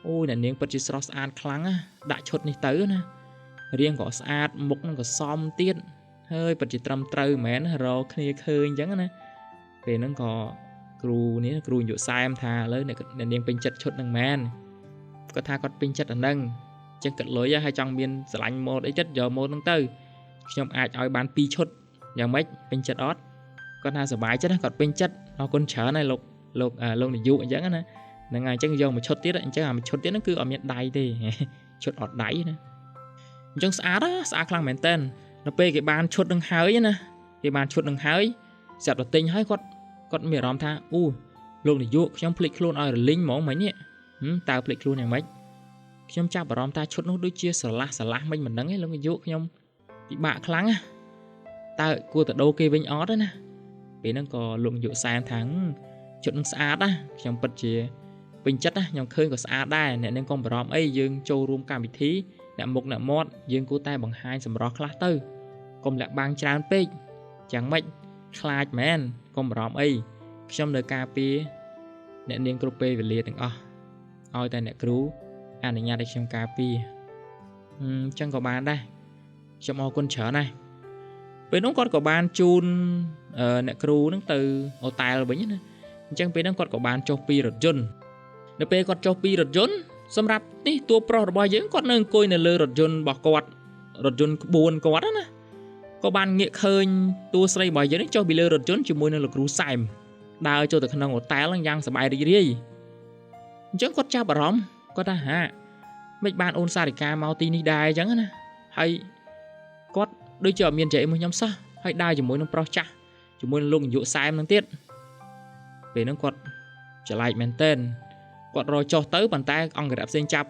អូយអ្នកនាងពិតជាស្រស់ស្អាតខ្លាំងណាដាក់ឈុតនេះទៅណារាងក៏ស្អាតមុខនឹងក៏សមទៀតហើយពិតជាត្រឹមត្រូវមែនរកគ្នាឃើញអញ្ចឹងណាពេលហ្នឹងក៏គ្រូយុសែមថាឥឡូវអ្នកនាងពេញចិត្តឈុតហ្នឹងមែនគាត់ថាគាត់ពេញចិត្តអាហ្នឹងអញ្ចឹងគាត់លុយហើយចង់មានស្រឡាញ់ម៉ូដអីចិត្តយកម៉ូដហ្នឹងទៅខ្ញុំអាចឲ្យបាន2ឈុតយ៉ាងម៉េចពេញចិត្តអត់គាត់ថាសប្បាយចិត្តណាគាត់ពេញចិត្តអរគុណច្រើនហើយលោកនាយកអញ្ចឹងណាហ្នឹងហើយអញ្ចឹងយកមួយឈុតទៀតអញ្ចឹងអាមួយឈុតទៀតហ្នឹងគឺអត់មានដៃទេឈុតអត់ដៃណាអញ្ចឹងស្អាតខ្លាំងមែនតើនៅពេលគេបានឈុតនឹងហើយណាគេបានឈុតនឹងហើយស្រាប់តែទិញហើយគាត់មានអារម្មណ៍ថាអូលោកនាយកខ្ញុំភ្លេចខ្លួនឲ្យរលីងហ្មងមិញនេះតើភ្លេចខ្លួនយ៉ាងម៉េចខ្ញុំចាប់អារម្មណ៍ថាឈុតនោះដូចជាស្រឡះមិញមិនដឹងទេលោកនាយកខ្ញុំពិបាកខ្លាំងណាតើគួរតែដូរគេវិញអត់ណាពេលហ្នឹងក៏លោកនាយកសែនថាឈុតនឹងស្អាតណាខ្ញុំពិតជាពេញចិត្តណាខ្ញុំឃើញក៏ស្អាតដែរអ្នកនឹងកុំបារម្ភអីយើងចូលរួមកម្មវិធីអ្នកមុខអ្នកមាត់យើងគួរតែបង្ហាញសម្រស់ខ្លះទៅកុំលាក់បាំងច្រើនពេកយ៉ាងម៉េចខ្លាចមែនកុំបារម្ភអីខ្ញុំនៅការពារអ្នកនាងគ្រប់ពេលវេលាទាំងអស់ឲ្យតែអ្នកគ្រូអនុញ្ញាតឲ្យខ្ញុំការពារអញ្ចឹងក៏បានដែរខ្ញុំអរគុណច្រើនណាស់ពេលនោះគាត់ក៏បានជូនអ្នកគ្រូហ្នឹងទៅអូតែលវិញណាអញ្ចឹងពេលហ្នឹងគាត់ក៏បានចុះពីរថយន្តនៅពេលគាត់ចុះពីរថយន្តសម្រាប់នេះតួប្រុសរបស់យើងគាត់នៅអង្គុយនៅលើរថយន្តរបស់គាត់រថយន្តក្បួនគាត់ណាក៏បានងាកឃើញតួស្រីរបស់យើងចុះពីលើរថយន្តជាមួយនឹងលោកគ្រូសែមដើរចូលទៅក្នុងហូតែលយ៉ាងសប្បាយរីករាយអញ្ចឹងគាត់ចាប់អារម្មណ៍គាត់ថាមិនបានអូនសារិកាមកទីនេះដែរអញ្ចឹងណាហើយគាត់ដូចជាអត់មានចែកមួយខ្ញុំសោះហើយដើរជាមួយនឹងប្រុសចាស់ជាមួយនឹងលោកនាយកសែមនឹងទៀតពេលហ្នឹងគាត់ច្រឡែកមែនទែនគាត់រកចុះទៅប៉ុន្តែអង្គរៈផ្សេងចាប់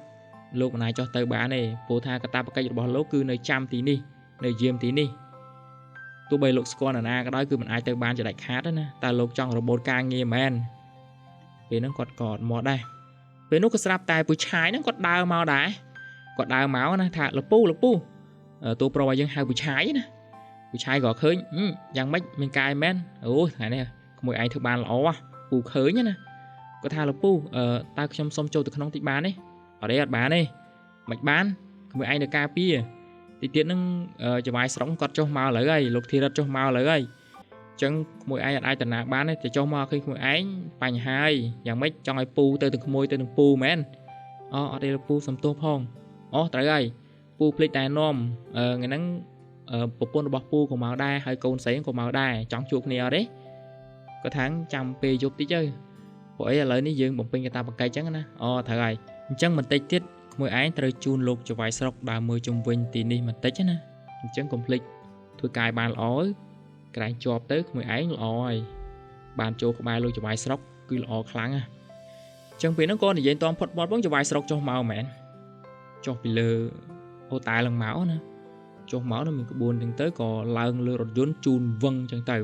លោកមិនអាចចុះទៅបានទេព្រោះថាកាតព្វកិច្ចរបស់លោកគឺនៅចាំទីនេះនៅយាមទីនេះទោះបីលោកស្គាល់នរណាក៏ដោយគឺមិនអាចទៅបានចដាច់ខាតទេណាតែលោកចង់របូតការងារមែនពេលហ្នឹងគាត់ក៏មកដែរពេលនោះក៏ស្រាប់តែពូឆាយហ្នឹងគាត់ដើរមកដែរគាត់ដើរមកណាថាលពូតួប្រុសរបស់យើងហៅពូឆាយណាពូឆាយក៏ឃើញយ៉ាងម៉េចមានកាយមែនអូថ្ងៃនេះក្មួយឯងធ្វើបានល្អពូឃើញណាគាត់ថាលោកពូតើខ្ញុំសុំចូលទៅក្នុងតិចបានទេអត់ទេអត់បានទេមិនបានក្មួយឯងនៅការពារទីទៀតនឹងចវាយស្រង់គាត់ចុះមកឥឡូវហើយលោកធីរិតចុះមកឥឡូវហើយអញ្ចឹងក្មួយឯងអត់អាចតាណាបានទេតែចុះមកឃើញក្មួយឯងបញ្ហាហើយយ៉ាងម៉េចចង់ឲ្យពូទៅទាំងក្មួយទៅនឹងពូមែនអត់ទេលោកពូសំទោសផងត្រូវហើយពូភ្លេចតែនាំថ្ងៃហ្នឹងប្រពន្ធរបស់ពូក៏មកដែរហើយកូនស្រីក៏មកដែរចង់ជួបគ្នាអត់ទេគាត់ថាចាំពេលយប់តិចទៅព្រោះអីឥឡូវនេះយើងបំពេញកាតព្វកិច្ចអញ្ចឹងណាត្រូវហើយអញ្ចឹងបន្តិចទៀតក្មួយឯងត្រូវជូនលោកចវាយស្រុកដើរមើលជុំវិញទីនេះបន្តិចណាអញ្ចឹងកុំភ្លេចធ្វើកាយបានល្អក្រែងជាប់ទៅក្មួយឯងល្អហើយបានចូលក្បែរលោកចវាយស្រុកគឺល្អខ្លាំងណាអញ្ចឹងពេលហ្នឹងក៏និយាយតំផុតមាត់បងចវាយស្រុកចុះមកមែនចុះពីលើអូតែឡើងមកណាចុះមកនៅមានក្បួនទាំងទៅក៏ឡើងលើរថយន្តជូនវឹងអញ្ចឹងទៅ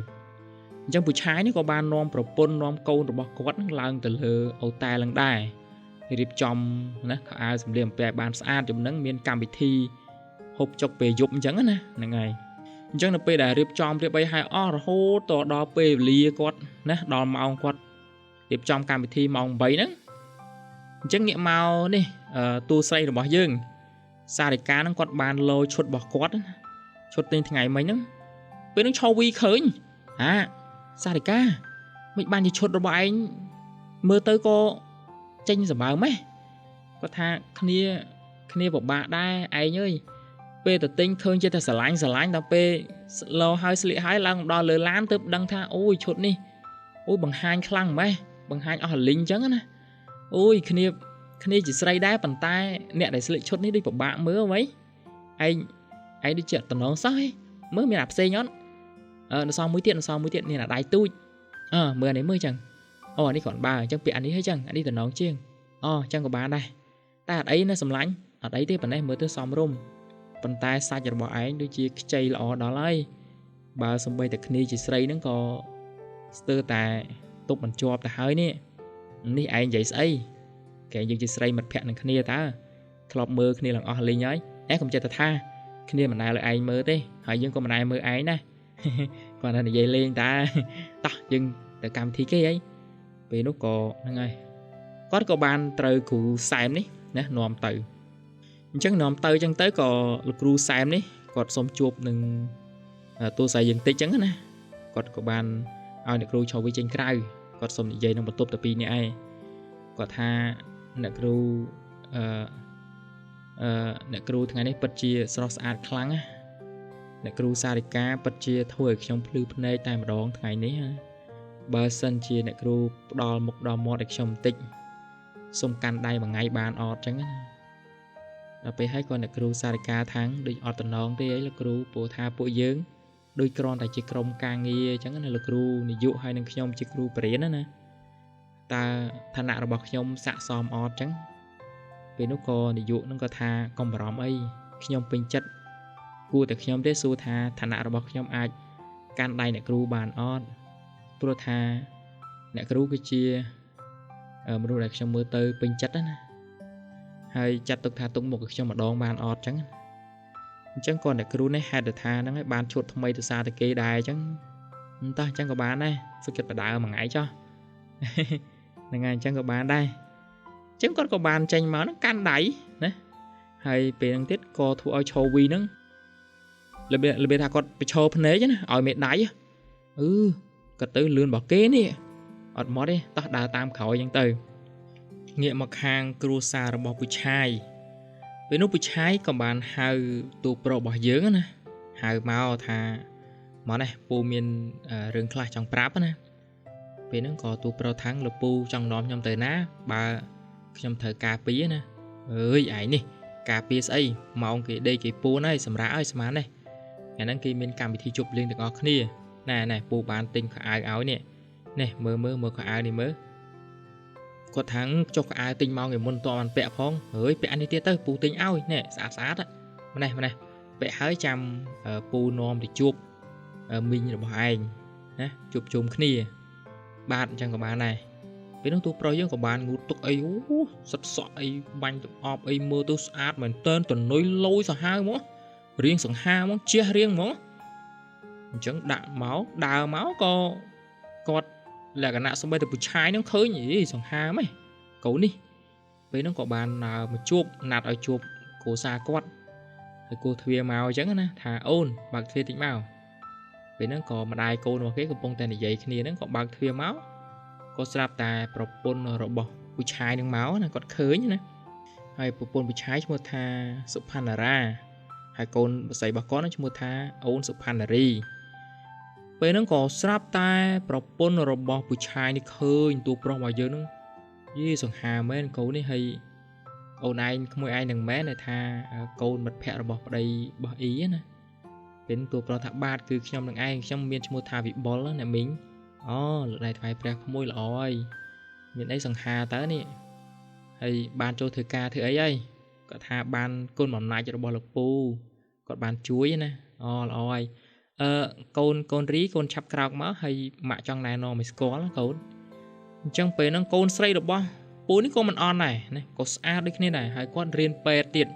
អញ្ចឹងពូឆាយនេះក៏បាននាំប្រពន្ធនាំកូនរបស់គាត់ឡើងទៅលើអូតែឡើងដែរហ រៀបចំណាខោអាវសម្លៀកបំពាក់បានស្អាតចំណឹងមានកម្មវិធីហូបចុកពេលយប់អញ្ចឹងណាហ្នឹងហើយអញ្ចឹងនៅពេលដែលរៀបចំរៀបអីឲ្យអស់រហូតដល់ពេលវេលាគាត់ណាដល់ម៉ោងគាត់រៀបចំកម្មវិធីម៉ោង8ហ្នឹងអញ្ចឹងងាកមកនេះតួស្រីរបស់យើងសារិកាហ្នឹងគាត់បានលោឈុតរបស់គាត់ណាឈុតទិញថ្ងៃមិញហ្នឹងពេលហ្នឹងឈរវីឃើញសារិកាមិនបានជាឈុតរបស់ឯងមើលទៅក៏ចេញសម្បើមហ៎គាត់ថាគ្នាពិបាកដែរឯងអើយពេលទៅទិញឃើញចេះតែស្រឡាញ់ដល់ពេលលោហើយស្លៀកហើយឡើងដល់លើឡានទើបដឹងថាអូយឈុតនេះអូយបង្ហាញខ្លាំងម៉េះបង្ហាញអស់រលីងអញ្ចឹងណាអូយគ្នាជាស្រីដែរប៉ុន្តែអ្នកដែលស្លៀកឈុតនេះដូចពិបាកមើលអ្វីឯងដូចជាតំណងសោះហ៎មើលមានអាផ្សេងអត់នៅសល់មួយទៀតនេះអាដៃទូចមើលអានេះមើលអញ្ចឹងអូអានេះគ្រាន់បើអញ្ចឹងពាក់អានេះហើយអញ្ចឹងអានេះតំណងជាងអញ្ចឹងក៏បានដែរតែអត់អីណាសម្លាញ់អត់អីទេប៉ុណ្ណេះមើលទៅសមរម្យប៉ុន្តែសាច់របស់ឯងដូចជាខ្ចីល្អដល់ហើយបើសំបីតែគ្នាជាស្រីហ្នឹងក៏ស្ទើរតែទប់បញ្ជាប់ទៅហើយនេះឯងនិយាយស្អីគេយើងជាស្រីមិត្តភក្តិនឹងគ្នាតើធ្លាប់មើលគ្នាឡើងអស់លេងហើយកុំចិត្តថាគ្នាមិនដែលឲ្យឯងមើលទេហើយយើងក៏មិនដែលមើលឯងដែរគាត់ថានិយាយលេងតើតោះយើងទៅកម្មវិធីគេអីពេលនោះក៏ហ្នឹងហើយគាត់ក៏បានត្រូវគ្រូសែមនេះណានាំទៅអញ្ចឹងនាំទៅអញ្ចឹងទៅក៏លោកគ្រូសែមនេះគាត់សុំជួបនឹងតួស្រីយើងតិចអញ្ចឹងណាគាត់ក៏បានឲ្យអ្នកគ្រូឈរវាចេញក្រៅគាត់សុំនិយាយនឹងបន្ទប់តែ2នាក់ឯងគាត់ថាអ្នកគ្រូអ្នកគ្រូថ្ងៃនេះពិតជាស្រស់ស្អាតខ្លាំងណាអ្នកគ្រូសារិកាពិតជាធ្វើឲ្យខ្ញុំភ្លឺភ្នែកតែម្ដងថ្ងៃនេះបើសិនជាអ្នកគ្រូផ្ដល់មុខដល់មាត់ឲ្យខ្ញុំបន្តិចសុំកាន់ដៃមួយថ្ងៃបានអត់ចឹងណាដល់ពេលហើយក៏អ្នកគ្រូសារិកាថាងដូចអត់តំណងទេអីលោកគ្រូព្រោះថាពួកយើងដូចគ្រាន់តែជាក្រុមការងារអញ្ចឹងណាលោកគ្រូនាយកហើយនឹងខ្ញុំជាគ្រូបរិញ្ញាណាតើឋានៈរបស់ខ្ញុំស័ក្តិសមអត់អញ្ចឹងពេលនោះក៏នាយកនឹងក៏ថាកុំបារម្ភអីខ្ញុំពេញចិត្តគួរតែខ្ញុំទេសួរថាឋានៈរបស់ខ្ញុំអាចកាន់ដៃអ្នកគ្រូបានអត់ព្រោះថាអ្នកគ្រូគឺជាមនុស្សដែលខ្ញុំមើលទៅពេញចិត្តណាហើយចាត់ទុកថាទុកមុខឲ្យខ្ញុំម្ដងបានអត់អញ្ចឹងក៏អ្នកគ្រូនេះហេតុតែថាហ្នឹងឯងបានឈុតថ្មីទៅសារតែគេដែរអញ្ចឹងតោះអញ្ចឹងក៏បានដែរសុខចិត្តបដើមួយថ្ងៃចុះហ្នឹងហើយអញ្ចឹងក៏បានដែរអញ្ចឹងគាត់ក៏បានចេញមកហ្នឹងកាន់ដៃណាហើយពេលហ្នឹងទៀតក៏ធ្វើឲ្យឈោវីហ្នឹងរបៀបថាគាត់បញ្ឈរភ្នែកណាឲ្យមេដៃគាត់ទៅលឿនរបស់គេនេះអត់មកទេតោះដើរតាមក្រោយអញ្ចឹងទៅងាកមកខាងគ្រួសាររបស់ពូឆាយពេលនោះពូឆាយក៏បានហៅទូប្រុសរបស់យើងណាហៅមកថាមកនេះពូមានរឿងខ្លះចង់ប្រាប់ណាពេលហ្នឹងក៏ទូប្រុសថាំងលោកពូចង់នាំខ្ញុំទៅណាបើខ្ញុំត្រូវការពារណាអើយឯងនេះការពារស្អីម៉ោងគេដេកគេពួនហើយសម្រាប់ឲ្យស្មាននេះថ្ងៃហ្នឹងគេមានកម្មវិធីជប់លៀងទាំងអស់គ្នាណែពូបានទិញខោអាវឲ្យនេះមើលខោអាវនេះមើលគាត់ថាចុះខោអាវទិញមកថ្ងៃមុនតបានពាក់ផងហើយពាក់នេះទៀតទៅពូទិញឲ្យនេះស្អាតម្នេះពាក់ហើយចាំពូនាំទៅជួបមីងរបស់ឯងណាជួបជុំគ្នាបាទអញ្ចឹងក៏បានដែរពេលនោះទូប្រុសយើងក៏បានងូតទុកអីសិតសក់អីបាញ់ទឹកអប់អីមើលទៅស្អាតមែនតើតនុយលយសាហាវហ្មងរៀងសង្ហាហ្មងជះរៀងហ្មងអញ្ចឹងដាក់មកដើរមកក៏គាត់លក្ខណៈសម្បត្តិពូឆាយនឹងឃើញសង្ហាម៉េះកូននេះពេលហ្នឹងក៏បានមកជួបណាត់ឲ្យជួបគ្រួសារគាត់ហើយគោះទ្វារមកអញ្ចឹងណាថាអូនបើកទ្វារតិចមកពេលហ្នឹងក៏ម្ដាយកូនរបស់គេកំពុងតែនិយាយគ្នាហ្នឹងក៏បើកទ្វារមកក៏ស្រាប់តែប្រពន្ធរបស់ពូឆាយនឹងមកណាគាត់ឃើញណាហើយប្រពន្ធពូឆាយឈ្មោះថាសុផាន់ណារ៉ាហើយកូនប្រុសរបស់គាត់ឈ្មោះថាអូនសុផាន់ណារីពេលហ្នឹងក៏ស្រាប់តែប្រពន្ធរបស់ពូឆាយនេះឃើញទូប្រុសរបស់យើងហ្នឹងសង្ហាមែនកូននេះហើយអូនឯងក្មួយឯងនឹងមែនថាកូនមិត្តភក្តិរបស់ប្តីរបស់អ៊ីណាពេលទូប្រុសថាបាទគឺខ្ញុំនឹងឯងខ្ញុំមានឈ្មោះថាវិបុលណាមីងលោកដៃថ្វាយព្រះក្មួយល្អហើយមានអីសង្ហាតើនេះហើយបានចូលធ្វើការធ្វើអីហើយគាត់ថាបានគុណបំណាច់របស់លោកពូគាត់បានជួយណាល្អហើយកូនរីកូនឆាប់ក្រោកមកហើយម៉ាក់ចង់ណែនាំឲ្យស្គាល់កូនអញ្ចឹងពេលហ្នឹងកូនស្រីរបស់ ពូនេះក៏មិនអន់ដែរណាក៏ស្អាតដូចគ្នាដែរហើយគាត់រៀនពេទ្យទៀត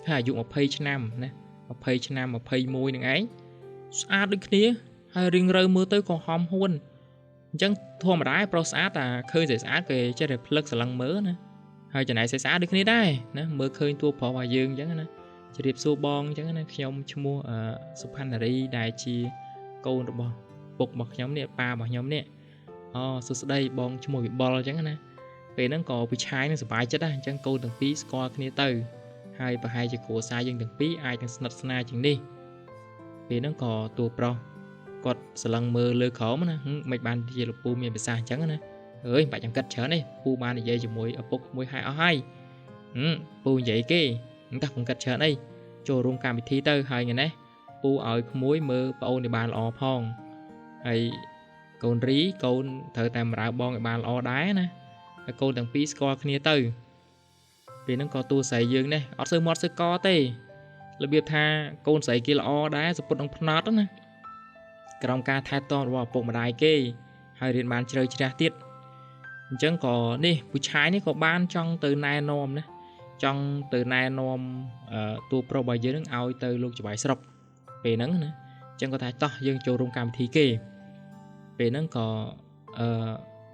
ហើយអាយុ20ឆ្នាំណា20ឆ្នាំ21នឹងឯងស្អាតដូចគ្នាហើយរៀងរើមើលទៅក៏ហំហួនអញ្ចឹងធម្មតាប្រុសស្អាតតែឃើញស្អាតគេចេះតែភ្លឹកស្រឡឹងមើលណាហើយចំណែកស្អាតដូចគ្នាដែរណាមើលឃើញតួប្រុសរបស់យើងអញ្ចឹងណាជម្រាបសួរបងអញ្ចឹងណាខ្ញុំឈ្មោះសុផាន់នារីដែលជាកូនរបស់ពុករបស់ខ្ញុំនេះប៉ារបស់ខ្ញុំនេះសួស្ដីបងឈ្មោះវិបុលអញ្ចឹងណាពេលហ្នឹងក៏ពិឆាយនឹងសប្បាយចិត្តដែរអញ្ចឹងកូនទាំងពីរស្គាល់គ្នាទៅហើយប្រហែលជាគ្រួសារយើងទាំងពីរអាចនឹងស្និទ្ធស្នាលជាងនេះពេលហ្នឹងក៏តួប្រុសគាត់ស្រឡឹងមើលលើក្រោមណាមិនបានជាលោកពូមានប្រសាសន៍អញ្ចឹងណាអើយបាច់ចង្កិតច្រើនទេពូបាននិយាយជាមួយឪពុកមួយហើយអស់ហើយពូនិយាយគេតែចង្កិតច្រើនអីចូលរួមកម្មវិធីទៅហើយថ្ងៃនេះពូឲ្យក្មួយមើលប្អូនឲ្យបានល្អផងហើយកូនរីកូនត្រូវតែបម្រើបងឲ្យបានល្អដែរណាហើយកូនទាំងពីរស្គាល់គ្នាទៅពេលហ្នឹងក៏តួស្រីយើងនេះអត់សូវមាត់សូវកទេរបៀបថាកូនស្រីគេល្អដែរសពុតនឹងភ្នត់ណាក្រោមការថែទាំរបស់ឪពុកម្ដាយគេហើយរៀនបានជ្រៅជ្រះទៀតអញ្ចឹងក៏នេះពូឆាយនេះក៏បានចង់ទៅណែនាំណាចង់ទៅណែនាំតួប្រុសរបស់យើងនឹងឲ្យទៅលោកច្បាយស្រុកពេលហ្នឹងណាអញ្ចឹងក៏ថាតោះយើងចូលរួមកម្មវិធីគេពេលហ្នឹងក៏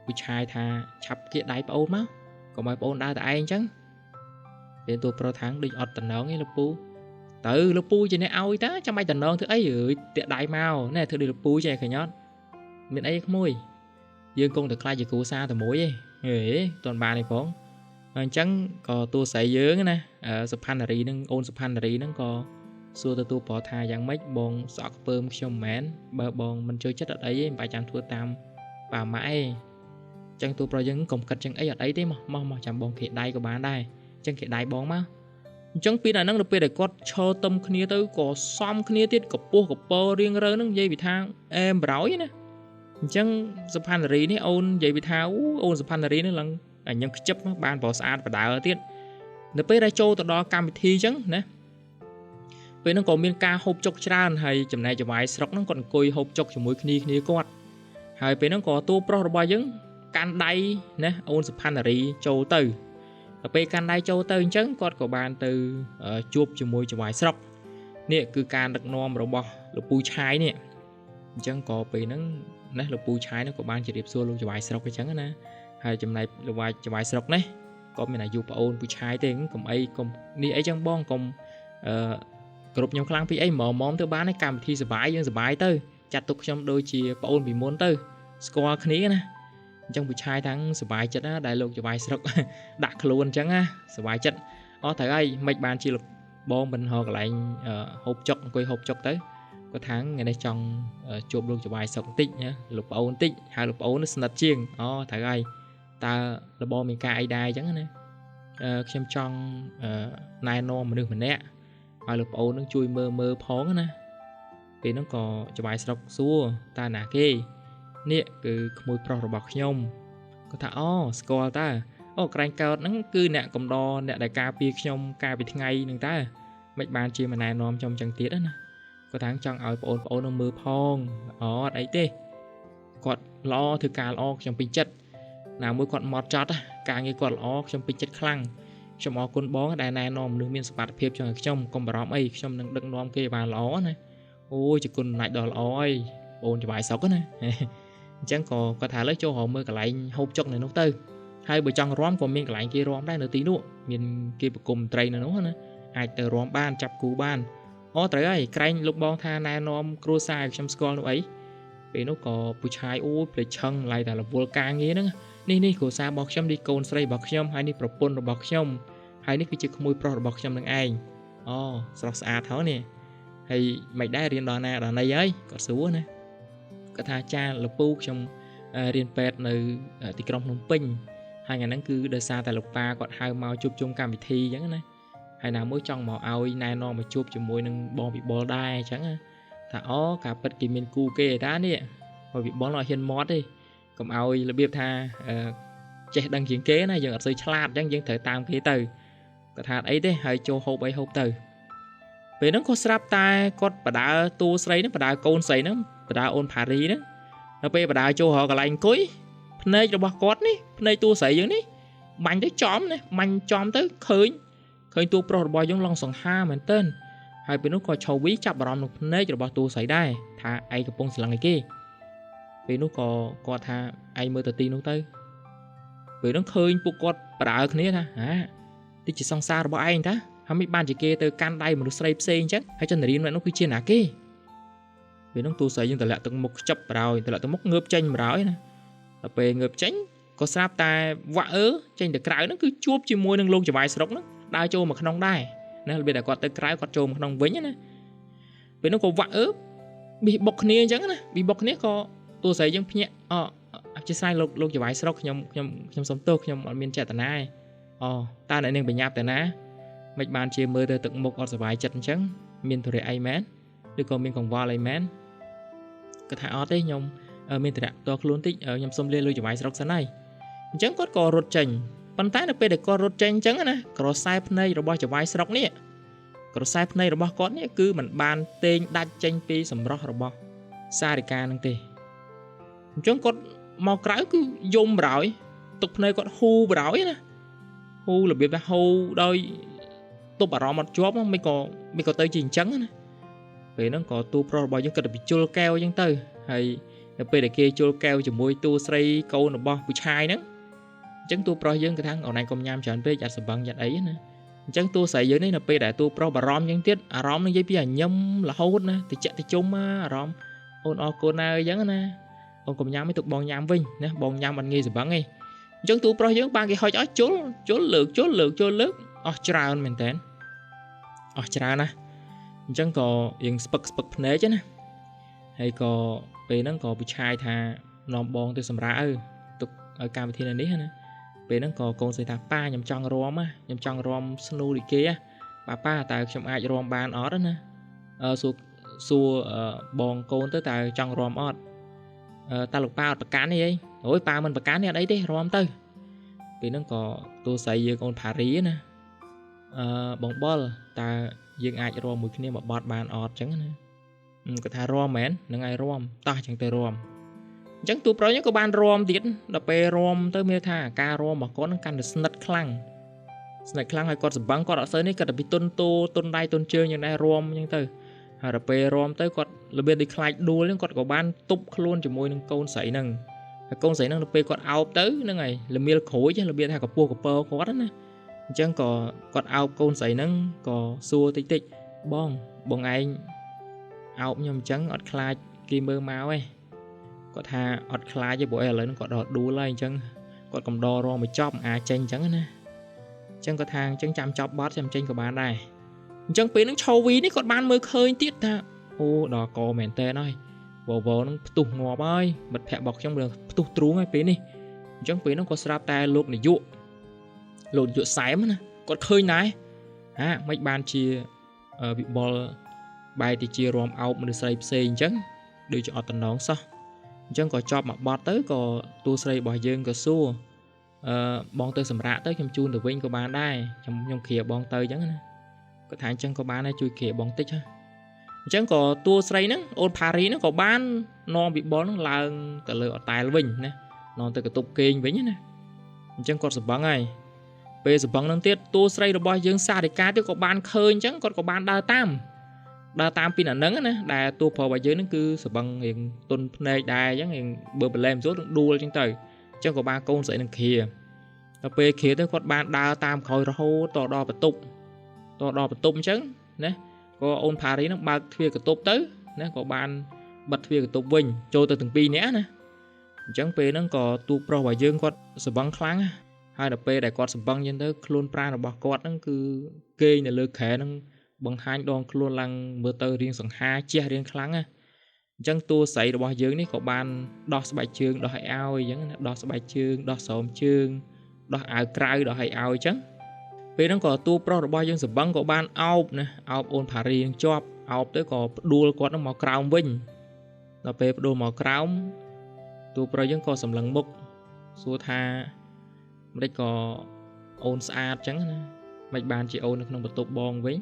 ពូឆាយថាឆាប់គៀកដៃប្អូនមកកុំឲ្យប្អូនដើរតែឯងអញ្ចឹងពេលតួប្រុសថាងដូចអត់តំណងទេលោកពូទៅលោកពូជាអ្នកឲ្យតាចាំបាច់តំណងធ្វើអីអើយតាក់ដៃមកណែធ្វើដូចលោកពូចេះឃើញអត់មានអីក្មួយយើងគង់តែខ្លាចជាគ្រូសាតែមួយឯងហេតន់បានឯងផងអញ្ចឹងក៏តួស្រីយើងណាសុផាន់នារីនឹងអូនសុផាន់នារីនឹងក៏សួរទៅតួប្រុសថាយ៉ាងម៉េចបងសក់ខ្ពើមខ្ញុំមិនមែនបើបងមិនចូលចិត្តអត់អីទេមិនបាច់ចាំធ្វើតាមប៉ាម៉ាក់ឯងអញ្ចឹងតួប្រុសយើងកុំគិតចឹងអីអត់អីទេមកចាំបងគេដៃក៏បានដែរអញ្ចឹងគេដៃបងមកអញ្ចឹងពីដល់ហ្នឹងដល់ពេលដែលគាត់ឈរទំគ្នាទៅក៏សំគ្នាទៀតកពស់កពើរៀងរើហ្នឹងនិយាយពីថាអែមប្រយណាអញ្ចឹងសុផាន់នារីនេះអូននិយាយពីថាអូនសុផាន់នារីនេះឡើងអញ្ចឹងខ្ជិបបានប្រស្អាតបដើទៀតដល់ពេលដែលចូលទៅដល់កម្មវិធីអញ្ចឹងណាពេលហ្នឹងក៏មានការហូបចុកច្រើនហើយចំណែកចវាយស្រុកហ្នឹងគាត់អង្គុយហូបចុកជាមួយគ្នាគាត់ហើយពេលហ្នឹងក៏តួប្រុសរបស់យើងកាន់ដៃណាអូនសុផាន់នារីចូលទៅដល់ពេលកាន់ដៃចូលទៅអញ្ចឹងគាត់ក៏បានទៅជួបជាមួយចវាយស្រុកនេះគឺការដឹកនាំរបស់លោកពូឆាយនេះអញ្ចឹងក៏ពេលហ្នឹងណាលោកពូឆាយនោះក៏បានជម្រាបសួរលោកចវាយស្រុកអញ្ចឹងណាហើយចំណែកលោកចវាយស្រុកនេះក៏មានអាយុប្អូនពូឆាយទេកុំអីកុំនេះអីចឹងបងកុំគ្រប់ខ្ញុំខ្លាំងពីអីម៉មទៅបានឯកម្មវិធីសបាយយើងសបាយទៅចាត់ទុកខ្ញុំដូចជាប្អូនពីមុនទៅស្គាល់គ្នាណាអញ្ចឹងពូឆាយទាំងសប្បាយចិត្តណាដែលលោកចវាយស្រុកដាក់ខ្លួនអញ្ចឹងណាសប្បាយចិត្តត្រូវហើយមិនបានជាបងមិនហៅកន្លែងហូបចុកអង្គុយហូបចុកទៅគាត់ថាថ្ងៃនេះចង់ជួបលោកចវាយស្រុកបន្តិចណាលោកប្អូនបន្តិចហើយលោកប្អូនស្និទ្ធជាងត្រូវហើយតើរបបមានការអីដែរអញ្ចឹងណាខ្ញុំចង់ណែនាំមនុស្សម្នាក់ឲ្យលោកប្អូននឹងជួយមើលផងណាពេលហ្នឹងក៏ចវាយស្រុកសួរតើណាគេនេះគឺក្មួយប្រុសរបស់ខ្ញុំគាត់ថាស្គាល់តើក្រែងកើតហ្នឹងគឺអ្នកកំដរអ្នកដែលការពារខ្ញុំកាលពីថ្ងៃហ្នឹងតើមិនបានជាមកណែនាំខ្ញុំចឹងទៀតណាគាត់ថាចង់ឲ្យបងប្អូននឹងមើលផងអត់អីទេគាត់ល្អធ្វើការល្អខ្ញុំពេញចិត្តណាមួយគាត់មកចត់ការងារគាត់ល្អខ្ញុំពេញចិត្តខ្លាំងខ្ញុំអរគុណបងដែលណែនាំមនុស្សមានសមត្ថភាពចឹងឲ្យខ្ញុំកុំបារម្ភអីខ្ញុំនឹងដឹកនាំគេបានល្អណាអូយជាគុណអំណាចដ៏ល្អអីបងចវាយស្រុកណាអញ្ចឹងក៏គាត់ថាឥឡូវចូលរកមើលកន្លែងហូបចុកនៅនោះទៅហើយបើចង់រាំក៏មានកន្លែងគេរាំដែរនៅទីនោះមានគេប្រគំត្រីនៅនោះណាអាចទៅរាំបានចាប់គូបានត្រូវហើយក្រែងលោកបងថាណែនាំគ្រួសារខ្ញុំស្គាល់នោះអីពេលនោះក៏ពូឆាយអូយភ្លេចឆឹងឡាយតែរវល់ការងារហ្នឹងនេះគ្រួសាររបស់ខ្ញុំនេះកូនស្រីរបស់ខ្ញុំហើយនេះប្រពន្ធរបស់ខ្ញុំហើយនេះគឺជាក្មួយប្រុសរបស់ខ្ញុំនឹងឯងស្រស់ស្អាតហើយនេះហើយមិនដែររៀនដល់ណាដល់ណីហើយគាត់សួរណាគាត់ថាចាលោកពូខ្ញុំរៀនពេទ្យនៅទីក្រុងភ្នំពេញហើយថ្ងៃហ្នឹងគឺដោយសារតែលោកប៉ាគាត់ហៅមកជួបជុំកម្មវិធីអញ្ចឹងណាហើយណាមួយចង់មកឲ្យណែនាំមកជួបជាមួយនឹងបងវិបុលដែរអញ្ចឹងថាការពិតគេមានគូគេតានេះបងវិបុលអត់ហ៊ានមាត់ទេកុំឲ្យរបៀបថាចេះដឹងជាងគេណាយើងអត់សូវឆ្លាតអញ្ចឹងយើងត្រូវតាមគេទៅគាត់ថាអីទេហើយចូលហូបអីហូបទៅពេលហ្នឹងក៏ស្រាប់តែគាត់បដើតួស្រីហ្នឹងបដើកូនស្រីហ្នឹងបដើអូនផារីហ្នឹងដល់ពេលបដើចូលរកកន្លែងអង្គុយភ្នែករបស់គាត់នេះភ្នែកតួស្រីយើងនេះ បាញ់ទៅចំណាបាញ់ចំទៅឃើញតួប្រុសរបស់យើងឡងសង្ហាមែនទែនហើយពេលនោះក៏ឆោវីចាប់អារម្មណ៍នឹងភ្នែករបស់តួស្រីដែរថាឯងកំពុងស្រឡាញ់ឯគេពេលនោះក៏គាត់ថាឯងមើលទៅទីនោះទៅពេលនោះឃើញពួកគាត់ប្រើគ្នាថាទីជាសង្សាររបស់ឯងតាហើយមិនបានជាគេទៅកាន់ដៃមនុស្សស្រីផ្សេងអញ្ចឹងហើយចន្ទរាននោះគឺជាណាគេពេលនោះតួស្រីយើងតម្លាក់ទឹកមុខខ្ចប់បរោយតម្លាក់ទឹកមុខងើបចេញបរោយណាដល់ពេលងើបចេញក៏ស្រាប់តែវាក់ចេញទៅក្រៅហ្នឹងគឺជួបជាមួយនឹងលោកចវាយស្រុកហ្នឹងដើរចូលមកក្នុងដែរណារបៀបតែគាត់ទៅក្រៅគាត់ចូលមកក្នុងវិញណាពេលនោះក៏វាក់ប៊ីបុកគ្នាអញ្ចឹងណាប៊ីបុកគ្នាក៏តួស្រីយើងភ្ញាក់អជាស្រ័យលោកចវាយស្រុកខ្ញុំសុំទោសខ្ញុំអត់មានចេតនាទេតើអ្នកនាងបញ្ញាប់តាណាមិនបានជាមើលទៅទឹកមុខអត់សុបាយចិត្តអញ្ចឹងមានធរៈអីមែនឬក៏មានកង្វល់អីមែនគាត់ថាអត់ទេខ្ញុំមានធរៈតខ្លួនតិចខ្ញុំសុំលាលោកចវាយស្រុកសិនហើយអញ្ចឹងគាត់ក៏រត់ចេញប៉ុន្តែនៅពេលដែលគាត់រត់ចេញអញ្ចឹងណាក្រសែភ្នែករបស់ចវាយស្រុកនេះក្រសែភ្នែករបស់គាត់នេះគឺមិនបានតេងដាច់ចេញពីសម្រស់របស់សារិកានឹងទេអញ្ចឹងគាត់មកក្រៅគឺយំបរោយទឹកភ្នែកគាត់ហ៊ូបរោយណាហ៊ូរបៀបថាហូរដោយទប់អារម្មណ៍អត់ជាប់មិនក៏ទៅជាអញ្ចឹងណាពេលហ្នឹងក៏តួប្រុសរបស់យើងគិតទៅជុលកែវអញ្ចឹងទៅហើយនៅពេលដែលគេជុលកែវជាមួយតួស្រីកូនរបស់ពូឆាយហ្នឹងអញ្ចឹងតួប្រុសយើងក៏ថាអូនឯងកុំញ៉ាំច្រើនពេកអាចសម្បឹងយ៉ាត់អីណាអញ្ចឹងតួស្រីយើងនេះនៅពេលដែលតួប្រុសបារម្ភអញ្ចឹងទៀតអារម្មណ៍នឹងនិយាយពីញ៉ាំរហូតណាតិចតិចុំអារម្មណ៍អូនអរគុណណាអញ្ចឹងណាអូនកុំញ៉ាំទេទុកបងញ៉ាំវិញណាបងញ៉ាំអត់ងាយសម្បឹងទេអញ្ចឹងតួប្រុសយើងបានគេហុចឲ្យជុលលើកអស់ច្រើនមែនតើអស់ច្រើនណាអញ្ចឹងក៏យើងស្ពឹកភ្នែកណាហើយក៏ពេលហ្នឹងក៏ពូឆាយថានាំបងទៅសម្រាប់ទុកឲ្យកម្មវិធីនេះណាពេលហ្នឹងក៏កូនស្រីថាប៉ាខ្ញុំចង់រាំស្នូលដូចគេប៉ាតើខ្ញុំអាចរាំបានអត់ណាសួរបងកូនទៅតើចង់រាំអត់តើលោកប៉ាអត់ប្រកាន់ទេអូយប៉ាមិនប្រកាន់ទេអត់អីទេរាំទៅពេលហ្នឹងក៏តួស្រីយើងអូនផារីណាបងបលតើយើងអាចរាំមួយគ្នាមួយបទបានអត់ចឹងណាគាត់ថារាំមែននឹងឲ្យរាំតោះចឹងទៅរាំអញ្ចឹងតួប្រុសហ្នឹងក៏បានរាំទៀតដល់ពេលរាំទៅមានថាការរាំរបស់គាត់នឹងកាន់តែស្និទ្ធខ្លាំងហើយគាត់សម្បឹងគាត់អត់សូវនេះគាត់តែពីទុនដៃទុនជើងយ៉ាងដែររាំអញ្ចឹងទៅហើយដល់ពេលរាំទៅគាត់របៀបដូចខ្លាចដួលហ្នឹងគាត់ក៏បានទប់ខ្លួនជាមួយនឹងកូនស្រីហ្នឹងហើយកូនស្រីហ្នឹងដល់ពេលគាត់អោបទៅហ្នឹងហើយល្មៀលក្រួយរបៀបថាកពស់កពើគាត់ណាអញ្ចឹងក៏គាត់អោបកូនស្រីហ្នឹងក៏សួរតិចបងឯងអោបខ្ញុំអញ្ចឹងអត់ខ្លាចគេមើលមកទេគាត់ថាអត់ខ្លាចទេព្រោះឥឡូវហ្នឹងគាត់ដល់ដួលហើយអញ្ចឹងគាត់កំដររងមកចប់អាចចេញអញ្ចឹងណាអញ្ចឹងគាត់ថាអញ្ចឹងចាំចប់បត់ចាំចេញក៏បានដែរអញ្ចឹងពេលហ្នឹងឆោវីនេះគាត់បានមើលឃើញទៀតថាអូដល់កមែនតើហើយវហ្នឹងផ្ទុះងាប់ហើយមិត្តភក្តិរបស់ខ្ញុំផ្ទុះទ្រូងហើយពេលនេះអញ្ចឹងពេលហ្នឹងក៏ស្រាប់តែលោកនាយកសែមណាគាត់ឃើញដែរមិនបានជាវិបុលបែរទៅជារំអោបមនុស្សស្រីផ្សេងអញ្ចឹងដូចជាអត់តំណងសោះអញ្ចឹងក៏ចប់មកបត់ទៅក៏តួស្រីរបស់យើងក៏សួរបងទៅសម្រាប់ទៅខ្ញុំជូនទៅវិញក៏បានដែរខ្ញុំគ្រាបងទៅអញ្ចឹងណាគាត់ថាអញ្ចឹងក៏បានដែរជួយគ្រាបងតិចហ៎អញ្ចឹងក៏តួស្រីហ្នឹងអូនផារីហ្នឹងក៏បាននាំវិបុលហ្នឹងឡើងទៅលើអតែលវិញណានាំទៅកតុបគេងវិញណាអញ្ចឹងគាត់សម្បឹងហើយពេលសម្បឹងហ្នឹងទៀតតួស្រីរបស់យើងសារិកាទៀតក៏បានឃើញអញ្ចឹងគាត់ក៏បានដើរតាមពីអាហ្នឹងណាដែលតួប្រុសរបស់យើងហ្នឹងគឺសម្បឹងរៀងទុនភ្នែកដែរអញ្ចឹងរៀងបើប្រឡែមចូលនឹងដួលអញ្ចឹងទៅអញ្ចឹងក៏បានកូនស្រីនឹងគ្រាដល់ពេលគ្រាទៅគាត់បានដើរតាមក្រោយរហូតដល់បន្ទប់អញ្ចឹងណាក៏អូនផារីហ្នឹងបើកទ្វារកតុបទៅណាក៏បានបិទទ្វារកតុបវិញចូលទៅទាំងពីរនាក់ណាអញ្ចឹងពេលហ្នឹងក៏តួប្រុសរបស់យើងគាត់សម្បឹងខ្លាំងហើយដល់ពេលដែលគាត់សម្បឹងចឹងទៅខ្លួនប្រាណរបស់គាត់ហ្នឹងគឺគេងនៅលើក្រែហ្នឹងបង្ហាញដងខ្លួនឡើងមើលទៅរៀងសង្ហាជះរៀងខ្លាំងណាអញ្ចឹងតួស្រីរបស់យើងនេះក៏បានដោះស្បែកជើងដោះឲ្យអញ្ចឹងណាដោះស្បែកជើងដោះស្រោមជើងដោះអាវក្រៅដោះឲ្យអញ្ចឹងពេលហ្នឹងក៏តួប្រុសរបស់យើងសម្បឹងក៏បានអោបអូនផារីនឹងជាប់អោបទៅក៏ផ្ដួលគាត់នឹងមកក្រោមវិញដល់ពេលផ្ដួលមកក្រោមតួប្រុសយើងក៏សម្លឹងមុខសួរថាមិនដេចក៏អូនស្អាតអញ្ចឹងណាមិនបានជាអូននៅក្នុងបន្ទប់បងវិញ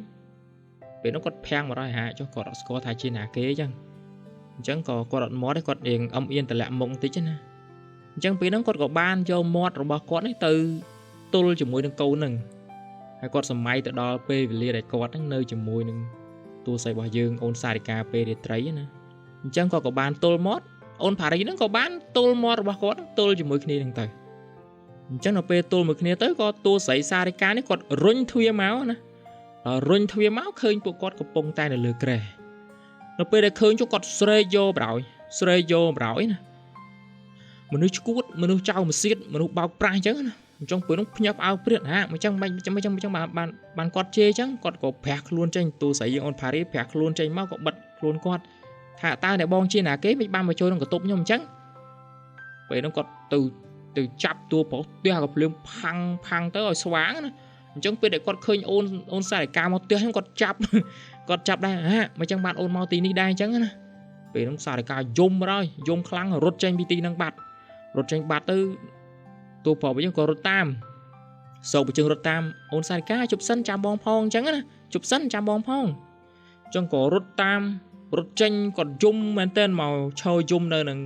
ពេលនោះគាត់ភាំងមកហើយចុះគាត់អត់ស្គាល់ថាជាណាគេអញ្ចឹងក៏គាត់អត់មាត់ទេគាត់រៀងអៀនតម្លាក់មុខបន្តិចណាអញ្ចឹងពេលហ្នឹងគាត់ក៏បានយកមាត់របស់គាត់នេះទៅ ទល់ជាមួយនឹងកូនហ្នឹងហើយគាត់សម័យទៅដល់ពេលវេលាដែលគាត់ហ្នឹងនៅជាមួយនឹងតួស្រីរបស់យើងអូនសារិកាពេលរាត្រីណាអញ្ចឹងគាត់ក៏បានទល់មាត់អូនផារីហ្នឹងក៏បានទល់មាត់របស់គាត់ទល់ជាមួយគ្នាហ្នឹងទៅអញ្ចឹងដល់ពេលទល់មួយគ្នាទៅក៏តួស្រីសារិកានេះគាត់រុញទ្វារមកណារុញទ្វារមកឃើញពួកគាត់កំពុងតែនៅលើគ្រែនៅពេលដែលឃើញគាត់ស្រែកយកបរោយណាមនុស្សឈួតមនុស្សចៅមកសៀតមនុស្សបោកប្រាស់អញ្ចឹងណាអញ្ចឹងពេលនោះភ្ញាក់ផ្អើលព្រាតហាមិនចឹងបានគាត់ជេរអញ្ចឹងគាត់ក៏ប្រះខ្លួនចេញតួស្រីយើងអូនផារីប្រះខ្លួនចេញមកក៏បិទខ្លួនគាត់ថាតើអ្នកបងជាណាគេមិនបានមកចូលក្នុងកតុបខ្ញុំអញ្ចឹងពេលនោះគាត់ទៅចាប់តួប្រុសផ្ទះក៏ភ្លាមផាំងទៅឲ្យស្វាងណាអញ្ចឹងពេលដែលគាត់ឃើញអូនសារិកាមកផ្ទះខ្ញុំគាត់ចាប់ដែរហាមិនចឹងបានអូនមកទីនេះដែរអញ្ចឹងណាពេលនោះសារិកាយំមកហើយយំខ្លាំងរត់ចេញពីទីហ្នឹងបាត់ទៅតួប្រុសវិញក៏រត់តាមសោកបញ្ជឹងរត់តាមអូនសារិកាជប់សិនចាំបងផងអញ្ចឹងណាជប់សិនចាំបងផងអញ្ចឹងក៏រត់ចេញគាត់យំមែនទែនមកឈរយំនៅនឹង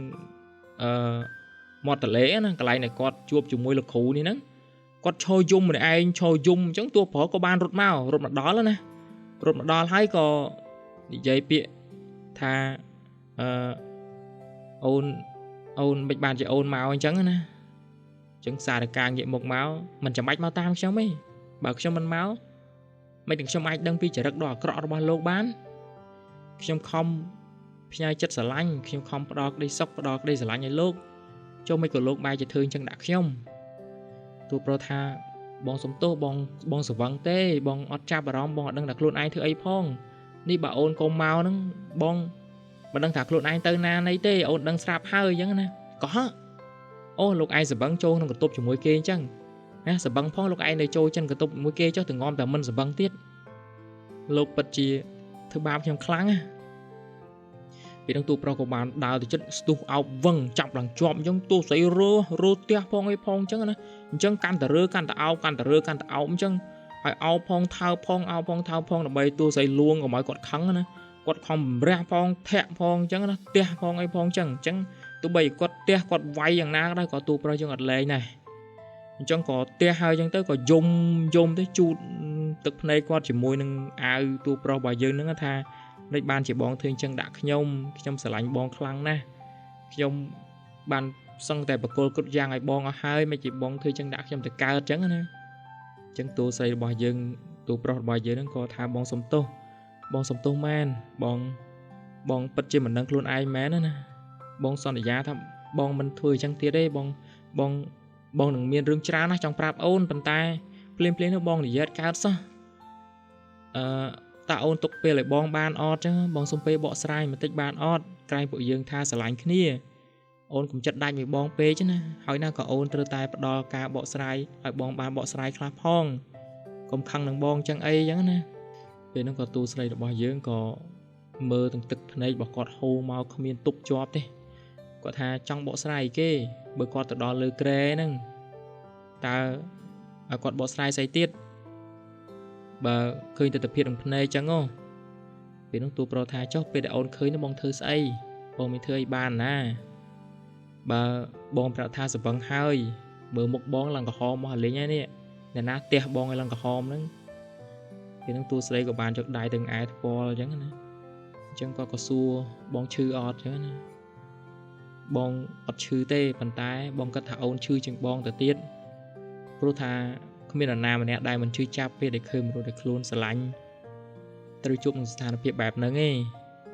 មាត់ទន្លេណាកន្លែងដែលគាត់ជួបជាមួយលោកគ្រូនេះហ្នឹងគាត់ឈរយំម្នាក់ឯងឈរយំអញ្ចឹងតួប្រុសក៏បានរត់មកដល់ណារត់មកដល់ហើយក៏និយាយពាក្យថាអូនមិនបានជាអូនមកអញ្ចឹងណាអញ្ចឹងសារិកាងាកមុខមកមិនចាំបាច់មកតាមខ្ញុំទេបើខ្ញុំមិនមកមិនទាំងខ្ញុំអាចដឹងពីចរិតដ៏អាក្រក់របស់លោកបានខ្ញុំខំផ្ញើចិត្តស្រឡាញ់ខ្ញុំខំផ្ដល់ក្តីសុខផ្ដល់ក្តីស្រឡាញ់ឲ្យលោកចុះមិនក៏លោកបែរជាធ្វើអញ្ចឹងដាក់ខ្ញុំទោះប្រថាបងសុំទោសបងស្វឹងទេបងអត់ចាប់អារម្មណ៍បងអត់ដឹងថាខ្លួនឯងធ្វើអីផងនេះបើអូនកុំមកហ្នឹងបងមិនដឹងថាខ្លួនឯងទៅណាណីទេអូនដឹងស្រាប់ហើយអញ្ចឹងណាក៏អូលោកឯងសបឹងចូលក្នុងកតុបជាមួយគេអញ្ចឹងណាសបឹងផងលោកឯងនៅចូលចិនកតុបមួយគេចុះទៅងំតែមិនសបឹងទៀតលោកពិតជាធ្វើបាបខ្ញុំខ្លាំងណាពេលហ្នឹងទូប្រុសក៏បានដើរទៅចិត្តស្ទុះអោបវឹងចាប់ឡើងជាប់អញ្ចឹងទូស្រីរោទះផងអីផងអញ្ចឹងណាអញ្ចឹងកាន់តែរើកាន់តែអោបអញ្ចឹងហើយអោបផងថើបផងអោបផងថើបផងដើម្បីទូស្រីលួងកុំឲ្យគាត់ខឹងណាគាត់ខំបំរះផងធាក់ផងអញ្ចឹងណាទះផងអីផងអញ្ចឹងទោះបីគាត់ទះគាត់វាយយ៉ាងណាក៏ដោយក៏ទូប្រុសយើងអត់លែងដែរអញ្ចឹងក៏ទះហើយអញ្ចឹងទៅក៏យំទៅជូតទឹកភ្នែកគាត់ជាមួយនឹងអាវទូប្រុសរបស់យើងហ្នឹងថាមិនបានជាបងធ្វើអញ្ចឹងដាក់ខ្ញុំស្រឡាញ់បងខ្លាំងណាស់ខ្ញុំបានសឹងតែបកគលគិតយ៉ាងឲ្យបងអស់ហើយមិនជាបងធ្វើអញ្ចឹងដាក់ខ្ញុំទៅកើតអញ្ចឹងណាអញ្ចឹងតួស្រីរបស់យើងតួប្រុសរបស់យើងហ្នឹងក៏ថាបងសុំទោសមែនបងពិតជាមិនដឹងខ្លួនឯងមែនណាបងសន្យាថាបងមិនធ្វើអញ្ចឹងទៀតទេបងនឹងមានរឿងច្រើនណាស់ចង់ប្រាប់អូនប៉ុន្តែភ្លាមនោះបងនិយាយកើតសោះតើអូនទុកពេលឲ្យបងបានអត់ចឹងបងសុំពេលបកស្រាយបន្តិចបានអត់ក្រែងពួកយើងថាស្រឡាញ់គ្នាអូនកុំចិត្តដាច់មួយបងពេកណាហើយណាក៏អូនត្រូវតែផ្ដល់ការបកស្រាយឲ្យបងបានបកស្រាយខ្លះផងកុំខឹងនឹងបងចឹងអីចឹងណាពេលហ្នឹងក៏ទូស្រីរបស់យើងក៏មើលទាំងទឹកភ្នែករបស់គាត់ហូរមកគ្មានទប់ជាប់ទេគាត់ថាចង់បកស្រាយគេបើគាត់ទៅដល់លើក្រែហ្នឹងតើឲ្យគាត់បកស្រាយស្អីទៀតបើឃើញទស្សនភាពនឹងភ្នែកចឹងហ៎ពេលនោះទូប្រុសថាចុះពេលដែលអូនឃើញនោះបងធ្វើស្អីបងមិនធ្វើអីបានណាបើបងប្រាប់ថាសបឹងហើយមើលមុខបងឡើងក្រហមមកលេងហើយនេះអ្នកណាទះបងឲ្យឡើងក្រហមហ្នឹងពេលហ្នឹងទូស្រីក៏បានយកដៃទៅឯថ្ពាល់អញ្ចឹងណាអញ្ចឹងក៏សួរបងឈឺអត់អញ្ចឹងណាបងអត់ឈឺទេប៉ុន្តែបងគិតថាអូនឈឺជាងបងទៅទៀតព្រោះថាគ្មាននរណាម្នាក់ដែលមិនឈឺចាប់ពេលដែលឃើញមនុស្សដែលខ្លួនស្រឡាញ់ត្រូវជួបនឹងស្ថានភាពបែបហ្នឹងឯង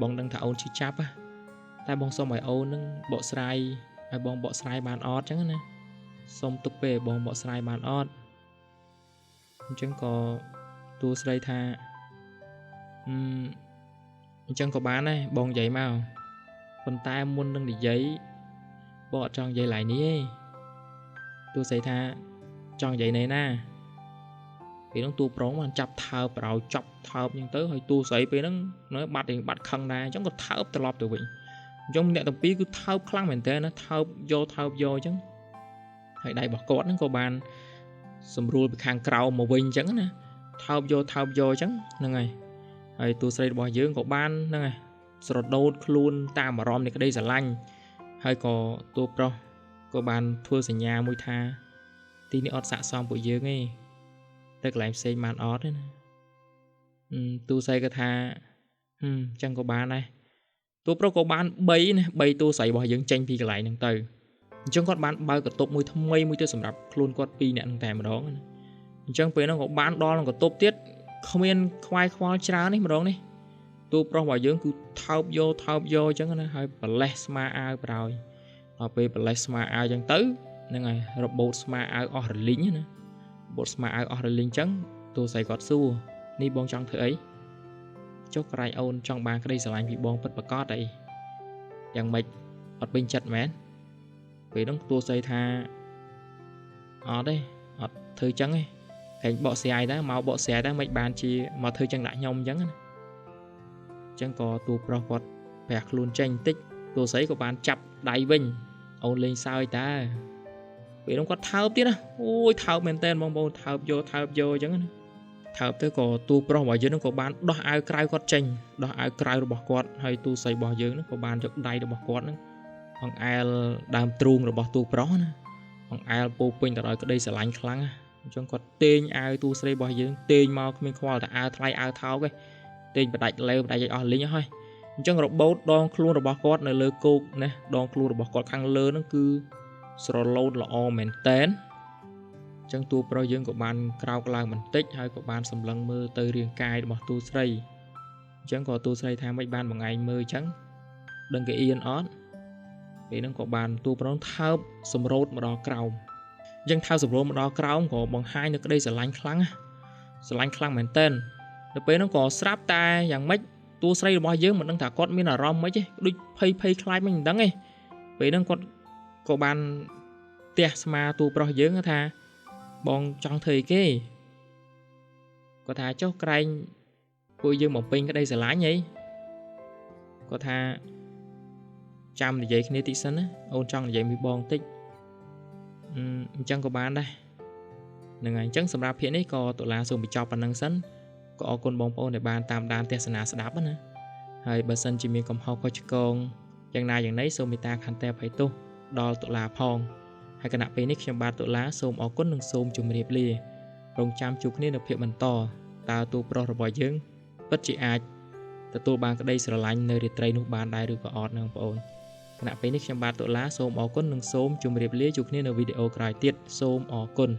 បងដឹងថាអូនឈឺចាប់តែបងសុំឲ្យអូននឹងបកស្រាយឲ្យបងបកស្រាយបានអត់អញ្ចឹងណាសុំទុកពេលបងបកស្រាយបានអត់អញ្ចឹងក៏ទូស្រីថាអញ្ចឹងក៏បានដែរបងនិយាយមកប៉ុន្តែមុននឹងនិយាយបងអត់ចង់និយាយឡើយនេះទេទូស្រីថាចង់និយាយណាពេលហ្នឹងតួប្រុសបានចាប់ថើបប្រោចាប់ថើបអញ្ចឹងទៅហើយតួស្រីពេលហ្នឹងបាត់ខឹងដែរអញ្ចឹងក៏ថើបត្រឡប់ទៅវិញអញ្ចឹងអ្នកទាំងពីរគឺថើបខ្លាំងមែនតើណាថើបយកអញ្ចឹងហើយដៃរបស់គាត់ហ្នឹងក៏បានសម្រួលពីខាងក្រោមមកវិញអញ្ចឹងណាថើបយកអញ្ចឹងហ្នឹងហើយតួស្រីរបស់យើងក៏បានហ្នឹងហើយស្រដោតខ្លួនតាមអារម្មណ៍នៃក្តីស្រឡាញ់ហើយក៏តួប្រុសក៏បានធ្វើសញ្ញាមួយថា ទីនេះអត់ស័ក្តិសមពួកយើងទេទៅកន្លែងផ្សេងបានអត់ទេណាទូស័យក៏ថាចឹងក៏បានដែរតួប្រុសក៏បាន3ណា3តួស្រីរបស់យើងចេញពីកន្លែងហ្នឹងទៅអញ្ចឹងគាត់បានបើកបន្ទប់មួយថ្មីមួយទៀតសម្រាប់ខ្លួនគាត់2នាក់ហ្នឹងតែម្ដងណាអញ្ចឹងពេលហ្នឹងក៏បានដល់ក្នុងបន្ទប់ទៀតគ្មានខ្វាយខ្វល់ច្រើននេះម្ដងនេះតួប្រុសរបស់យើងគឺថើបយកអញ្ចឹងណាហើយប្រលេះស្មាអាវប្រោយដល់ពេលប្រលេះស្មាអាវអញ្ចឹងទៅហ្នឹងហើយរបូតស្មាអាវអស់រលីងណារបូតស្មាអាវអស់រលីងអញ្ចឹងតួស្រីគាត់សួរនេះបងចង់ធ្វើអីចុះក្រែងអូនចង់បានក្តីស្រឡាញ់ពីបងពិតប្រាកដអីយ៉ាងម៉េចអត់ពេញចិត្តមែនពេលហ្នឹងតួស្រីថាអត់ទេអត់ធ្វើចឹងទេតែបកស្រាយដែរមកបកស្រាយដែរមិនបានជាមកធ្វើចឹងដាក់ខ្ញុំអញ្ចឹងណាអញ្ចឹងក៏តួប្រុសគាត់ប្រះខ្លួនចេញបន្តិចតួស្រីក៏បានចាប់ដៃវិញអូនលេងសើចតាពេលហ្នឹងគាត់ថើបទៀតណាអូយថើបមែនតើបងប្អូនថើបយកអញ្ចឹងណាថើបទៅក៏តួប្រុសរបស់យើងហ្នឹងក៏បានដោះអាវក្រៅគាត់ចេញដោះអាវក្រៅរបស់គាត់ហើយតួស្រីរបស់យើងហ្នឹងក៏បានយកដៃរបស់គាត់ហ្នឹងអង្អែលដើមទ្រូងរបស់តួប្រុសណាអង្អែលពោពេញទៅដោយក្តីស្រឡាញ់ខ្លាំងណាអញ្ចឹងគាត់ទាញអាវតួស្រីរបស់យើងទាញមកគ្មានខ្វល់តែអាវថ្លៃអាវថោកឯងទាញបដាច់លេវបដាច់ឲ្យអស់លីងហើយអញ្ចឹងរបូតដងខ្លួនរបស់គាត់នៅលើគោកណាដងខ្លួនរបស់គាត់ខាងលើហ្នឹងគឺស្រឡូតល្អមែនតែនអញ្ចឹងតួប្រុសយើងក៏បានក្រោកឡើងបន្តិចហើយក៏បានសម្លឹងមើលទៅរាងកាយរបស់តួស្រីអញ្ចឹងក៏តួស្រីថាមិនបានបងឯងមើលអញ្ចឹងដឹងគេអៀនអត់ពេលហ្នឹងក៏បានតួប្រុសថើបសម្រូតមកដល់ក្រោមអញ្ចឹងថើបសម្រូតមកដល់ក្រោមក៏បង្ហាញនៅក្តីស្រឡាញ់ខ្លាំងស្រឡាញ់ខ្លាំងមែនតែនដល់ពេលហ្នឹងក៏ស្រាប់តែយ៉ាងម៉េចតួស្រីរបស់យើងមិនដឹងថាគាត់មានអារម្មណ៍មិនទេដូចភ័យខ្លាចមិនដឹងទេពេលហ្នឹងគាត់ក៏បានទះស្មាតួប្រុសយើងថាបងចង់ធ្វើអីគេគាត់ថាចុះក្រែងពួកយើងបំពេញក្តីស្រឡាញ់ហីគាត់ថាចាំនិយាយគ្នាតិចសិនណាអូនចង់និយាយមួយបងតិចអញ្ចឹងក៏បានដែរហ្នឹងហើយអញ្ចឹងសម្រាប់ភាគនេះក៏តុលាសូមបញ្ចប់ប៉ុណ្្នឹងសិនក៏អរគុណបងប្អូនដែលបានតាមដានទស្សនាស្ដាប់ណាហើយបើសិនជាមានកំហុសខុសឆ្គងយ៉ាងណាយ៉ាងណីសូមមេត្តាខន្តីអភ័យទោសដល់តុលាផងហើយគណៈពេលនេះខ្ញុំបាទតុលាសូមអរគុណនិងសូមជម្រាបលារងចាំជួបគ្នានៅភាគបន្តតើតួប្រុសរបស់យើងពិតជាអាចទទួលបានក្តីស្រឡាញ់នៅរាត្រីនោះបានដែរឬក៏អត់ណាបងប្អូនគណៈពេលនេះខ្ញុំបាទតុលាសូមអរគុណនិងសូមជម្រាបលាជួបគ្នានៅវីដេអូក្រោយទៀតសូមអរគុណ